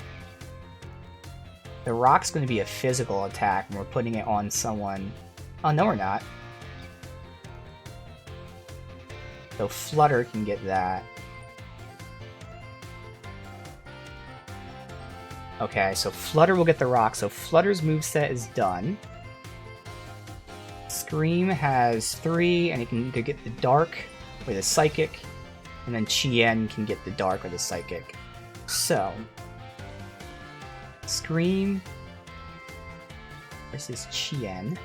the Rock's going to be a physical attack and we're putting it on someone. Oh, no we're not. So Flutter can get that. Okay, so Flutter will get the Rock. So Flutter's moveset is done. Scream has 3, and he can either get the Dark or the Psychic, and then Chien can get the Dark or the Psychic. So, Scream versus Chien.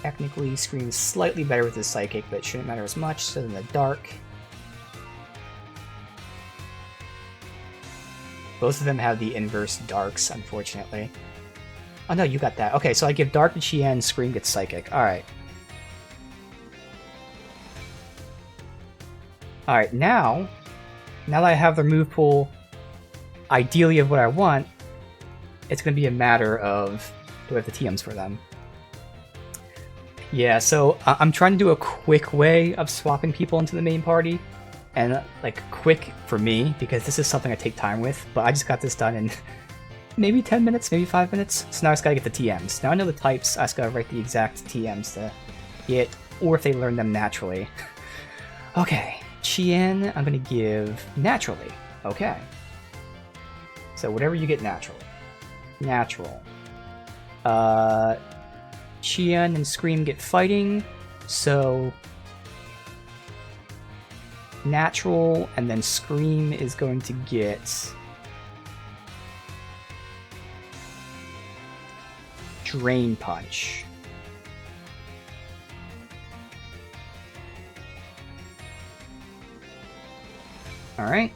Technically, Scream's slightly better with the Psychic, but it shouldn't matter as much, so then the Dark. Both of them have the inverse Darks, unfortunately. Oh no, you got that. Okay, so I give Dark to Chien, Scream gets Psychic. Alright. Alright, now that I have the move pool ideally of what I want, it's going to be a matter of do I have the TMs for them. Yeah, so I'm trying to do a quick way of swapping people into the main party. And, like, quick for me, because this is something I take time with, but I just got this done in maybe 10 minutes, maybe 5 minutes. So now I just gotta get the TMs. Now I know the types, I just gotta write the exact TMs to get, or if they learn them naturally. Okay, Chien, I'm gonna give naturally. Okay. So whatever you get naturally. Natural. Chien and Scream get fighting, so natural, and then Scream is going to get Drain Punch. Alright.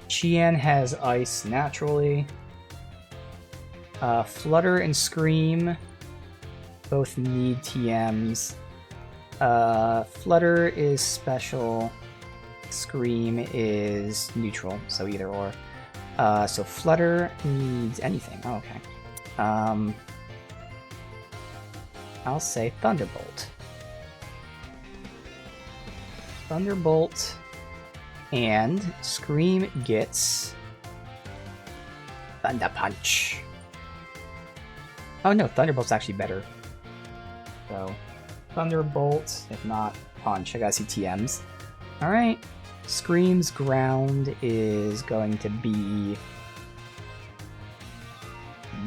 Chien has Ice naturally. Flutter and Scream both need TMs. Flutter is special. Scream is neutral, so either or. So Flutter needs anything. Oh, okay. I'll say Thunderbolt. Thunderbolt, and Scream gets Thunder Punch. Oh no, Thunderbolt's actually better. So Thunderbolt, if not Punch. I gotta see TMs. Alright. Scream's ground is going to be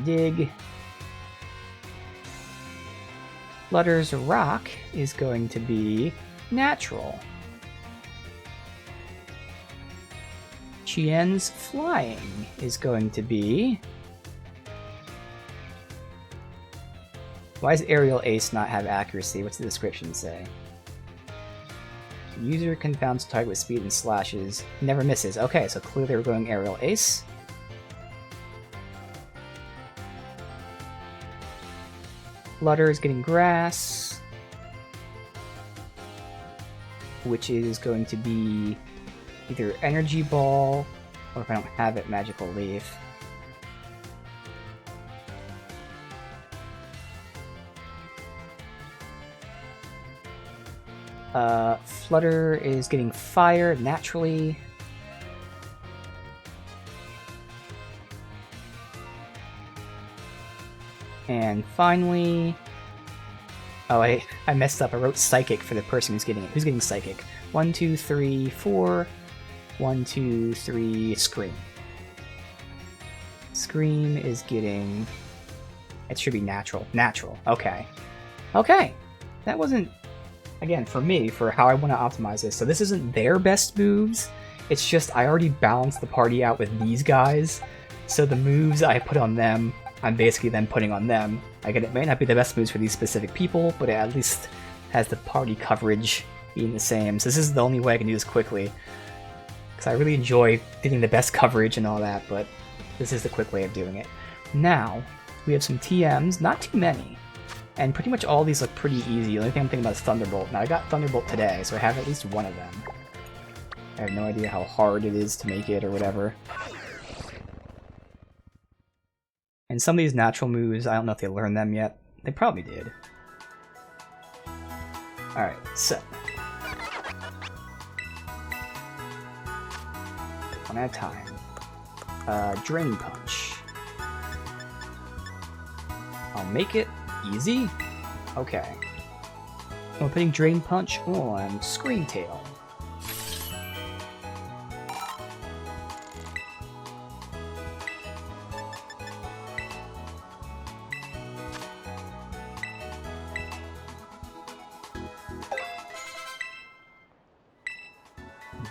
Dig. Flutter's Rock is going to be natural. Chien's Flying is going to be... Why does Aerial Ace not have accuracy? What's the description say? User confounds target with speed and slashes. Never misses. Okay, so clearly we're going Aerial Ace. Flutter is getting Grass, which is going to be either Energy Ball, or if I don't have it, Magical Leaf. Flutter is getting Fire naturally. And finally... Oh, I messed up. I wrote Psychic for the person who's getting it. Who's getting Psychic? 1, 2, 3, 4. 1, 2, 3, Scream. Scream is getting... It should be natural. Natural. Okay. Okay! That wasn't... Again, for me, for how I want to optimize this. So this isn't their best moves. It's just I already balanced the party out with these guys. So the moves I put on them, I'm basically then putting on them. Again, it may not be the best moves for these specific people, but it at least has the party coverage being the same. So this is the only way I can do this quickly. Because I really enjoy getting the best coverage and all that, but this is the quick way of doing it. Now, we have some TMs, not too many. And pretty much all these look pretty easy. The only thing I'm thinking about is Thunderbolt. Now, I got Thunderbolt today, so I have at least one of them. I have no idea how hard it is to make it or whatever. And some of these natural moves, I don't know if they learned them yet. They probably did. Alright, so. One at a time. Drain Punch. I'll make it easy? Okay. We're putting Drain Punch on Scream Tail.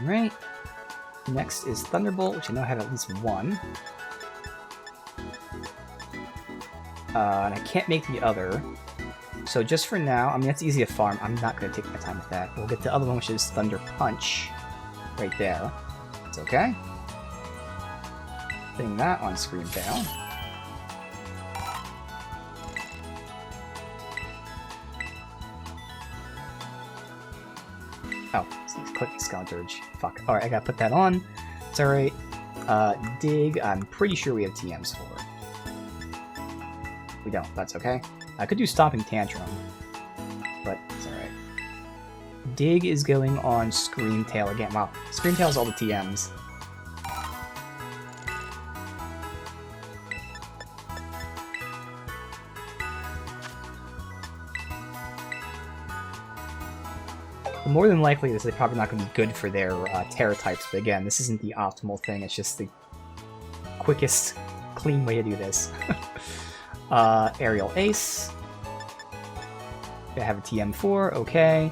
Alright. Next is Thunderbolt, which I know I have at least one. And I can't make the other. So just for now, I mean, that's easy to farm. I'm not going to take my time with that. We'll get the other one, which is Thunder Punch. Right there. It's okay. Putting that on Scream Tail. Oh, click Skeleturge. Fuck. Alright, I gotta put that on. It's alright. Dig, I'm pretty sure we have TMs for. We don't, that's okay. I could do Stomping Tantrum, but it's alright. Dig is going on Scream Tail again. Wow, Scream Tail has all the TMs. More than likely, this is probably not going to be good for their Terra types, but again, this isn't the optimal thing, it's just the quickest, clean way to do this. Aerial Ace. I have a TM4, okay.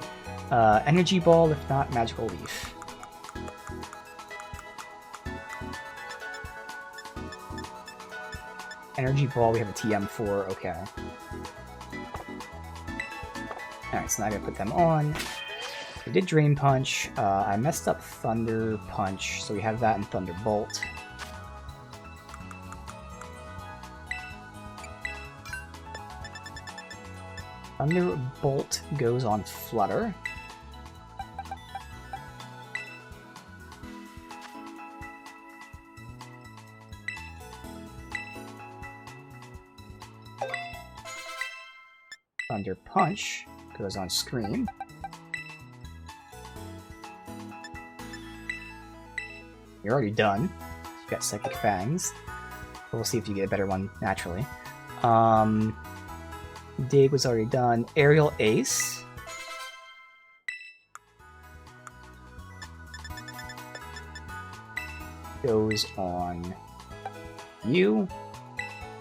Energy Ball, if not Magical Leaf. Energy Ball, we have a TM4, okay. Alright, so now I gotta put them on. We did Drain Punch. I messed up Thunder Punch, so we have that in Thunderbolt. Thunderbolt goes on Flutter. Thunder Punch goes on Scream. You're already done. You've got Psychic Fangs. We'll see if you get a better one naturally. Dig was already done. Aerial Ace. Goes on you.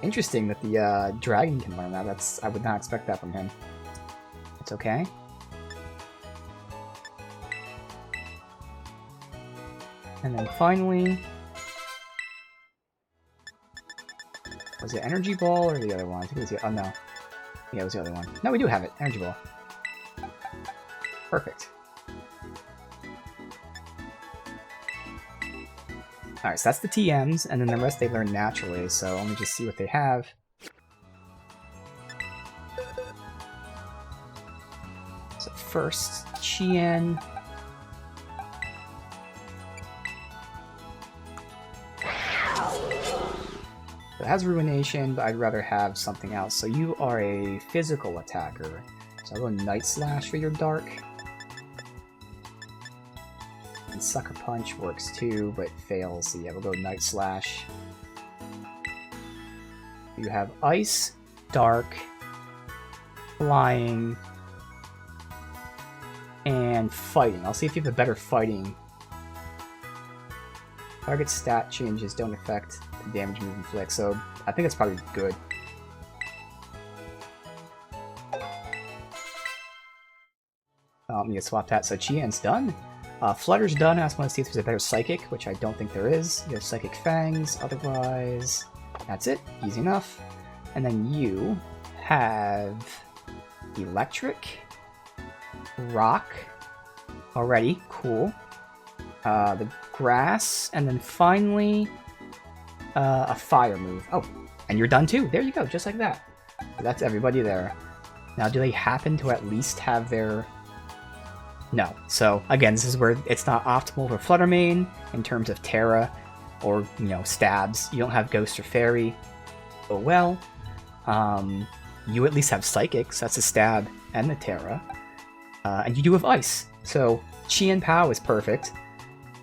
Interesting that the dragon can learn that. I would not expect that from him. It's okay. And then finally... Was it Energy Ball or the other one? I think it was the... Oh, no. Yeah, it was the other one. No, we do have it. Energy Ball. Perfect. Alright, so that's the TMs, and then the rest they learn naturally, so let me just see what they have. So first, Chien. So it has Ruination, but I'd rather have something else. So you are a physical attacker. So I'll go Night Slash for your Dark. And Sucker Punch works too, but fails, so yeah, we'll go Night Slash. You have Ice, Dark, Flying, and Fighting. I'll see if you have a better Fighting. Target stat changes don't affect the damage move inflict, so I think it's probably good. Let me swap that, so Chien's done. Flutter's done. I just want to see if there's a better Psychic, which I don't think there is. You have Psychic Fangs, otherwise that's it. Easy enough. And then you have Electric, Rock, already, cool. The Grass, and then finally a Fire move. Oh, and you're done too. There you go, just like that. So that's everybody there. Now, do they happen to at least have their... No. So, again, this is where it's not optimal for Fluttermane in terms of Terra or, you know, stabs. You don't have Ghost or Fairy. Oh well. You at least have Psychics. That's a stab and the Terra. And you do have Ice. So, Chien Pao is perfect.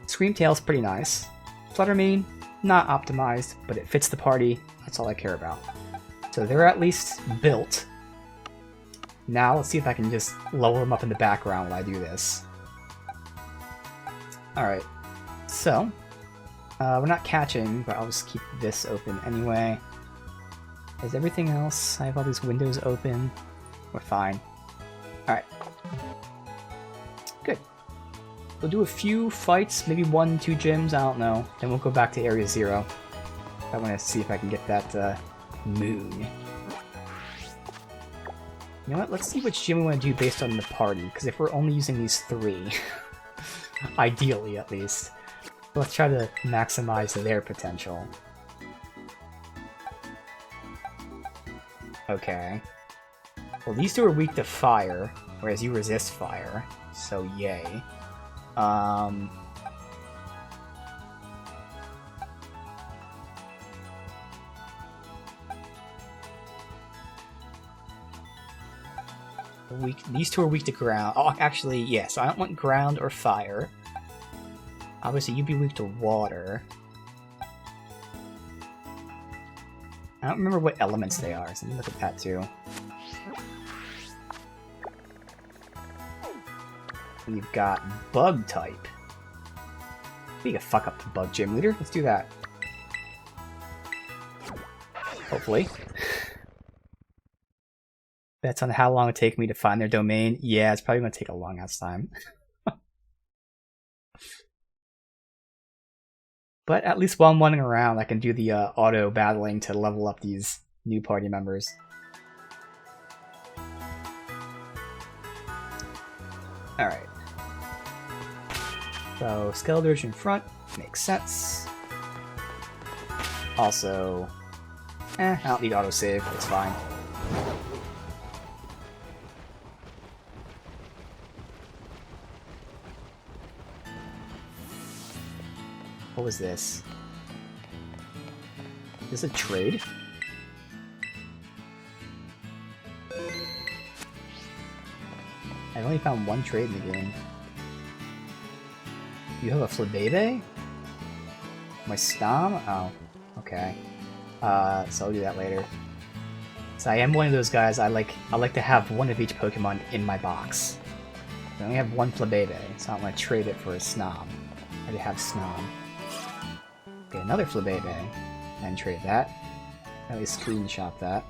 Screamtail's pretty nice. Fluttermane, not optimized, but it fits the party. That's all I care about. So they're at least built. Now, let's see if I can just lower them up in the background while I do this. Alright, so, we're not catching, but I'll just keep this open anyway. Is everything else? I have all these windows open. We're fine. Alright. Good. We'll do a few fights, maybe 1, 2 gyms, I don't know. Then we'll go back to Area 0. I want to see if I can get that, moon. You know what, let's see which gym we want to do based on the party, because if we're only using these 3, ideally at least, let's try to maximize their potential. Okay. Well, these 2 are weak to fire, whereas you resist fire, so yay. These 2 are weak to ground. Oh, actually, yeah, so I don't want ground or fire. Obviously, you'd be weak to water. I don't remember what elements they are, so let me look at that too. We've got bug type. We can fuck up the bug gym leader. Let's do that. Hopefully. That's on how long it take me to find their domain. Yeah, it's probably going to take a long ass time. But at least while I'm running around, I can do the auto battling to level up these new party members. Alright. So, Skeletor's in front. Makes sense. Also, I don't need autosave. It's fine. What was this? Is this a trade? I've only found 1 trade in the game. You have a Flabebe? My Snom? Oh, okay. So I'll do that later. So I am one of those guys, I like to have 1 of each Pokemon in my box. I only have 1 Flabebe, so I don't want to trade it for a Snom. I already have Snom. Okay, another Flabebe. And trade that. At least screenshot that.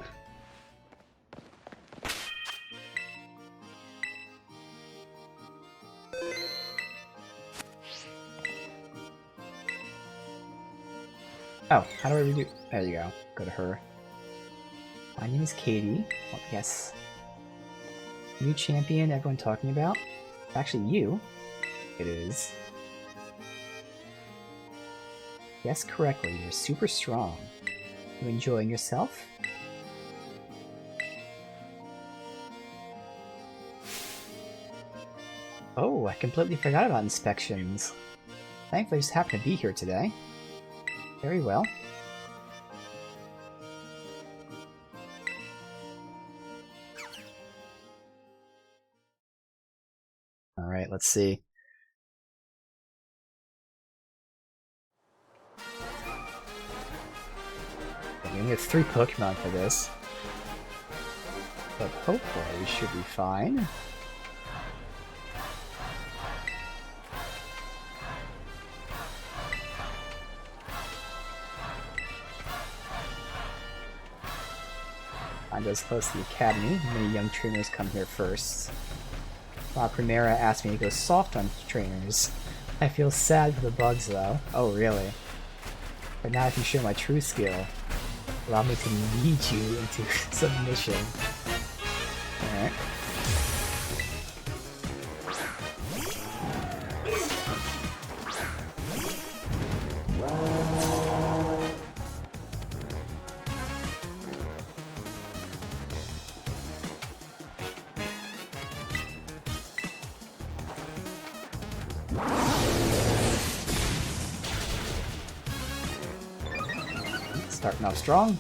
Oh, how do I redo? There you go. Go to her. My name is Katie. Oh, yes. New champion everyone talking about? Actually, you. It is. Guessed correctly, you're super strong. You enjoying yourself? Oh, I completely forgot about inspections. Thankfully, I just happened to be here today. Very well. Alright, let's see. We only have 3 Pokemon for this. But hopefully we should be fine. I'm as close to the academy. Many young trainers come here first. La Primera asked me to go soft on trainers. I feel sad for the bugs though. Oh really? But now I can show my true skill. Allow me to lead you into submission. Alright. Starting off strong.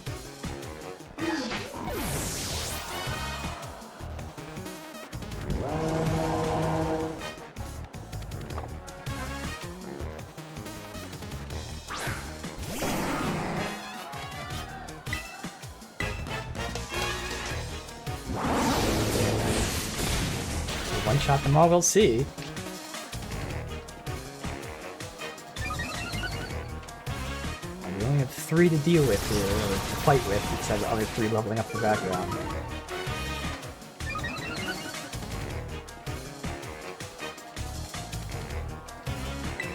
One shot them all, we'll see. We only have 3 to deal with here, or to fight with, instead of the other 3 leveling up in the background.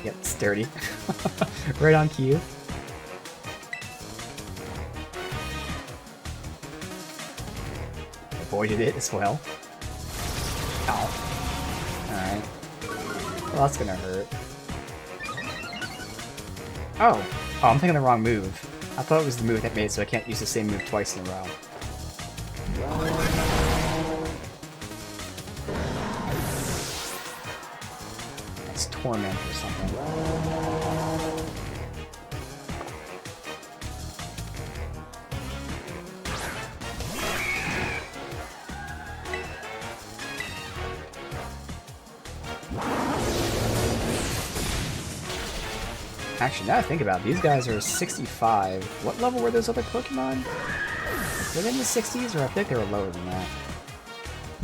Yep, sturdy. Right on cue. Avoided it as well. Ow. Alright. Well, that's gonna hurt. Oh! Oh, I'm thinking the wrong move. I thought it was the move that made it so I can't use the same move twice in a row. That's Torment or something. Actually, now that I think about it, these guys are 65. What level were those other Pokemon? Were they in the 60s, or I think they were lower than that?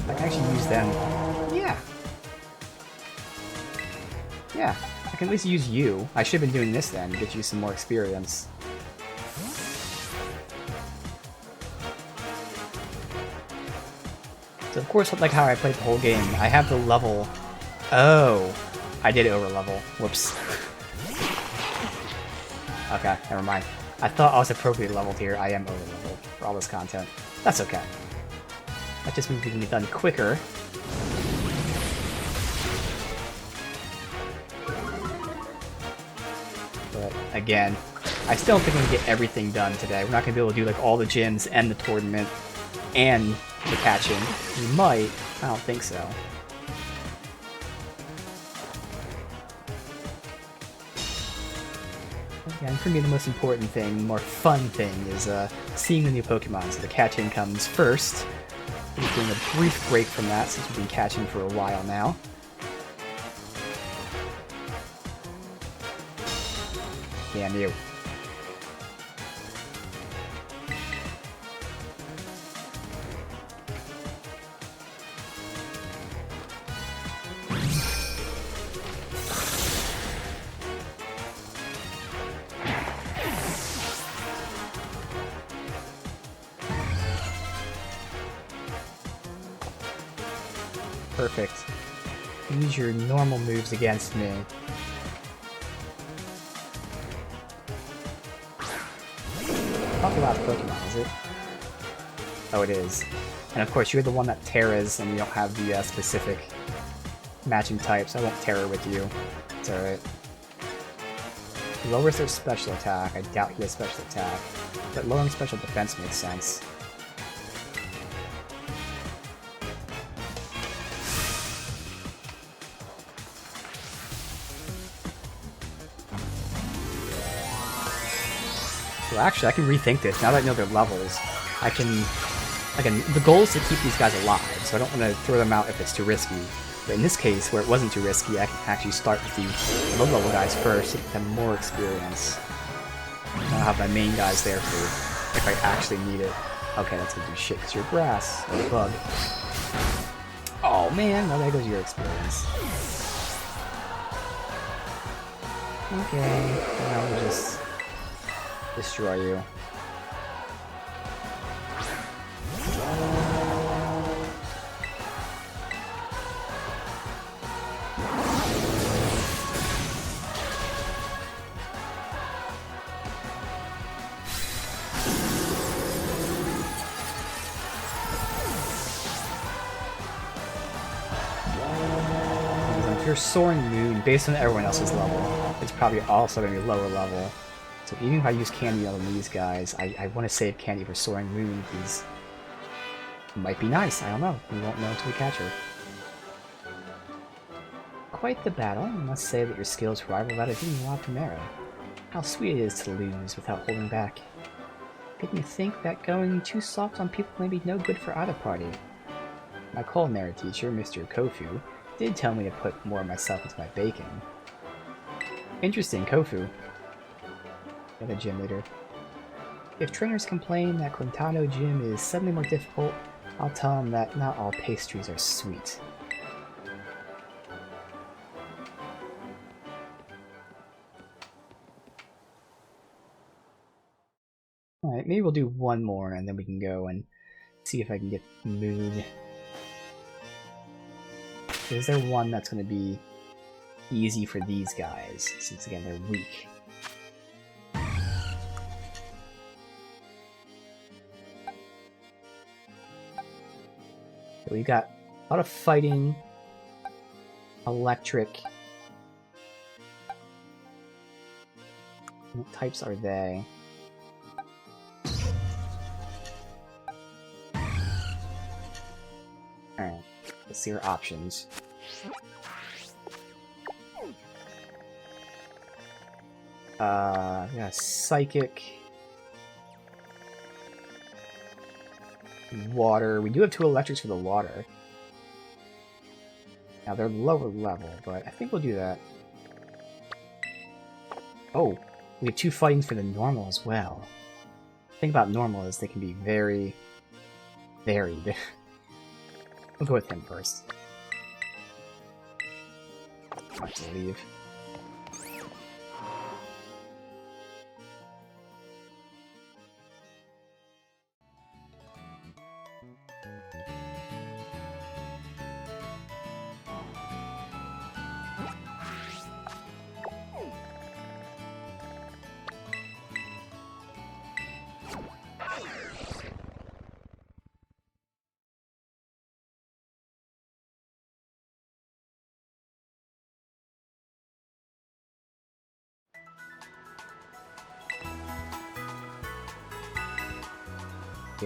I can actually use them. Yeah. Yeah, I can at least use you. I should have been doing this then, to get you some more experience. So of course, like how I played the whole game, I have the level... Oh! I did over level. Whoops. Okay, never mind. I thought I was appropriately leveled here. I am over leveled for all this content. That's okay. That just means we can be done quicker. But again, I still don't think we can get everything done today. We're not going to be able to do like all the gyms and the tournament and the catching. We might. I don't think so. And for me, the most important thing, more fun thing, is seeing the new Pokemon. So the catching comes first. We're doing a brief break from that since we've been catching for a while now. Damn you. Perfect. use your normal moves against me. Not the last Pokemon, is it? Oh, it is. And of course, you're the one that terras, and you don't have the specific matching type, so I won't terror with you. It's alright. Lowers their special attack. I doubt he has special attack. But lowering special defense makes sense. Well, actually, I can rethink this. Now that I know their levels, I can... the goal is to keep these guys alive, so I don't want to throw them out if it's too risky. But in this case, where it wasn't too risky, I can actually start with the low-level guys first to get them more experience. I'll have my main guys there for if I actually need it. Okay, that's gonna do shit because you're grass or a bug. Oh man, well there goes your experience. Okay, now we'll just destroy you. If you're Soaring Moon, based on everyone else's level, it's probably also going to be lower level. So even if I use Candy on these guys, I want to save Candy for Soaring Moon, because it might be nice, I don't know. We won't know until we catch her. Quite the battle. I must say that your skills rival that of hitting La Primera. How sweet it is to lose without holding back. Didn't you think that going too soft on people may be no good for either party? My culinary teacher, Mr. Kofu, did tell me to put more of myself into my baking. Interesting, Kofu. The gym leader. If trainers complain that Quintano Gym is suddenly more difficult, I'll tell them that not all pastries are sweet. Alright, maybe we'll do one more and then we can go and see if I can get Moon. Is there one that's going to be easy for these guys, since again they're weak? So we've got a lot of fighting, electric. What types are they? Alright, let's see our options. Yeah, Psychic. Water. We do have 2 electrics for the water. Now they're lower level, but I think we'll do that. Oh, we have 2 fightings for the normal as well. The thing about normal is they can be very varied. We'll go with him first. I'll have to leave.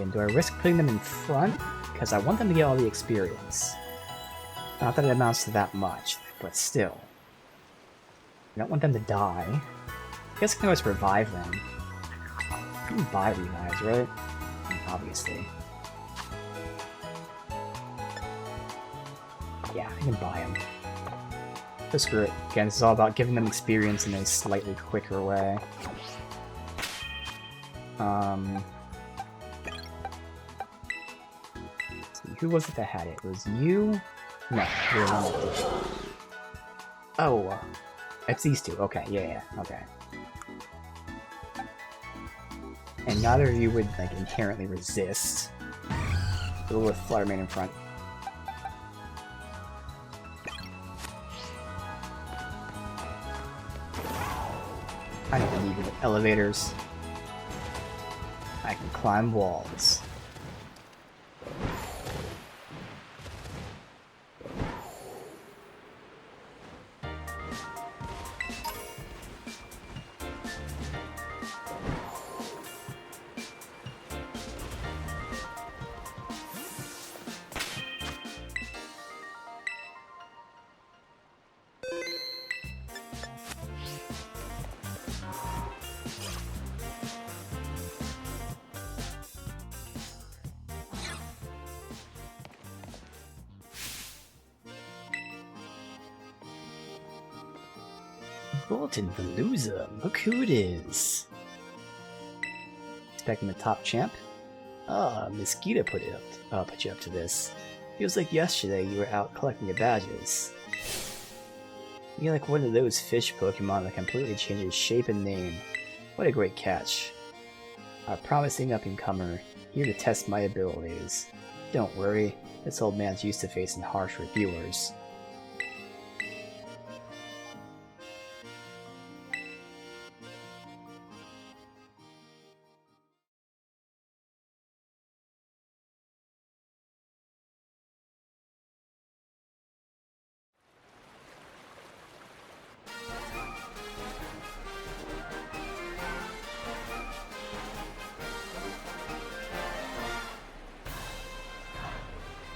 And do I risk putting them in front? Because I want them to get all the experience. Not that it amounts to that much, but still. I don't want them to die. I guess I can always revive them. You can buy revives, right? Obviously. Yeah, I can buy them. But screw it. Again, this is all about giving them experience in a slightly quicker way. Who was it that had it? It was you? No, you're the one that did it. Oh, it's these 2. Okay, yeah, okay. And neither of you would, like, inherently resist. We'll go with Fluttermane in front. I don't need elevators. I can climb walls. Bulletin for loser. Look who it is. Expecting the top champ? Ah, Mosquito put you up to this. Feels like yesterday you were out collecting your badges. You're like one of those fish Pokemon that completely changes shape and name. What a great catch. A promising up-and-comer, here to test my abilities. Don't worry, this old man's used to facing harsh reviewers.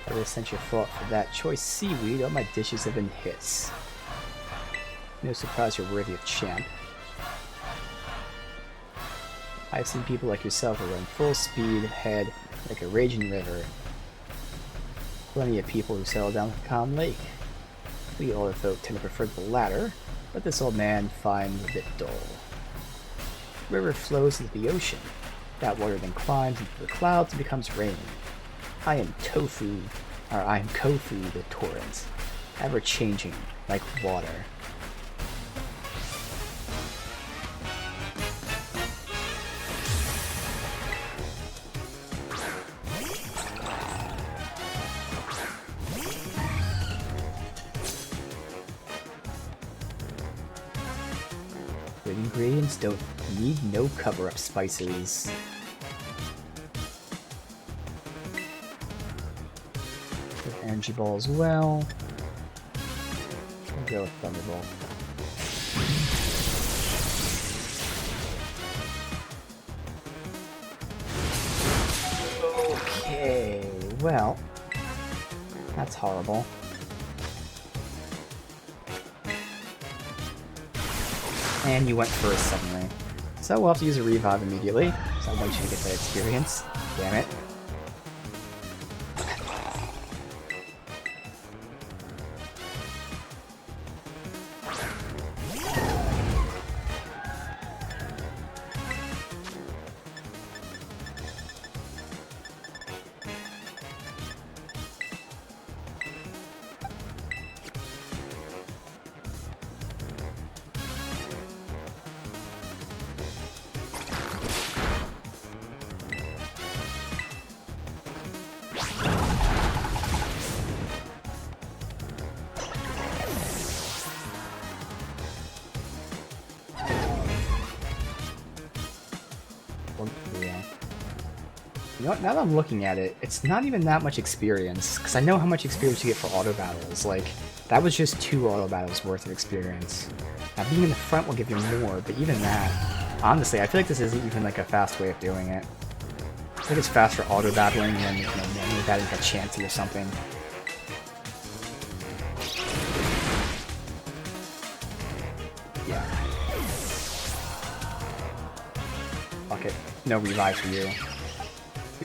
Ever since you fought for that choice seaweed, all my dishes have been hits. No surprise you're worthy of champ. I've seen people like yourself who run full speed ahead like a raging river. Plenty of people who settle down the calm lake. We older folk tend to prefer the latter, but this old man finds a bit dull. The river flows into the ocean. That water then climbs into the clouds and becomes rain. I am Kofu the torrent, ever-changing like water. Good ingredients don't need no cover-up spices. Energy ball as well. I'll go with Thunderbolt. Okay, well, that's horrible. And you went first suddenly. So we'll have to use a revive immediately. So I want you to get that experience. Damn it. You know what, now that I'm looking at it, it's not even that much experience, because I know how much experience you get for auto battles. Like, that was just 2 auto battles worth of experience. Now, being in the front will give you more, but even that, honestly, I feel like this isn't even like a fast way of doing it. I think it's fast for auto battling and, you know, manually battling like a Chansey or something. Yeah. Fuck it. No revive for you.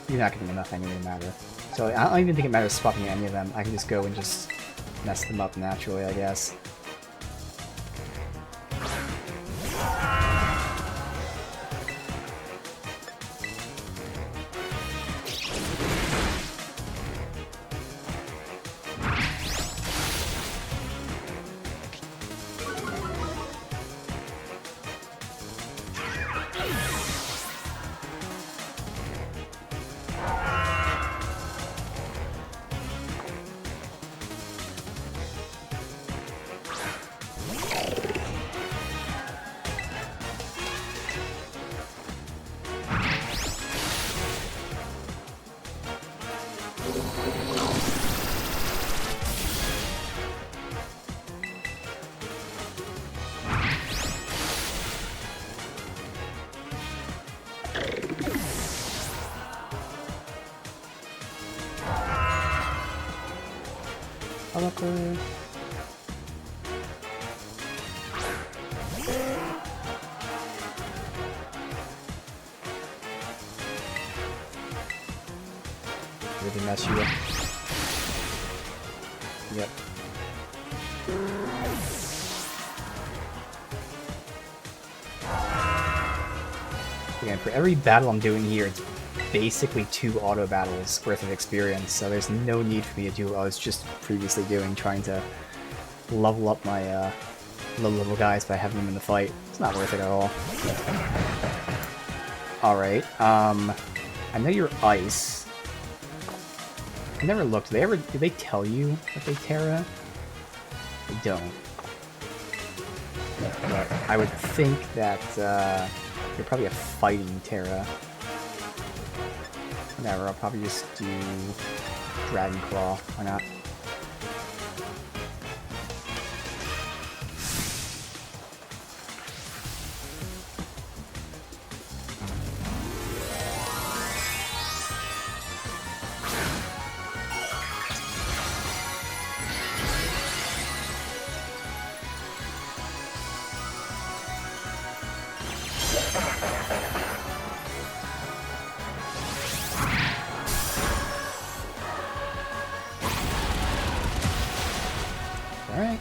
You're not getting enough anyway to matter. So I don't even think it matters swapping any of them. I can just go and just mess them up naturally, I guess. upper. Really mess you up. Yep. Again, for every battle I'm doing here, it's basically 2 auto battles worth of experience, so there's no need for me to do what I was just previously doing, trying to level up my low-level guys by having them in the fight. It's not worth it at all. Alright, I know you're ice. I never looked. Did they tell you that they Terra? They don't. But I would think that you're probably a fighting Terra. Whatever, I'll probably just do Dragon Claw. Why not? Alright.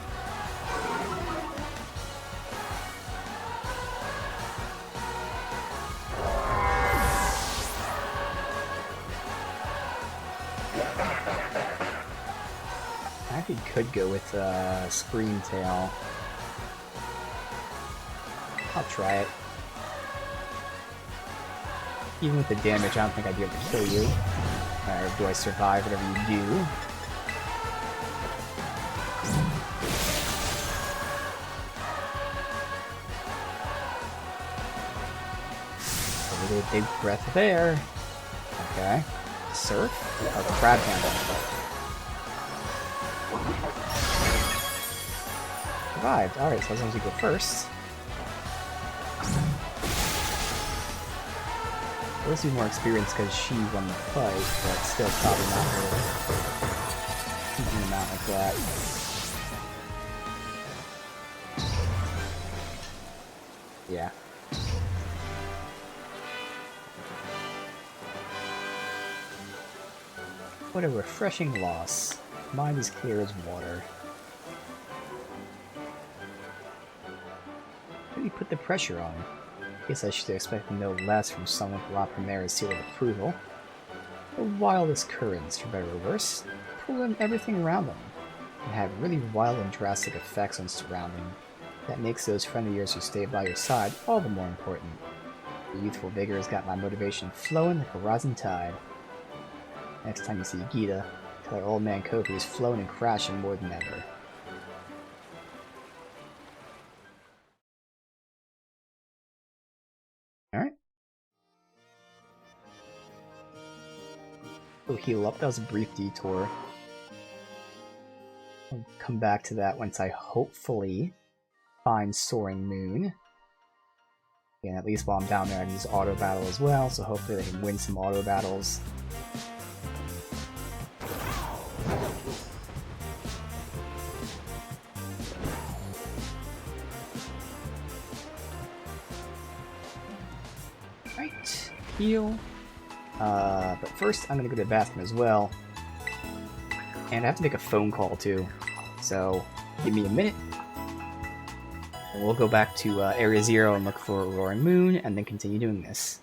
I actually could go with Scream Tail. I'll try it. Even with the damage, I don't think I'd be able to kill you. Or do I survive whatever you do? A little big breath of air. Okay. Surf? Or crab handle. Survived. Alright, so as long as you go first. At least do more experience because she won the fight, but still probably not her keeping them out like that. Yeah. What a refreshing loss. Mind is clear as water. Really put the pressure on. Guess I should expect no less from someone with La Primera's seal of approval. The wildest currents, for better or worse, pull in everything around them, and have really wild and drastic effects on surrounding. That makes those friends of yours who stay by your side all the more important. The youthful vigor has got my motivation flowing like a rising tide. Next time you see Gita, tell her old man Kofi is flowing and crashing more than ever. Alright. We'll heal up. That was a brief detour. I'll come back to that once I hopefully find Soaring Moon. And at least while I'm down there I can use auto battle as well, so hopefully I can win some auto battles. Right, heal. But first I'm gonna go to the bathroom as well. And I have to make a phone call too. So give me a minute. And we'll go back to Area 0 and look for Roaring Moon, and then continue doing this.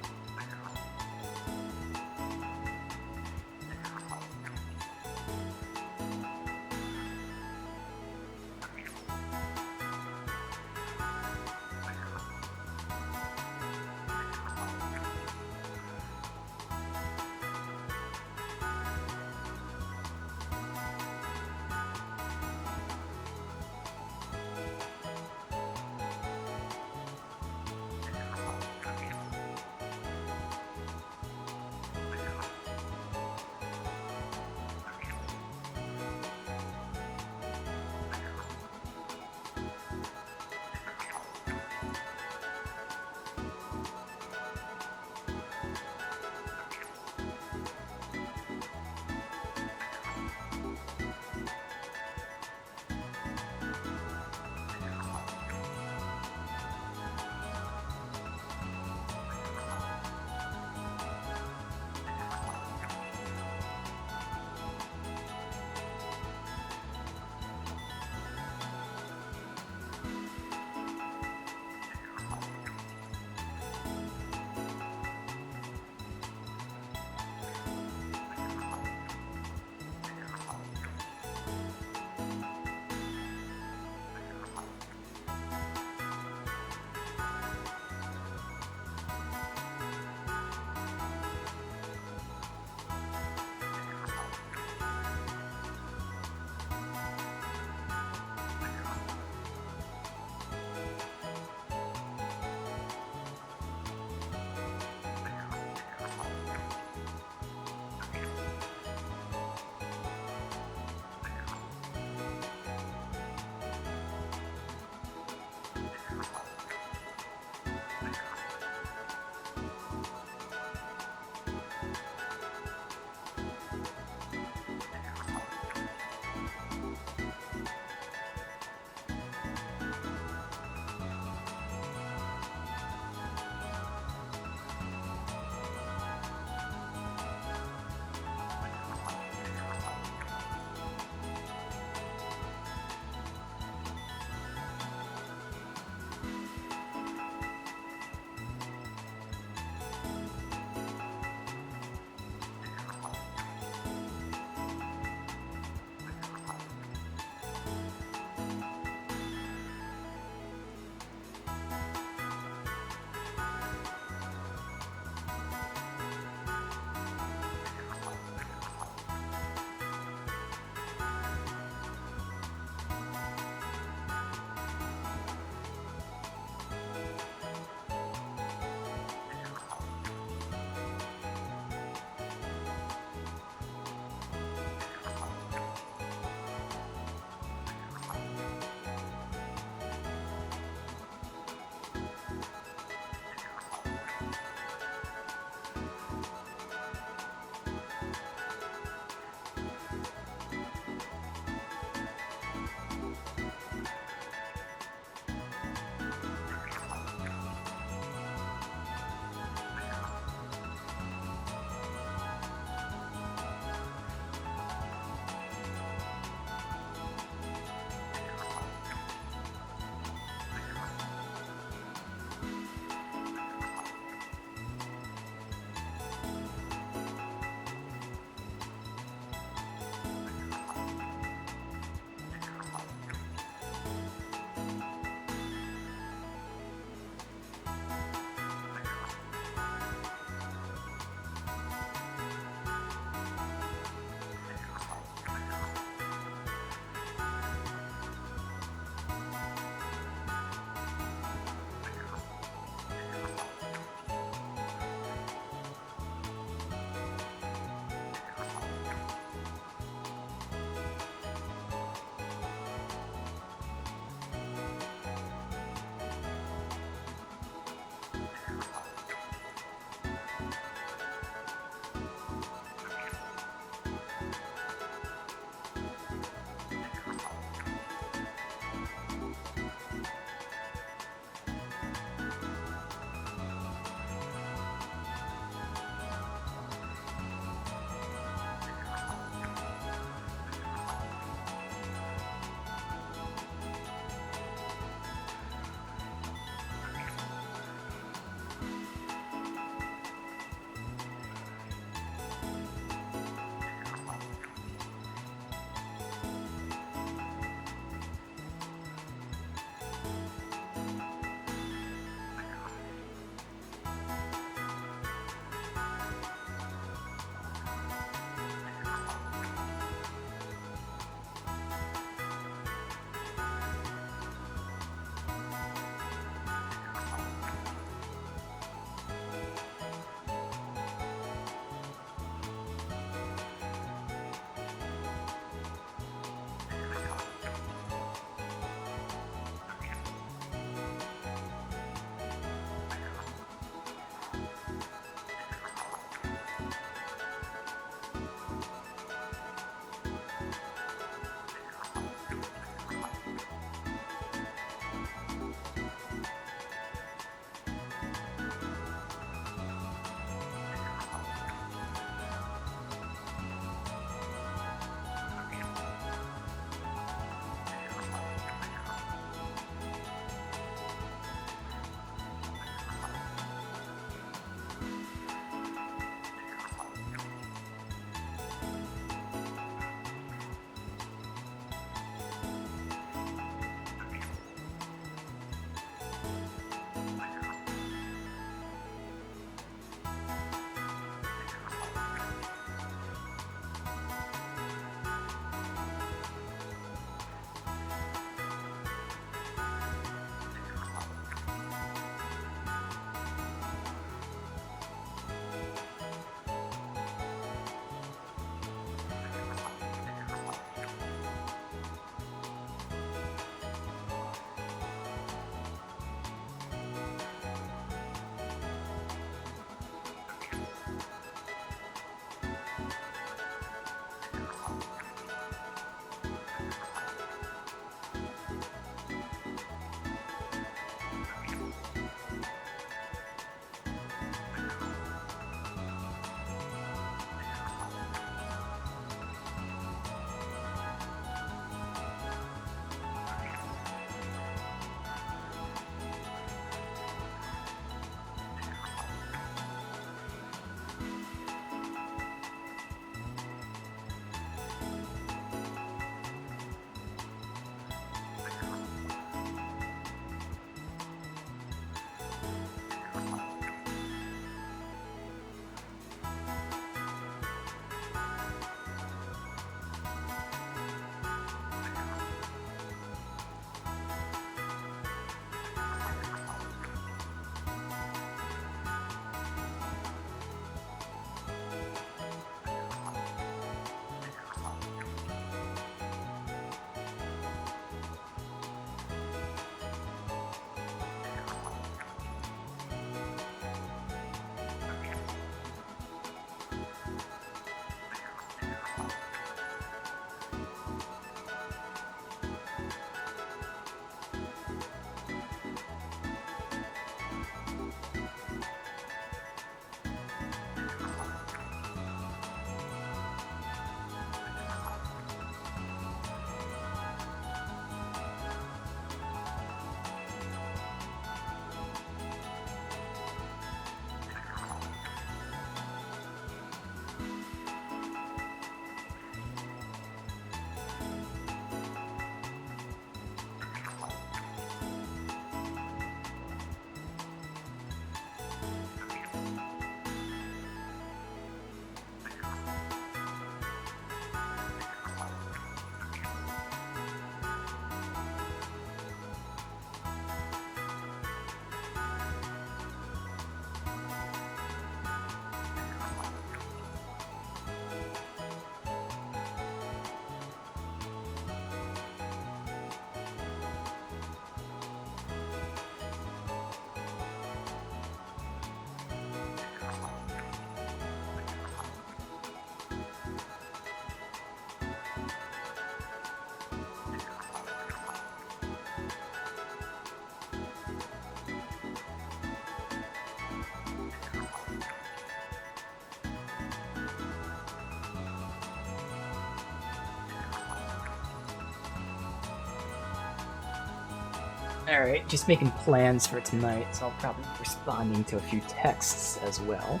Alright, just making plans for tonight, so I'll probably be responding to a few texts as well.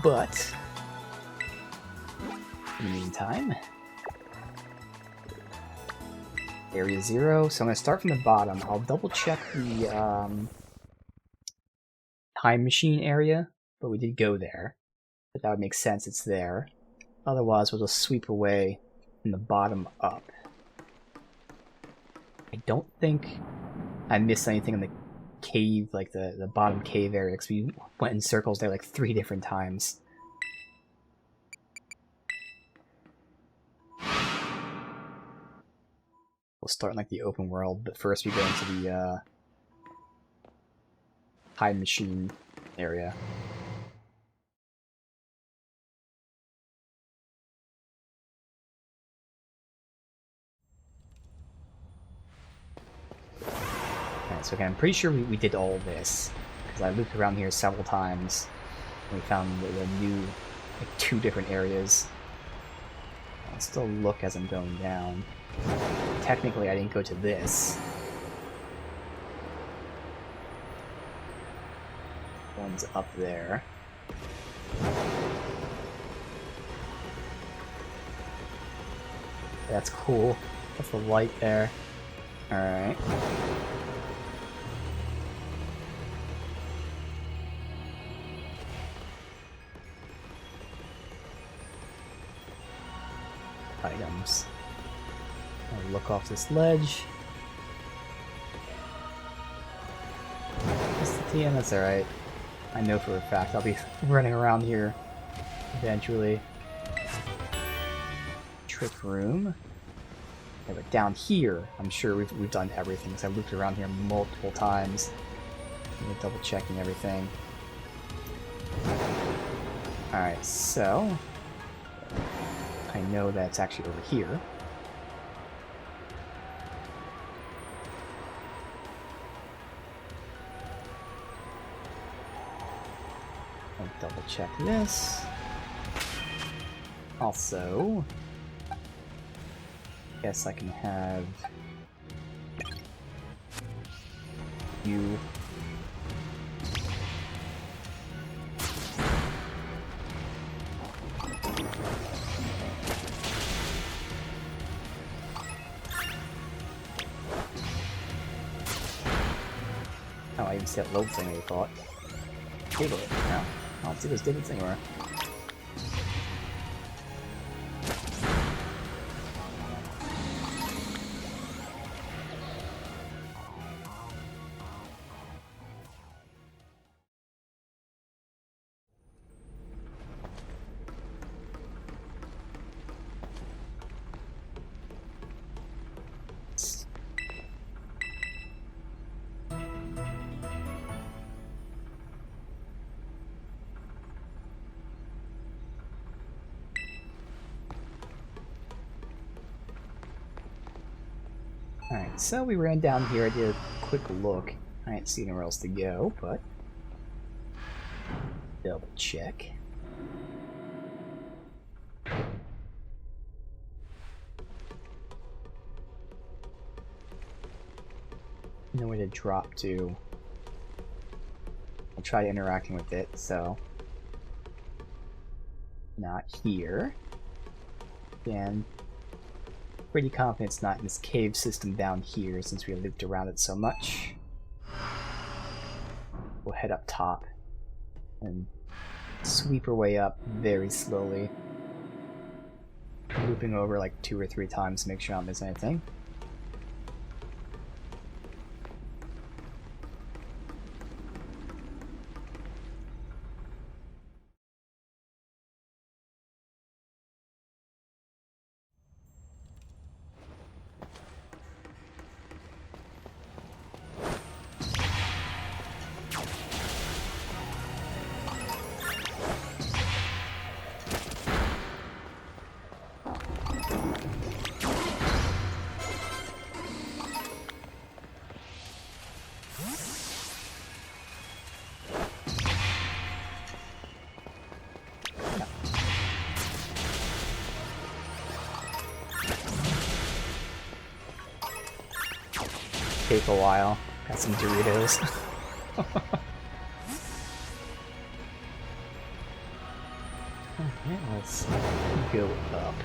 But, in the meantime, Area 0, so I'm going to start from the bottom. I'll double check the time machine area, but we did go there. But that would make sense, it's there. Otherwise, we'll just sweep away from the bottom up. I don't think I missed anything in the cave, like the bottom cave area, because we went in circles there like 3 different times. We'll start in like the open world, but first we go into the time machine area. Alright, so again, I'm pretty sure we did all this, because I looped around here several times, and we found the new, like 2 different areas. I'll still look as I'm going down. Technically, I didn't go to this. One's up there. That's cool. That's the light there. Alright. Items. I'll look off this ledge. That's the TN, that's alright. I know for a fact I'll be running around here eventually. Trick room. Yeah, but down here, I'm sure we've done everything, because I looped around here multiple times. Double checking everything. Alright, so I know that's actually over here. I'll double check this. Also, guess I can have you. Oh, I even see that load thing I thought. Table it. No. I don't see those divots anywhere. Alright, so we ran down here, I did a quick look. I didn't see anywhere else to go, but double check. Nowhere to drop to. I'll try interacting with it, so not here. Again, pretty confident it's not in this cave system down here since we looped around it so much. We'll head up top and sweep our way up very slowly. Looping over like 2 or 3 times to make sure I don't miss anything. take a while. Got some Doritos. Okay, let's go up.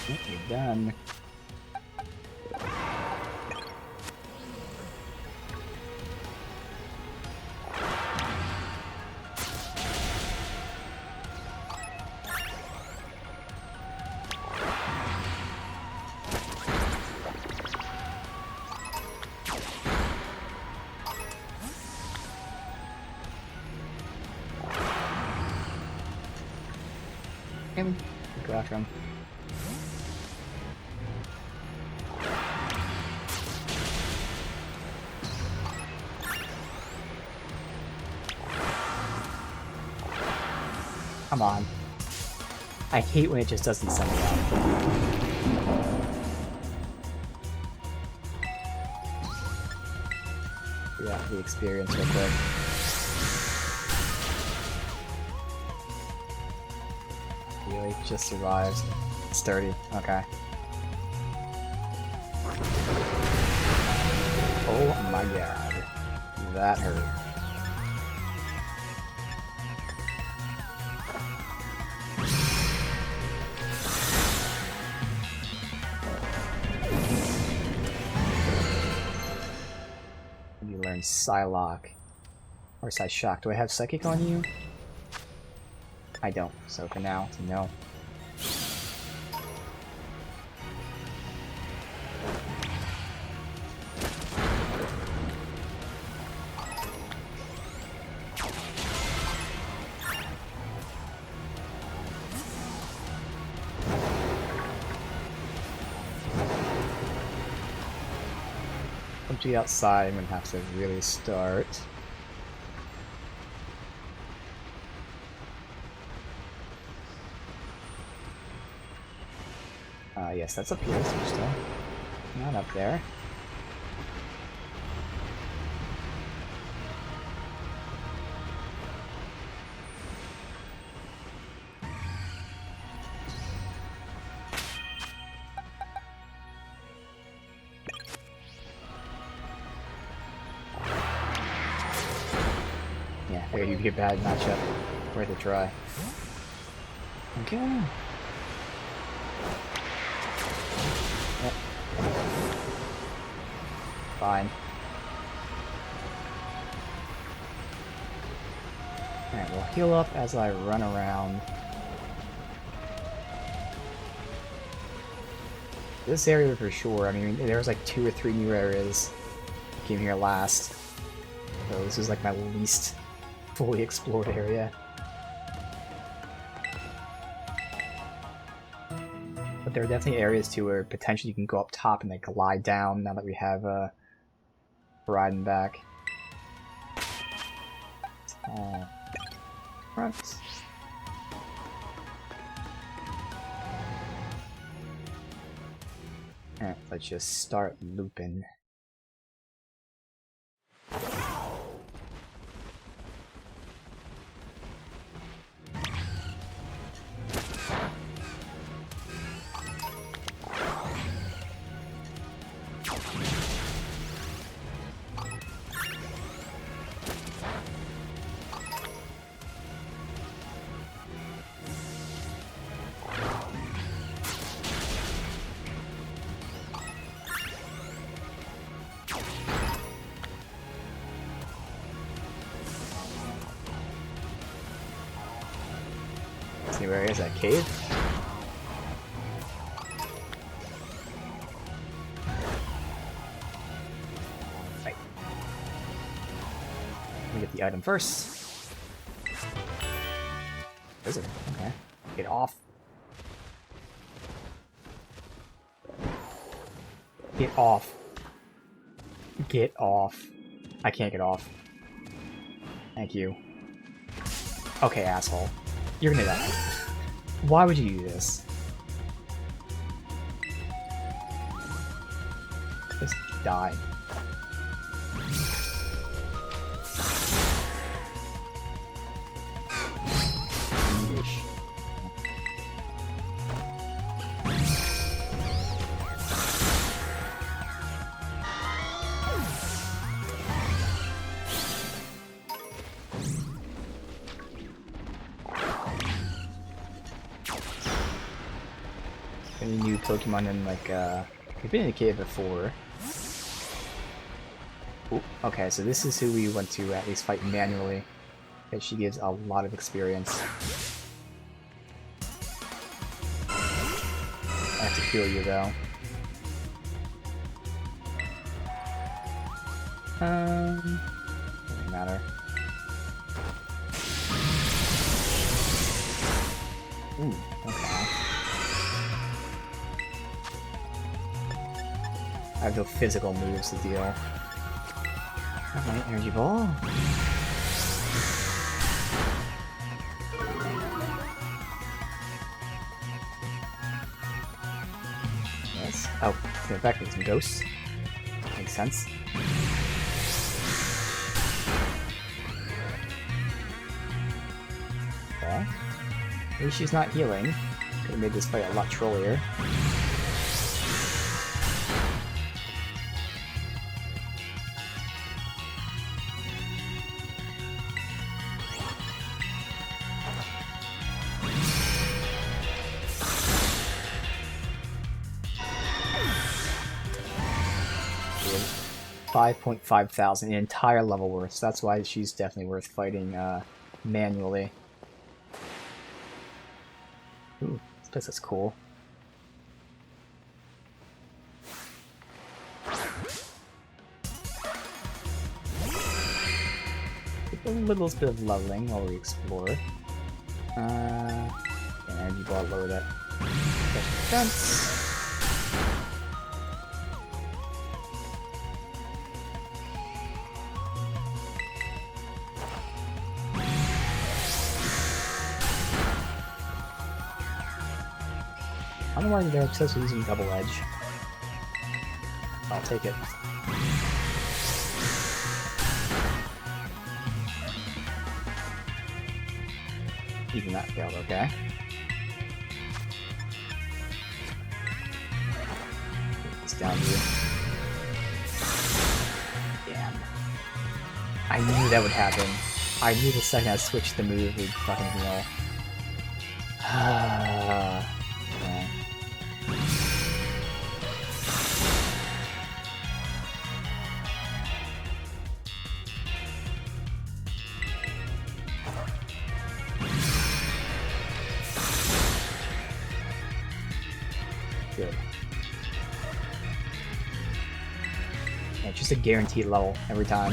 You're done. Go after him. Come on. I hate when it just doesn't send me out. Yeah, the experience real quick. Really? Just survives. Sturdy. Okay. Oh my god. That hurt. You learn Psylocke. Or Psyshock. Do I have Psychic on you? I don't, so for now, it's a no. Come to the outside, I'm gonna have to really start. Yes, that's up here, so we're still not up there. Yeah, there you'd be a bad matchup. Worth a try. Okay. Yep. Fine. Alright, we'll heal up as I run around. This area for sure, I mean, there was like 2 or 3 new areas that came here last. So this is like my least fully explored area. But there are definitely areas too where potentially you can go up top and like glide down now that we have riding back. Front. Alright, let's just start looping. See where is that cave? Right. Let me get the item first. Wizard. Okay. Get off. Get off. Get off. I can't get off. Thank you. Okay, asshole. You're gonna die. Why would you do this? Just die. Yeesh. Any new Pokemon in like we've been in a cave before. Ooh, okay, so this is who we want to at least fight manually. Because she gives a lot of experience. I have to heal you though. Doesn't matter. Ooh, okay. I have no physical moves to deal. Alright, energy ball. Yes. Oh, in fact, there's some ghosts. Makes sense. Okay. At least she's not healing. Could have made this fight a lot trollier. $5,500, an entire level worth, so that's why she's definitely worth fighting manually. Ooh, this place is cool. A little bit of leveling while we explore. Energy ball, lower that defense. I don't know why they're obsessed with using double edge. I'll take it. Even that failed, okay. Put this down here. Damn. I knew that would happen. I knew the second I switched the move, we'd fucking heal. Okay. Good. Yeah, just a guaranteed level every time.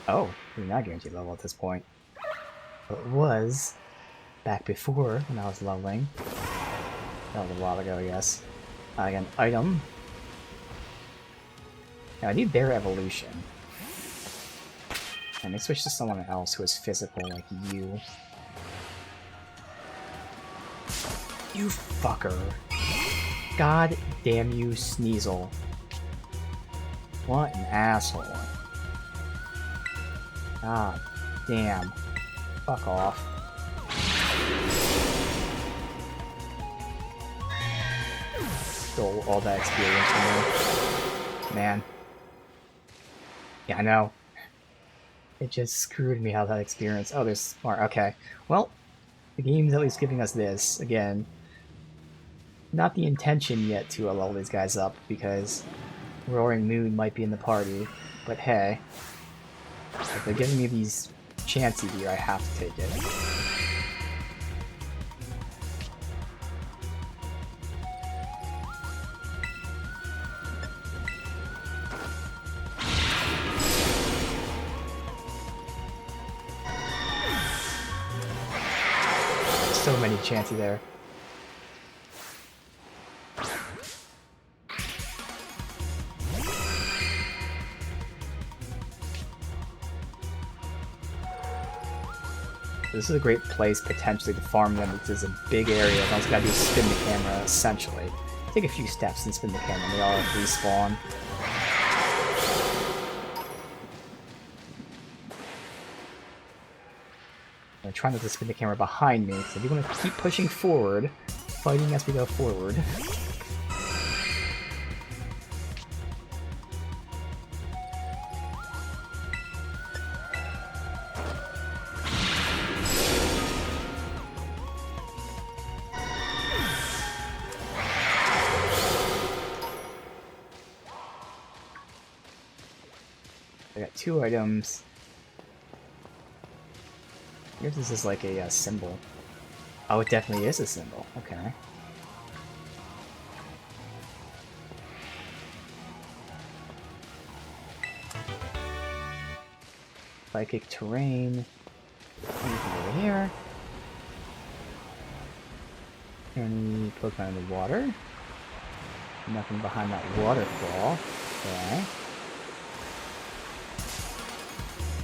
Oh, we're not guaranteed level at this point. But it was back before when I was leveling. That was a while ago, I guess. I got an item. Now I need their evolution. Let me switch to someone else who is physical like you. You fucker. God damn you, Sneasel. What an asshole. God damn. Fuck off. Stole all that experience from me. Man. Yeah, I know. It just screwed me out of that experience. Oh, there's more. Okay. Well, the game's at least giving us this. Again, not the intention yet to level these guys up, because Roaring Moon might be in the party. But hey, if they're giving me these chances here, I have to take it. So many chances there. This is a great place potentially to farm them because it's a big area. All you gotta do is spin the camera, essentially. Take a few steps and spin the camera, and they all respawn. I'm trying not to spin the camera behind me, because I do want to keep pushing forward, fighting as we go forward. I got 2 items. I guess this is like a symbol. Oh, it definitely is a symbol. Okay. Psychic terrain. Anything over here? Any Pokemon in the water? Nothing behind that waterfall. Okay.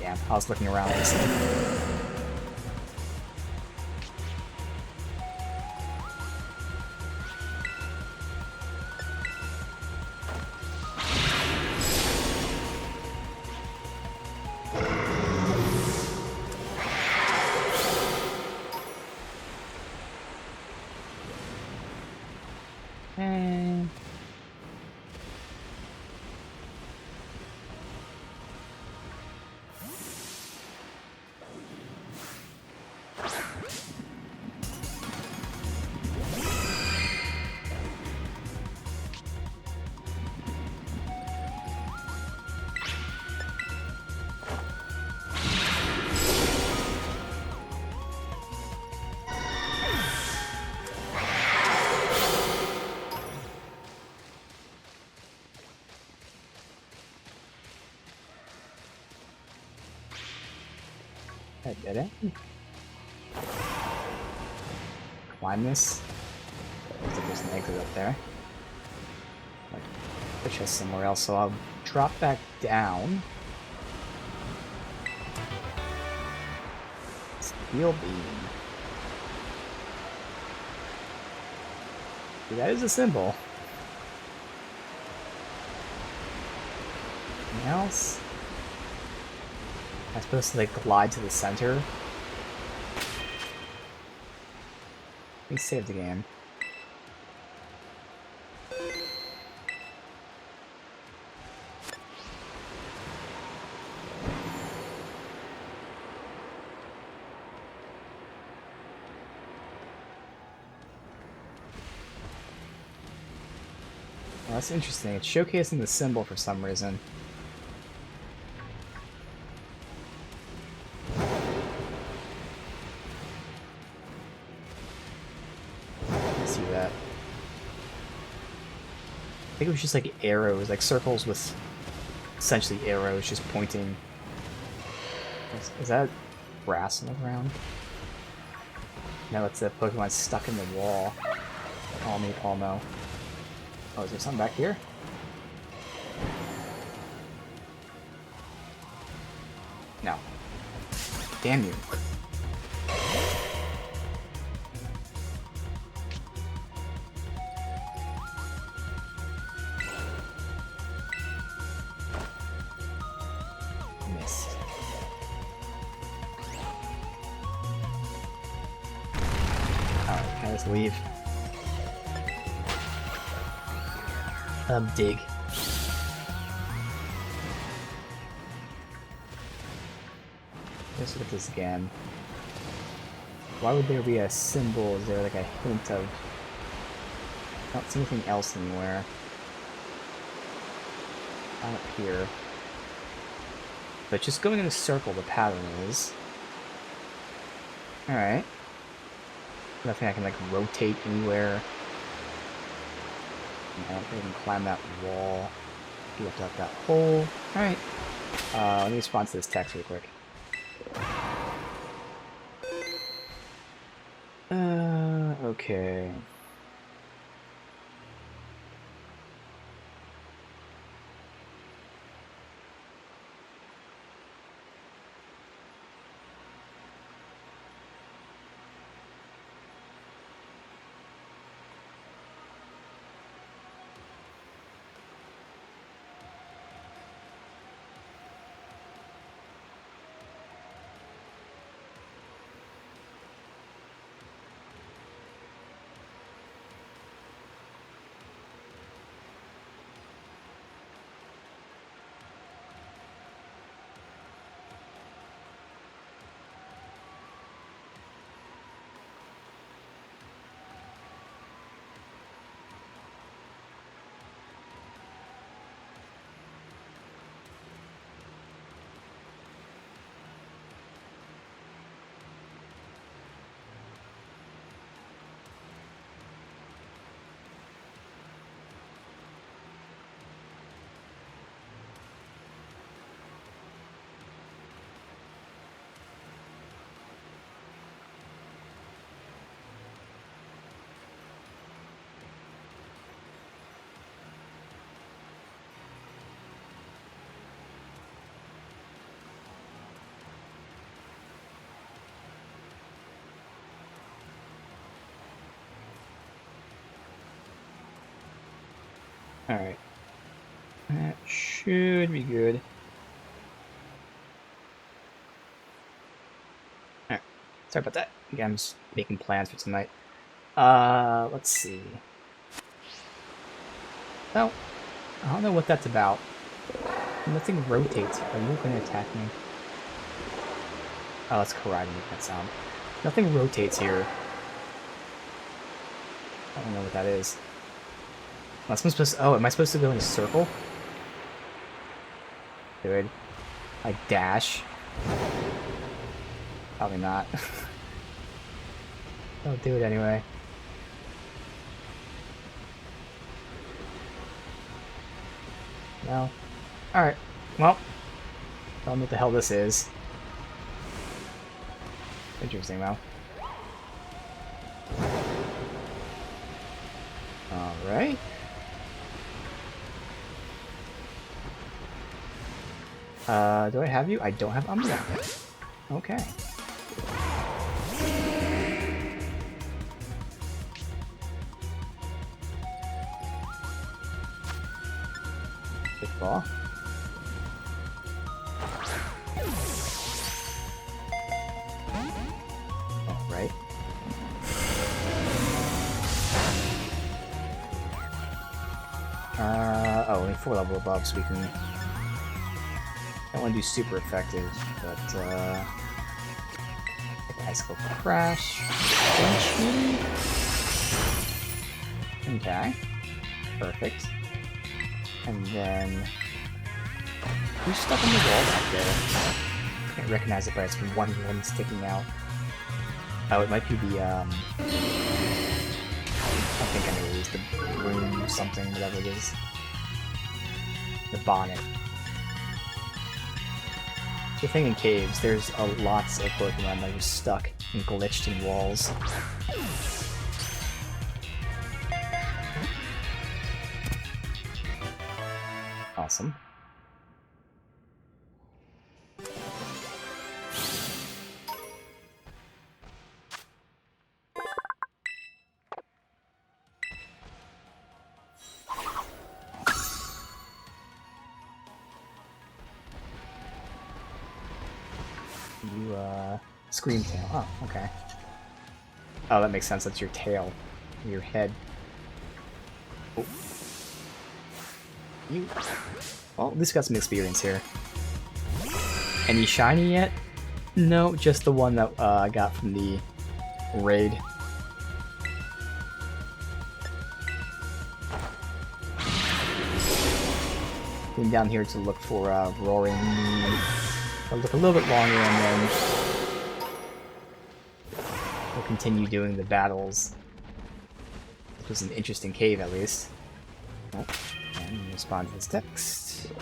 Yeah, I was looking around this thing. Did it? Climb this? Looks like there's an exit up there. Like, push us somewhere else, so I'll drop back down. Steel beam. See, that is a symbol. Anything else? I'm supposed to like glide to the center. Let me save the game. Well, that's interesting. It's showcasing the symbol for some reason. I think it was just like arrows, like circles with essentially arrows just pointing. Is that grass on the ground? No, it's a Pokemon stuck in the wall. Palmy, Palmo. Oh, is there something back here? No. Damn you. Leave. Dig. Let's look at this again. Why would there be a symbol? Is there like a hint of... I don't see anything else anywhere. Not up here. But just going in a circle, the pattern is. Alright. Nothing I can like rotate anywhere. I don't think I can climb that wall. Get up that hole. Alright. Let me respond to this text real quick. Okay. Alright. That should be good. Alright. Sorry about that. Again, I'm just making plans for tonight. Let's see. Oh, I don't know what that's about. Nothing rotates. Are you going to attack me? Oh, that's karate, make that sound. Nothing rotates here. I don't know what that is. Am I supposed to, am I supposed to go in a circle? Good. Like dash? Probably not. I'll do it anyway. No. Alright. Well. I don't know what the hell this is. Interesting, though. Alright. Do I have you? I don't have Umbra. Okay. Big ball. Alright. Only 4 level above, so we can... I don't want to do super effective, but, Icicle Crash. Okay. Perfect. And then... who's stuck on the wall back there? I can't recognize it, but it's one limb sticking out. Oh, it might be the, I think I know what it is. The broom or something, whatever it is. The bonnet. The thing in caves, there's lots of Pokemon that are stuck and glitched in walls. Awesome. You, Scream Tail. Oh, okay. Oh, that makes sense. That's your tail. Your head. Oh. You... well, at least got some experience here. Any shiny yet? No, just the one that I got from the raid. Came down here to look for Roaring. I'll look a little bit longer and then we'll continue doing the battles. This was an interesting cave, at least. Oh, and respond to this text.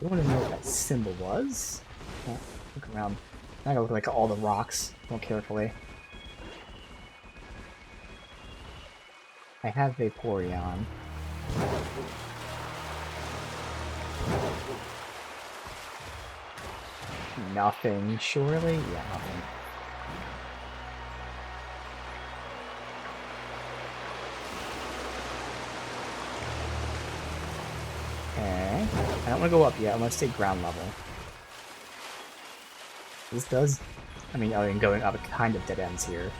I want to know what that symbol was. Oh, look around. I gotta look like all the rocks more carefully. I have Vaporeon. Nothing, surely? Yeah, nothing. Okay. I don't want to go up yet. I want to stay ground level. This does... I mean, other than going up, it kind of dead ends here.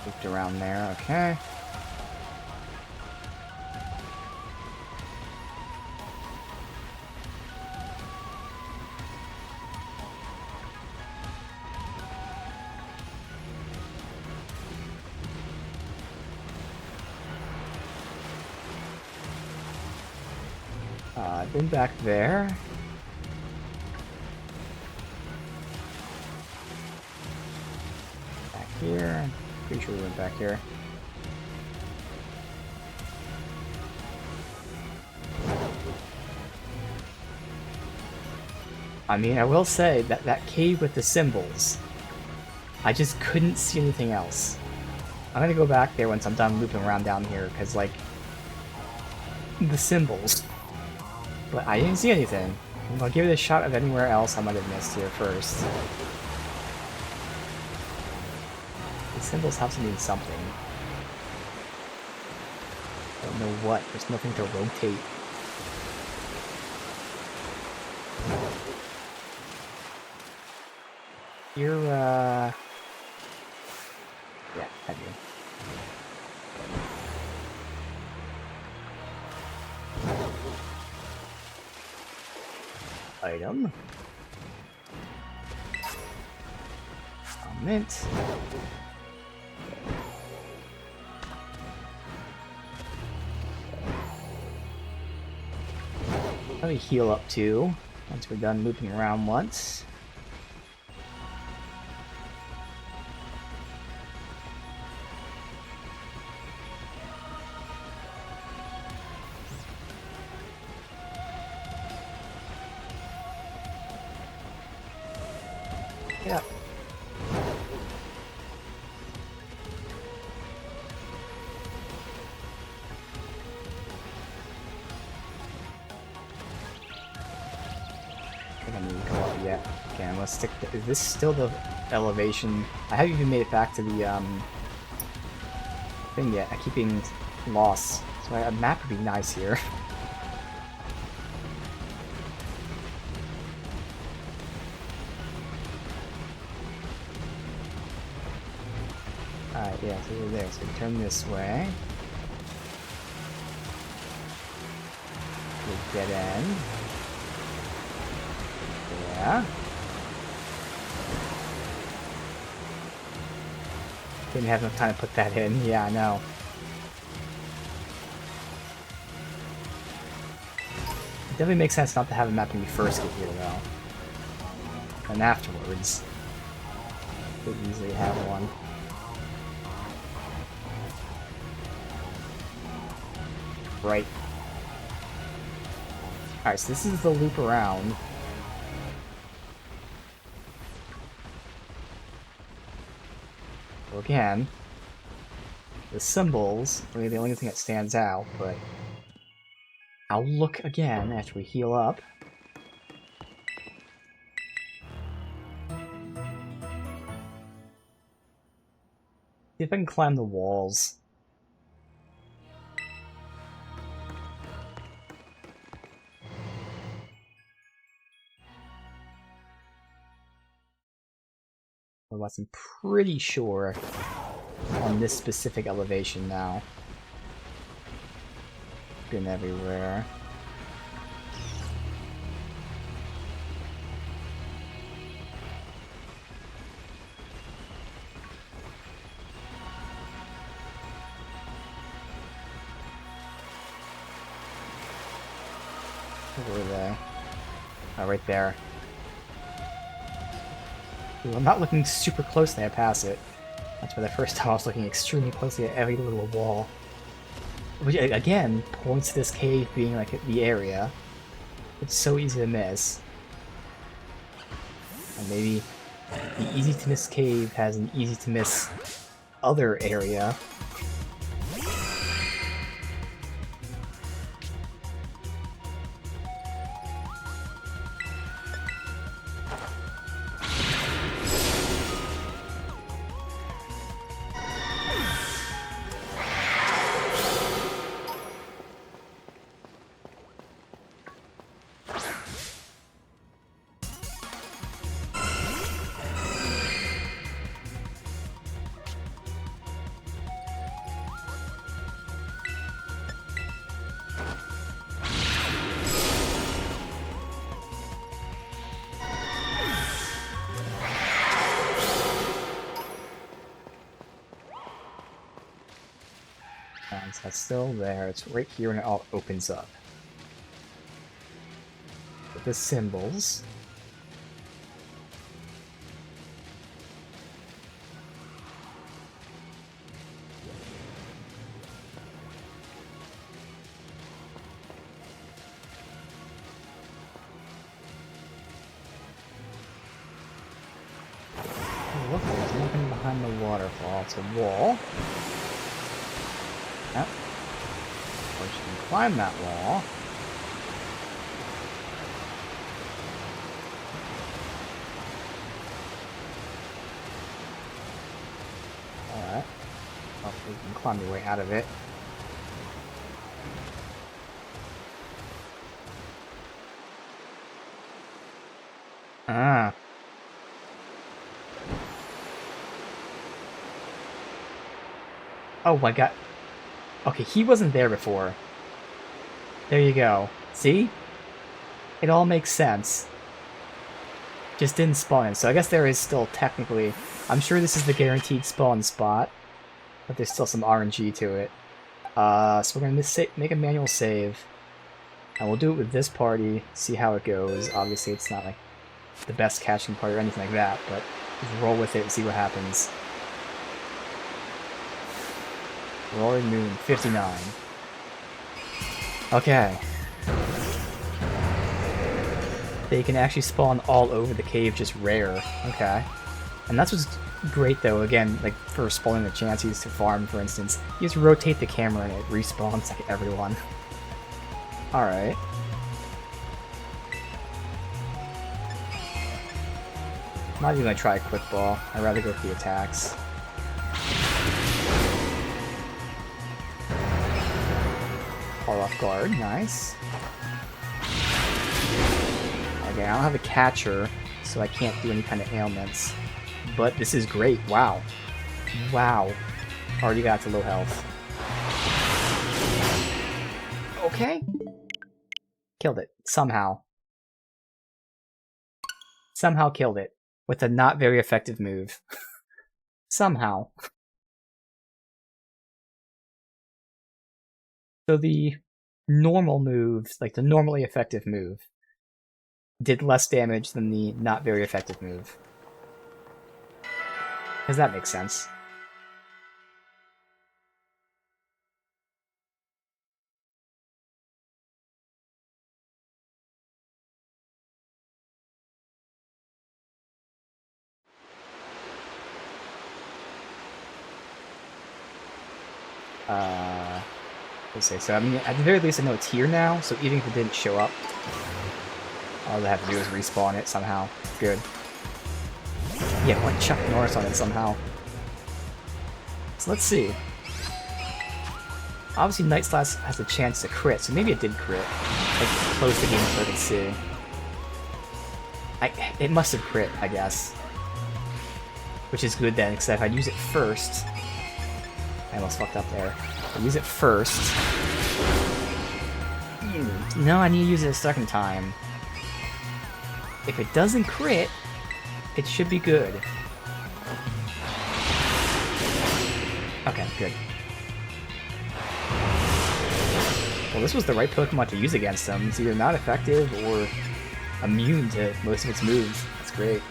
Looped around there, okay. I've been back there. Back here. Pretty sure we went back here. I mean, I will say that that cave with the symbols, I just couldn't see anything else. I'm gonna go back there once I'm done looping around down here, because, like, the symbols. But I didn't see anything. I'm gonna give it a shot of anywhere else I might have missed here first. The symbols have to mean something. I don't know what. There's nothing to rotate. You're, yeah, I do. Item. A mint. Let me heal up too, once we're done looping around once. Yeah. I think I need to go up yet. Okay, let's stick to, is this still the elevation? I haven't even made it back to the thing yet. I keep being lost. So a map would be nice here. Alright, yeah, so we're there. So we turn this way. Dead end. Yeah. Didn't have enough time to put that in. Yeah, I know. It definitely makes sense not to have a map when you first get here, though. And afterwards. Could easily have one. Right. Alright, so this is the loop around. So again, the symbols are the only thing that stands out, but I'll look again after we heal up. See if I can climb the walls. Otherwise, I'm pretty sure on this specific elevation now. Been everywhere. Where were they? Oh, right there. Ooh, I'm not looking super closely, I pass it. That's for the first time I was looking extremely closely at every little wall. Which, again, points to this cave being, like, the area. It's so easy to miss. And maybe the easy-to-miss cave has an easy-to-miss other area. So that's still there. It's right here when it all opens up. the symbols. Oh, look, there's nothing behind the waterfall. It's a wall. Yep. Of course, you can climb that wall. Alright. Hopefully you can climb your way out of it. Ah. Oh my god. Okay, he wasn't there before. There you go. See? It all makes sense. Just didn't spawn in. So I guess there is still technically... I'm sure this is the guaranteed spawn spot. But there's still some RNG to it. So we're going to make a manual save. And we'll do it with this party, see how it goes. Obviously it's not like the best catching party or anything like that, but just roll with it and see what happens. Roaring Moon, 59. Okay. They can actually spawn all over the cave, just rare. Okay. And that's what's great though, again, like for spawning the chances to farm, for instance. You just rotate the camera and it respawns like everyone. Alright. Not even gonna try a quick ball. I'd rather go with the attacks. Call off guard, nice. Okay, I don't have a catcher, so I can't do any kind of ailments. But this is great, wow. Wow. Already got to low health. Okay. Killed it, somehow. Somehow killed it. With a not very effective move. Somehow. So the normal move, like the normally effective move, did less damage than the not very effective move. Does that make sense? Let's say so. I mean, at the very least, I know it's here now. So even if it didn't show up, all I have to do is respawn it somehow. Good. Yeah, like Chuck Norris on it somehow. So let's see. Obviously, Night Slash has a chance to crit, so maybe it did crit. Like, close the game so I can see. It must have crit, I guess. Which is good then, because if I'd use it first... I almost fucked up there. I'll use it first. No, I need to use it a second time. If it doesn't crit, it should be good. Okay, good. Well, this was the right Pokemon to use against him. It's either not effective or immune to most of its moves. That's great.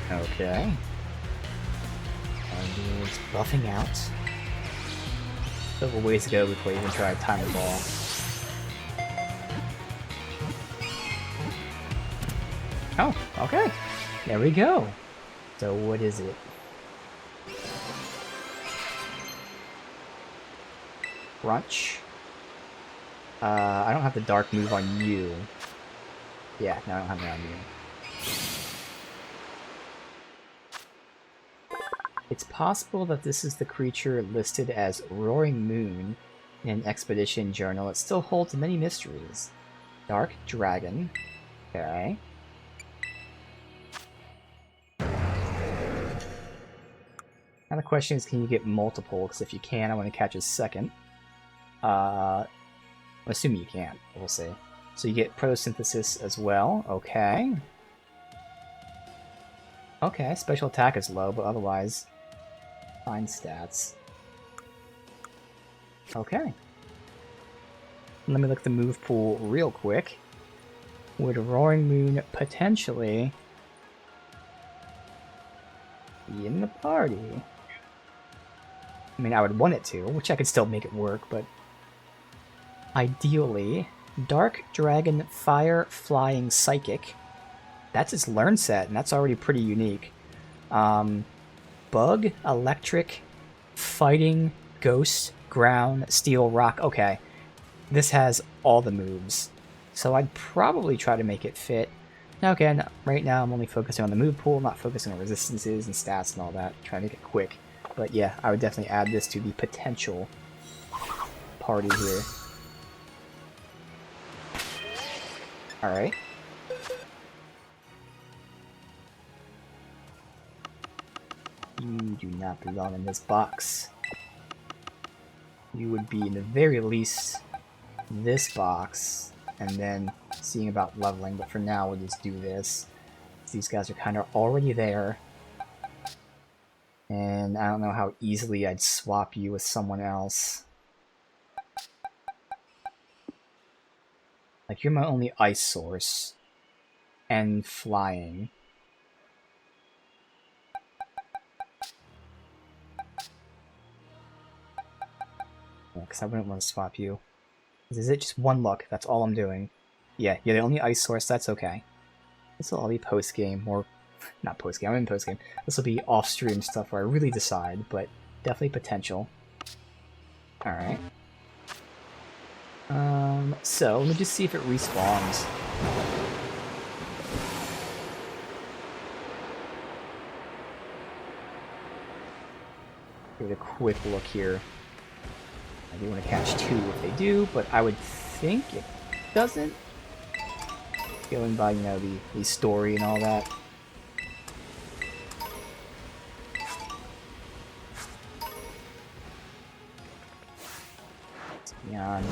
Okay. And it's buffing out. Still a ways to go before you even try a timer ball. Oh, okay. There we go. So what is it? Crunch. I don't have the dark move on you. Yeah, no, I don't have it on you. It's possible that this is the creature listed as Roaring Moon in an expedition journal. It still holds many mysteries. Dark Dragon. Okay. question is, can you get multiple? Because if you can, I want to catch a second. I'm assuming you can. We'll see. So you get photosynthesis as well. Okay. Okay, special attack is low, but otherwise, fine stats. Okay. Let me look at the move pool real quick. Would Roaring Moon potentially be in the party? I mean, I would want it to, which I could still make it work, but ideally, Dark Dragon Fire Flying Psychic. That's its learn set, and that's already pretty unique. Bug, Electric, Fighting, Ghost, Ground, Steel, Rock. Okay, this has all the moves, so I'd probably try to make it fit. Now again, right now I'm only focusing on the move pool, not focusing on resistances and stats and all that, trying to make it quick. But yeah, I would definitely add this to the potential party here. Alright. You do not belong in this box. You would be, in the very least, this box, and then seeing about leveling, but for now we'll just do this. These guys are kind of already there. And I don't know how easily I'd swap you with someone else. Like, you're my only ice source. And flying. Yeah, because I wouldn't want to swap you. Is it just one look? That's all I'm doing. Yeah, you're the only ice source, that's okay. This will all be post-game, or not post-game, I'm in post-game. This will be off-stream stuff where I really decide, but definitely potential. Alright. So, let me just see if it respawns. Give it a quick look here. I do want to catch 2 if they do, but I would think it doesn't. Going by, you know, the story and all that. It's beyond.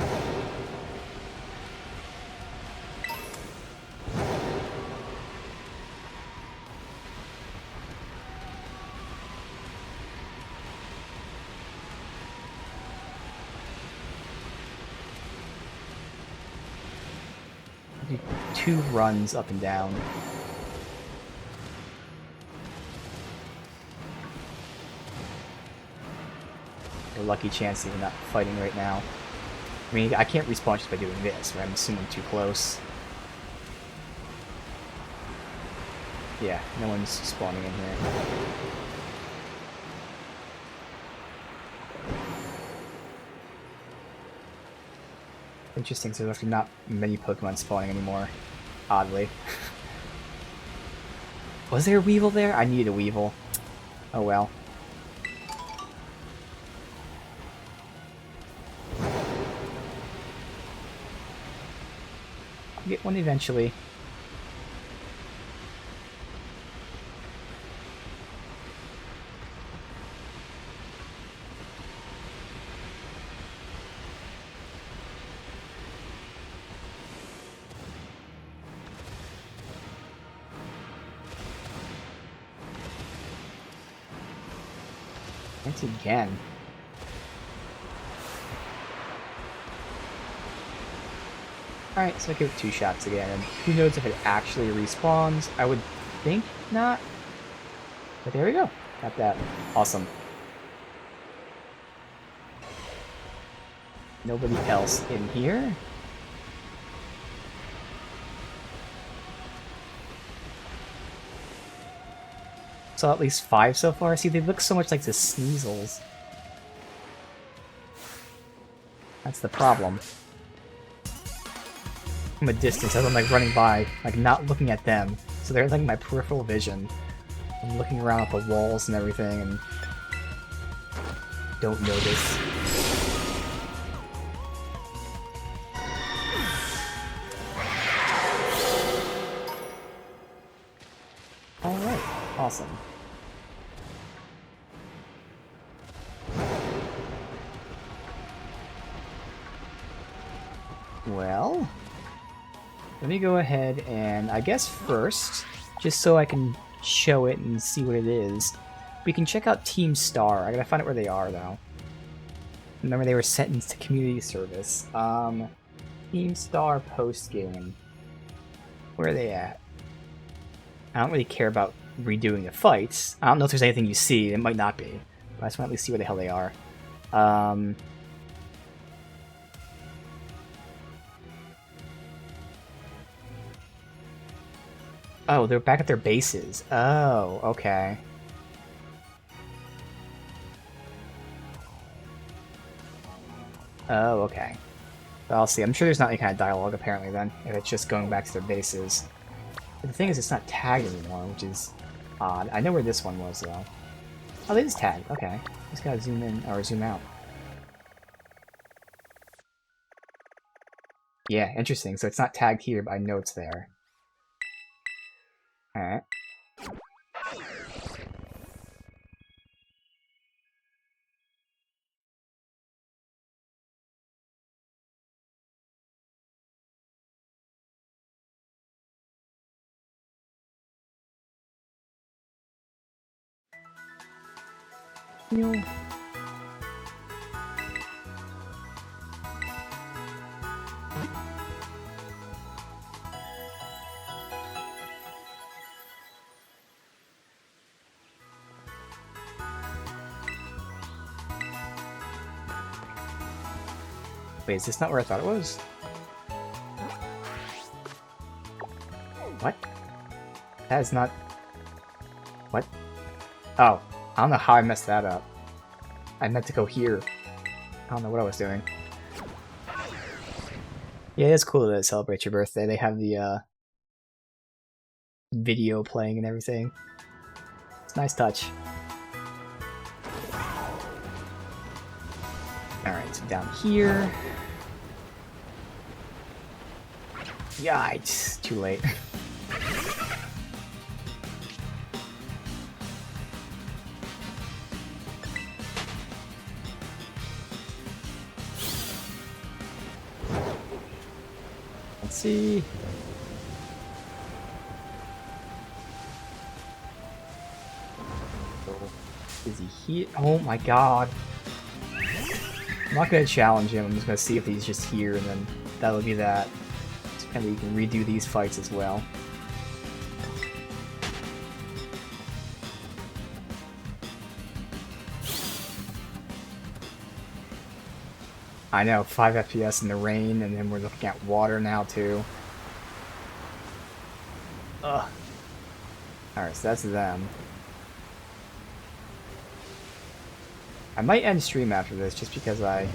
Do 2 runs up and down. A lucky chance that you're not fighting right now. I mean, I can't respawn just by doing this, right? I'm assuming too close. Yeah, no one's spawning in here. Interesting, so there's actually not many Pokemon spawning anymore. Oddly. Was there a Weevil there? I needed a Weevil. Oh well. I'll get one eventually. Once again. Alright, so I give it 2 shots again, and who knows if it actually respawns. I would think not. But there we go. Got that. Awesome. Nobody else in here. Saw at least 5 so far. See, they look so much like the Sneasels. That's the problem. From a distance, as I'm like running by, like not looking at them. So they're like my peripheral vision. I'm looking around at the walls and everything and don't notice. Alright, awesome. Well, let me go ahead and I guess first, just so I can show it and see what it is, we can check out Team Star. I gotta find out where they are though. Remember they were sentenced to community service. Team Star post game. Where are they at? I don't really care about redoing the fights. I don't know if there's anything you see. It might not be. But I just want to at least see where the hell they are. Oh, they're back at their bases. Oh, okay. Oh, okay. Well, I'll see. I'm sure there's not any kind of dialogue, apparently, then, if it's just going back to their bases. But the thing is, it's not tagged anymore, which is odd. I know where this one was, though. Oh, it is tagged. Okay. Just gotta zoom in, or zoom out. Yeah, interesting. So it's not tagged here, but I know it's there. Alright. Is this not where I thought it was? What? That is not... What? Oh, I don't know how I messed that up. I meant to go here. I don't know what I was doing. Yeah, it's cool to celebrate your birthday. They have the video playing and everything. It's a nice touch. Alright, so down here. Yikes, too late. Let's see. Is he here? Oh my god. I'm not gonna challenge him, I'm just gonna see if he's just here, and then that'll be that. So kind of you can redo these fights as well. I know, 5 FPS in the rain, and then we're looking at water now too. Ugh. Alright, so that's them. I might end stream after this, just because I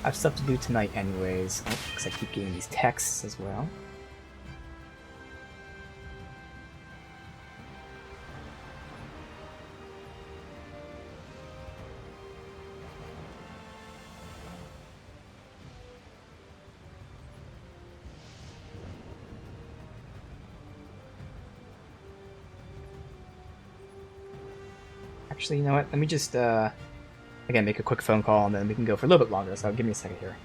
have stuff to do tonight anyways. Oh, because I keep getting these texts as well. Actually, you know what? Let me just, again, make a quick phone call, and then we can go for a little bit longer, so give me a second here.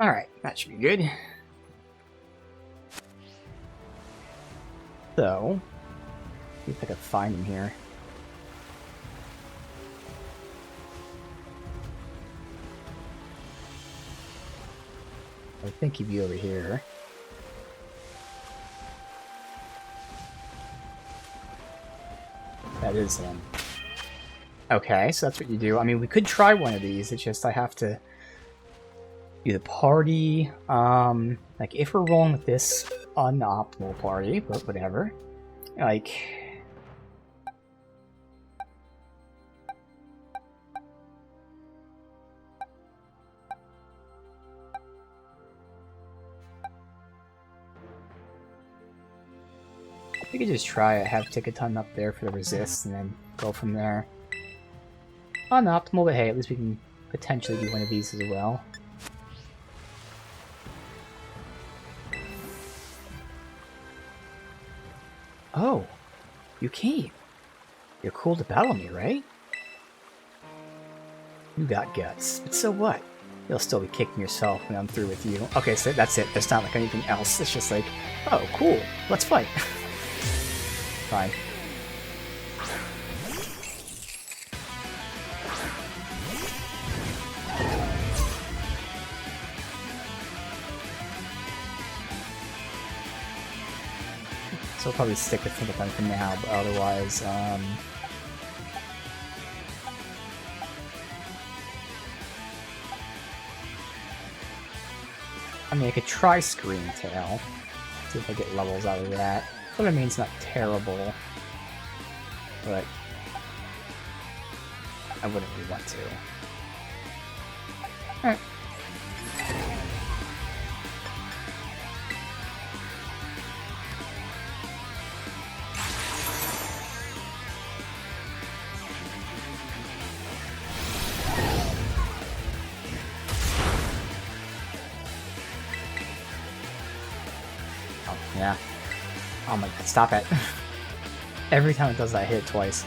Alright, that should be good. So, see if I can find him here. I think he'd be over here. That is him. Okay, so that's what you do. I mean, we could try one of these. It's just I have to do the party. Like, if we're rolling with this unoptimal party, but whatever. Like... we could just try it, have Ticketon up there for the resist, and then go from there. Unoptimal, but hey, at least we can potentially do one of these as well. Oh, you came. You're cool to battle me, right? You got guts, but so what? You'll still be kicking yourself when I'm through with you. Okay, so that's it. There's not like anything else. It's just like, oh, cool, let's fight. Fine. So I'll probably stick with Ticketon for now, but otherwise, I mean, I could try Scream Tail. See if I get levels out of that. What I mean, it's not terrible, but I wouldn't really want to. Alright. Oh, yeah. Oh my god, stop it. Every time it does that, I hit it twice.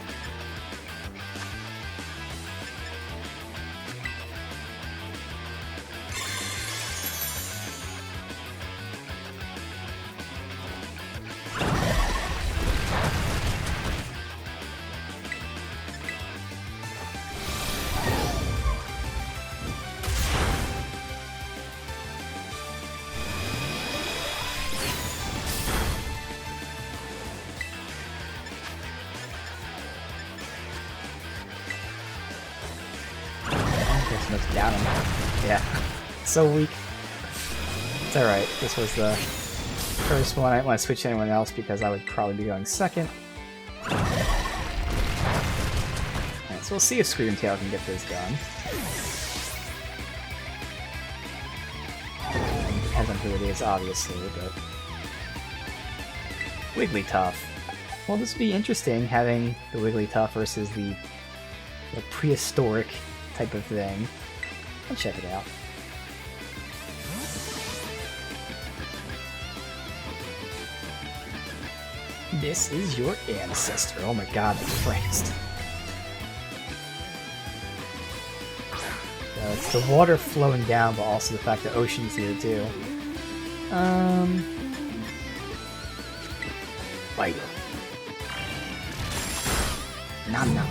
Down him. Yeah. So weak. It's alright. This was the first one. I didn't want to switch to anyone else because I would probably be going second. Alright, so we'll see if Scream Tail can get this done. Depends on who it is, obviously, but... Wigglytuff. Well, this would be interesting, having the Wigglytuff versus the prehistoric type of thing. I'll check it out. This is your ancestor. Oh my god, the Christ. It's the water flowing down, but also the fact that ocean's here too. Bite. Nom nom.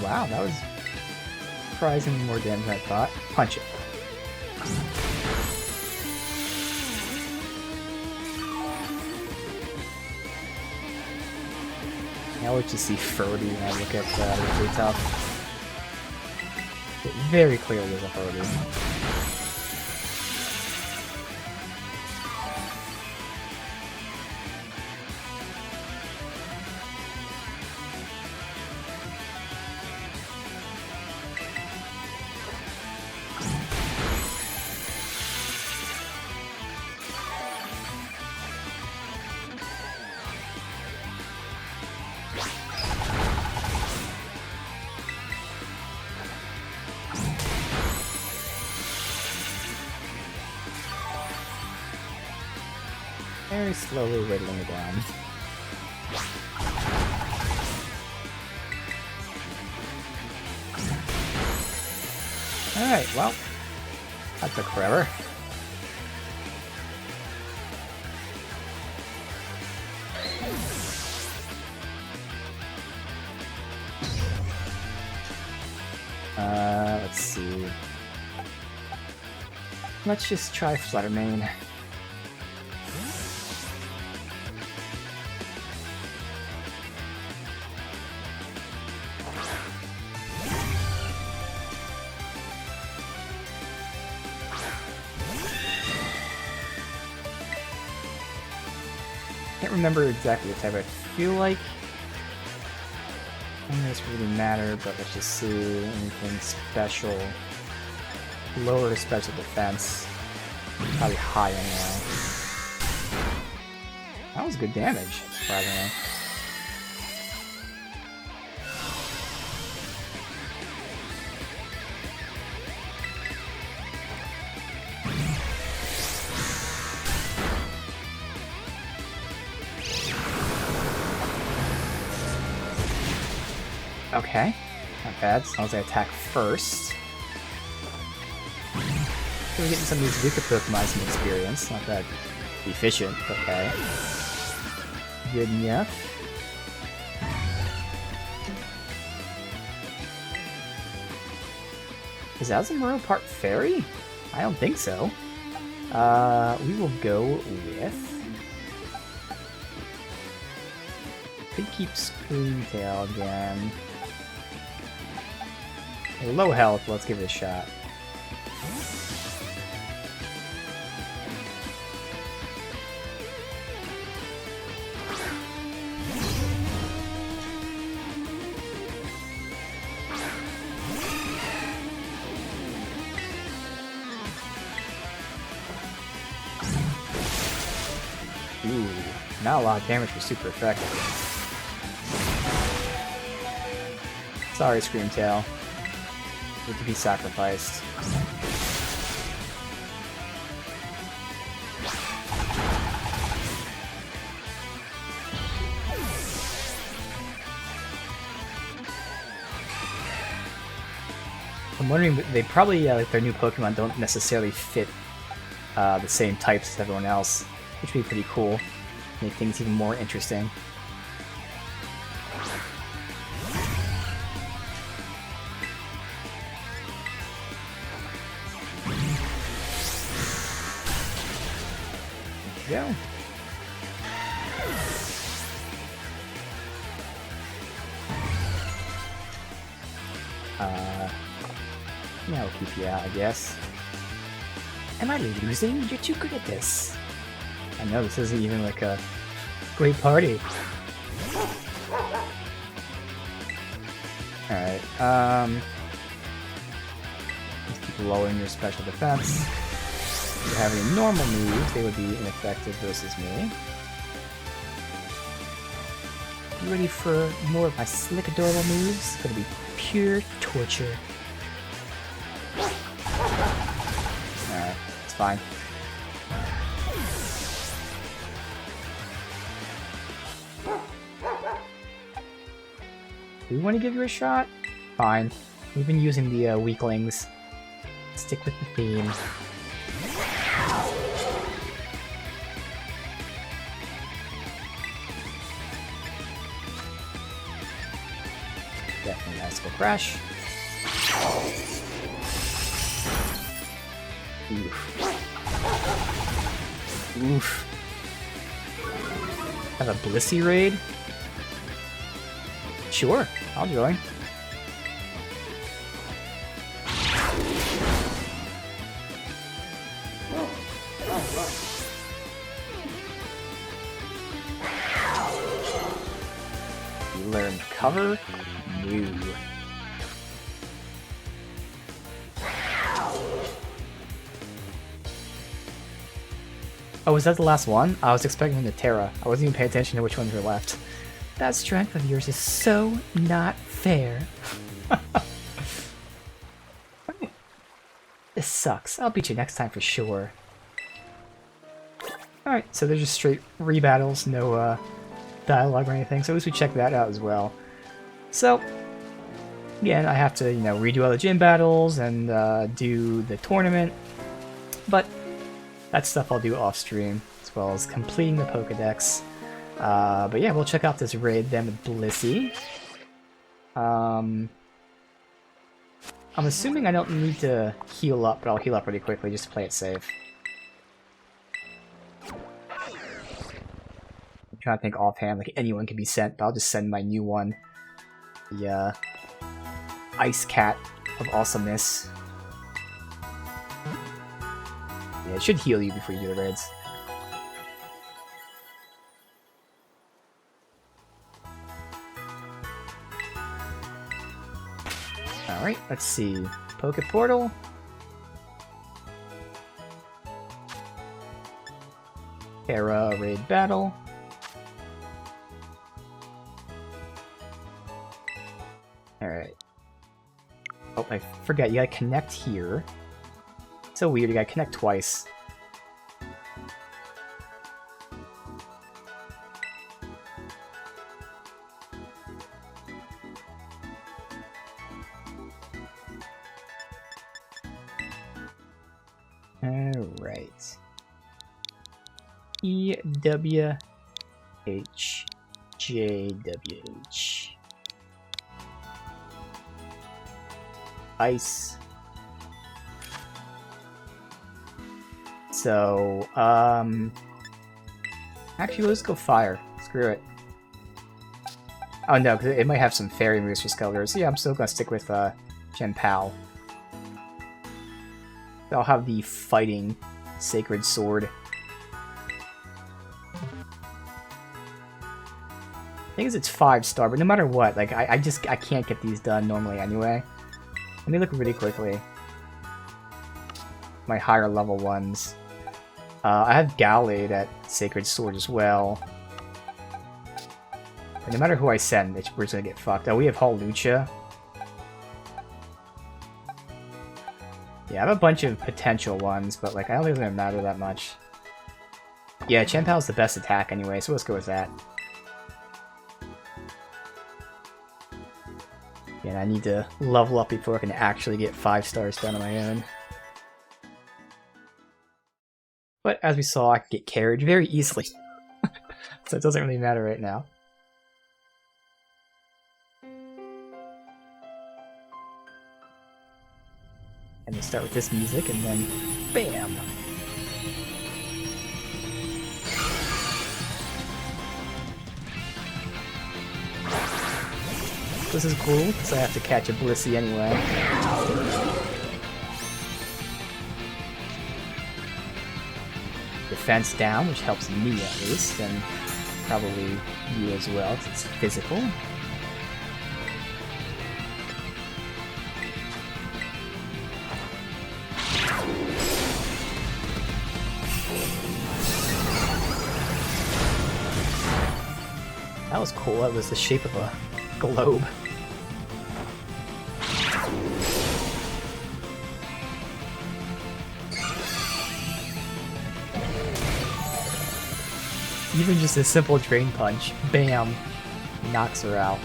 Wow, that was surprisingly more damage than I thought. Punch it. Now we just see Furby when I look at Wigglytuff. It very clearly is a Furby. Very slowly whittling it down. Alright, well, that took forever. Let's see. Let's just try Fluttermane. Can't remember exactly what type. I feel like it doesn't really matter, but let's just see anything special. Lower special defense. Probably high anyway. That was good damage, surprisingly. Okay, not bad, as long as I attack first. We're getting some of these weaker Pokemon some experience. Not that efficient, but okay. Good enough. Is Azumarill part fairy? I don't think so. We will go with... Could keep Screamtail again. Low health, let's give it a shot. Ooh, not a lot of damage for super effective. Sorry, Screamtail. Need to be sacrificed. I'm wondering, they probably, like their new Pokemon don't necessarily fit the same types as everyone else, which would be pretty cool. Make things even more interesting. Go. Yeah, we'll keep you out, I guess. Am I losing? You're too good at this. I know, this isn't even like a great party. Alright, let's keep lowering your special defense. If you have any normal moves, they would be ineffective versus me. You ready for more of my slick, adorable moves? It's gonna be pure torture. Alright, it's fine. Do we want to give you a shot? Fine. We've been using the weaklings. Stick with the theme. Definitely nice go crash. Oof. Oof. Have a Blissey raid? Sure, I'll join. You learn cover? No. Oh, was that the last one? I was expecting the Terra. I wasn't even paying attention to which ones were left. That strength of yours is so not fair. This sucks. I'll beat you next time for sure. Alright, so they're just straight rebattles, no dialogue or anything, so at least we checked that out as well. So, Again, I have to, you know, redo all the gym battles and do the tournament, but that stuff I'll do off stream, as well as completing the Pokedex. But yeah, we'll check out this raid then with Blissey. I'm assuming I don't need to heal up, but I'll heal up pretty quickly just to play it safe. I'm trying to think offhand, like anyone can be sent, but I'll just send my new one. The Ice Cat of Awesomeness. Yeah, it should heal you before you do the raids. Alright, let's see. Poke Portal. Era Raid Battle. Alright. Oh, I forgot, you gotta connect here. So weird, you gotta connect twice. Alright. EWH JWH. Ice. So, actually, let's go fire. Screw it. Oh no, because it might have some fairy moves for Skeletors. So yeah, I'm still gonna stick with Genpal. I'll have the fighting Sacred Sword. I think it's 5-star, but no matter what, like I can't get these done normally anyway. Let me look really quickly. My higher level ones. I have Gallade at Sacred Sword as well. And no matter who I send, we're just gonna get fucked. Oh, we have Hawlucha. Yeah, I have a bunch of potential ones, but like I don't think it's gonna matter that much. Yeah, Genpal's the best attack anyway, so let's go with that. And I need to level up before I can actually get 5 stars done on my own. But as we saw, I can get carried very easily. So it doesn't really matter right now. And we start with this music, and then BAM! This is cool, because I have to catch a Blissey anyway. Defense down, which helps me at least, and probably you as well, because it's physical. That was cool, that was the shape of a globe. Even just a simple Drain Punch, bam, knocks her out.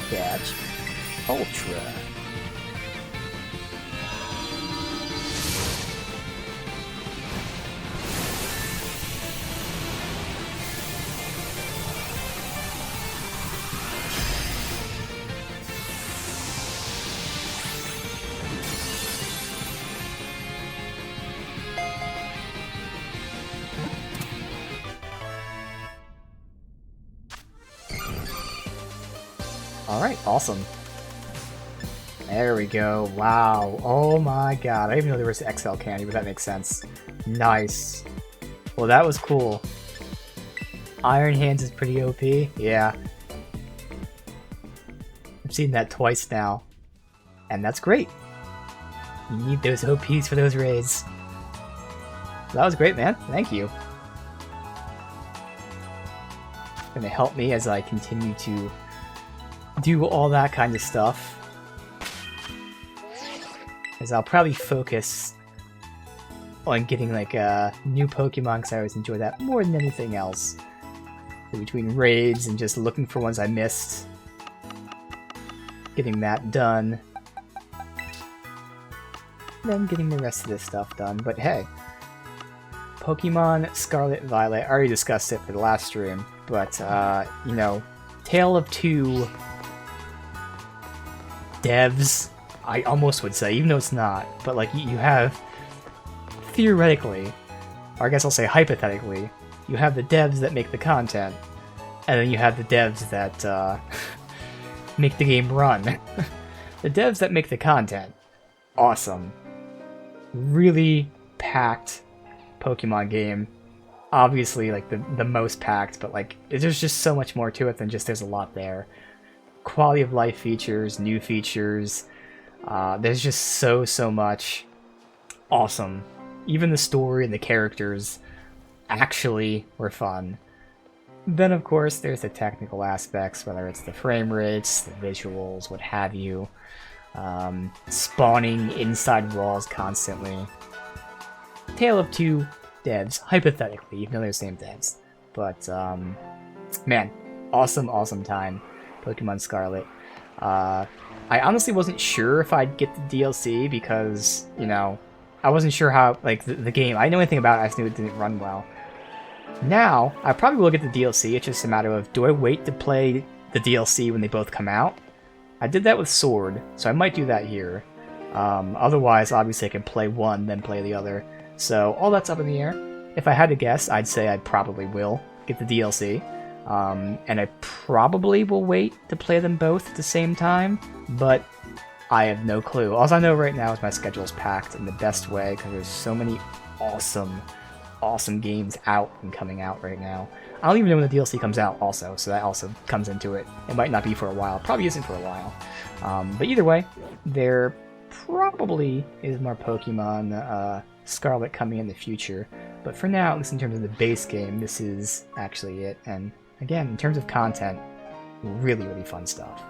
Catch. Ultra. Alright, awesome. There we go. Wow. Oh my god. I didn't even know there was XL candy, but that makes sense. Nice. Well, that was cool. Iron Hands is pretty OP. Yeah. I've seen that twice now. And that's great. You need those OPs for those raids. That was great, man. Thank you. Gonna help me as I continue to do all that kind of stuff. As I'll probably focus on getting like new Pokemon because I always enjoy that more than anything else. So between raids and just looking for ones I missed, getting that done, then getting the rest of this stuff done. But hey, Pokemon Scarlet Violet, I already discussed it for the last stream, but you know, Tale of Two devs, I almost would say, even though it's not, but like you have, theoretically, or I guess I'll say hypothetically, you have the devs that make the content, and then you have the devs that make the game run. The devs that make the content, awesome. Really packed Pokemon game. Obviously, like the most packed, but like there's just so much more to it than just there's a lot there. Quality of life features, new features. There's just so much. Awesome. Even the story and the characters actually were fun. Then of course there's the technical aspects, whether it's the frame rates, the visuals, what have you. Spawning inside walls constantly. Tale of Two devs, hypothetically, even though they're the same devs. But, man, awesome time. Pokemon Scarlet. I honestly wasn't sure if I'd get the DLC because, you know, I wasn't sure how, like, the game, I didn't know anything about it, I just knew it didn't run well. Now, I probably will get the DLC, it's just a matter of, do I wait to play the DLC when they both come out? I did that with Sword, so I might do that here. Otherwise, obviously I can play one, then play the other. So, all that's up in the air. If I had to guess, I'd say I probably will get the DLC. And I probably will wait to play them both at the same time, but I have no clue. All I know right now is my schedule's packed in the best way, because there's so many awesome games out and coming out right now. I don't even know when the DLC comes out also, so that also comes into it. It might not be for a while, probably isn't for a while. But either way, there probably is more Pokemon Scarlet coming in the future. But for now, at least in terms of the base game, this is actually it. And again, in terms of content, really fun stuff.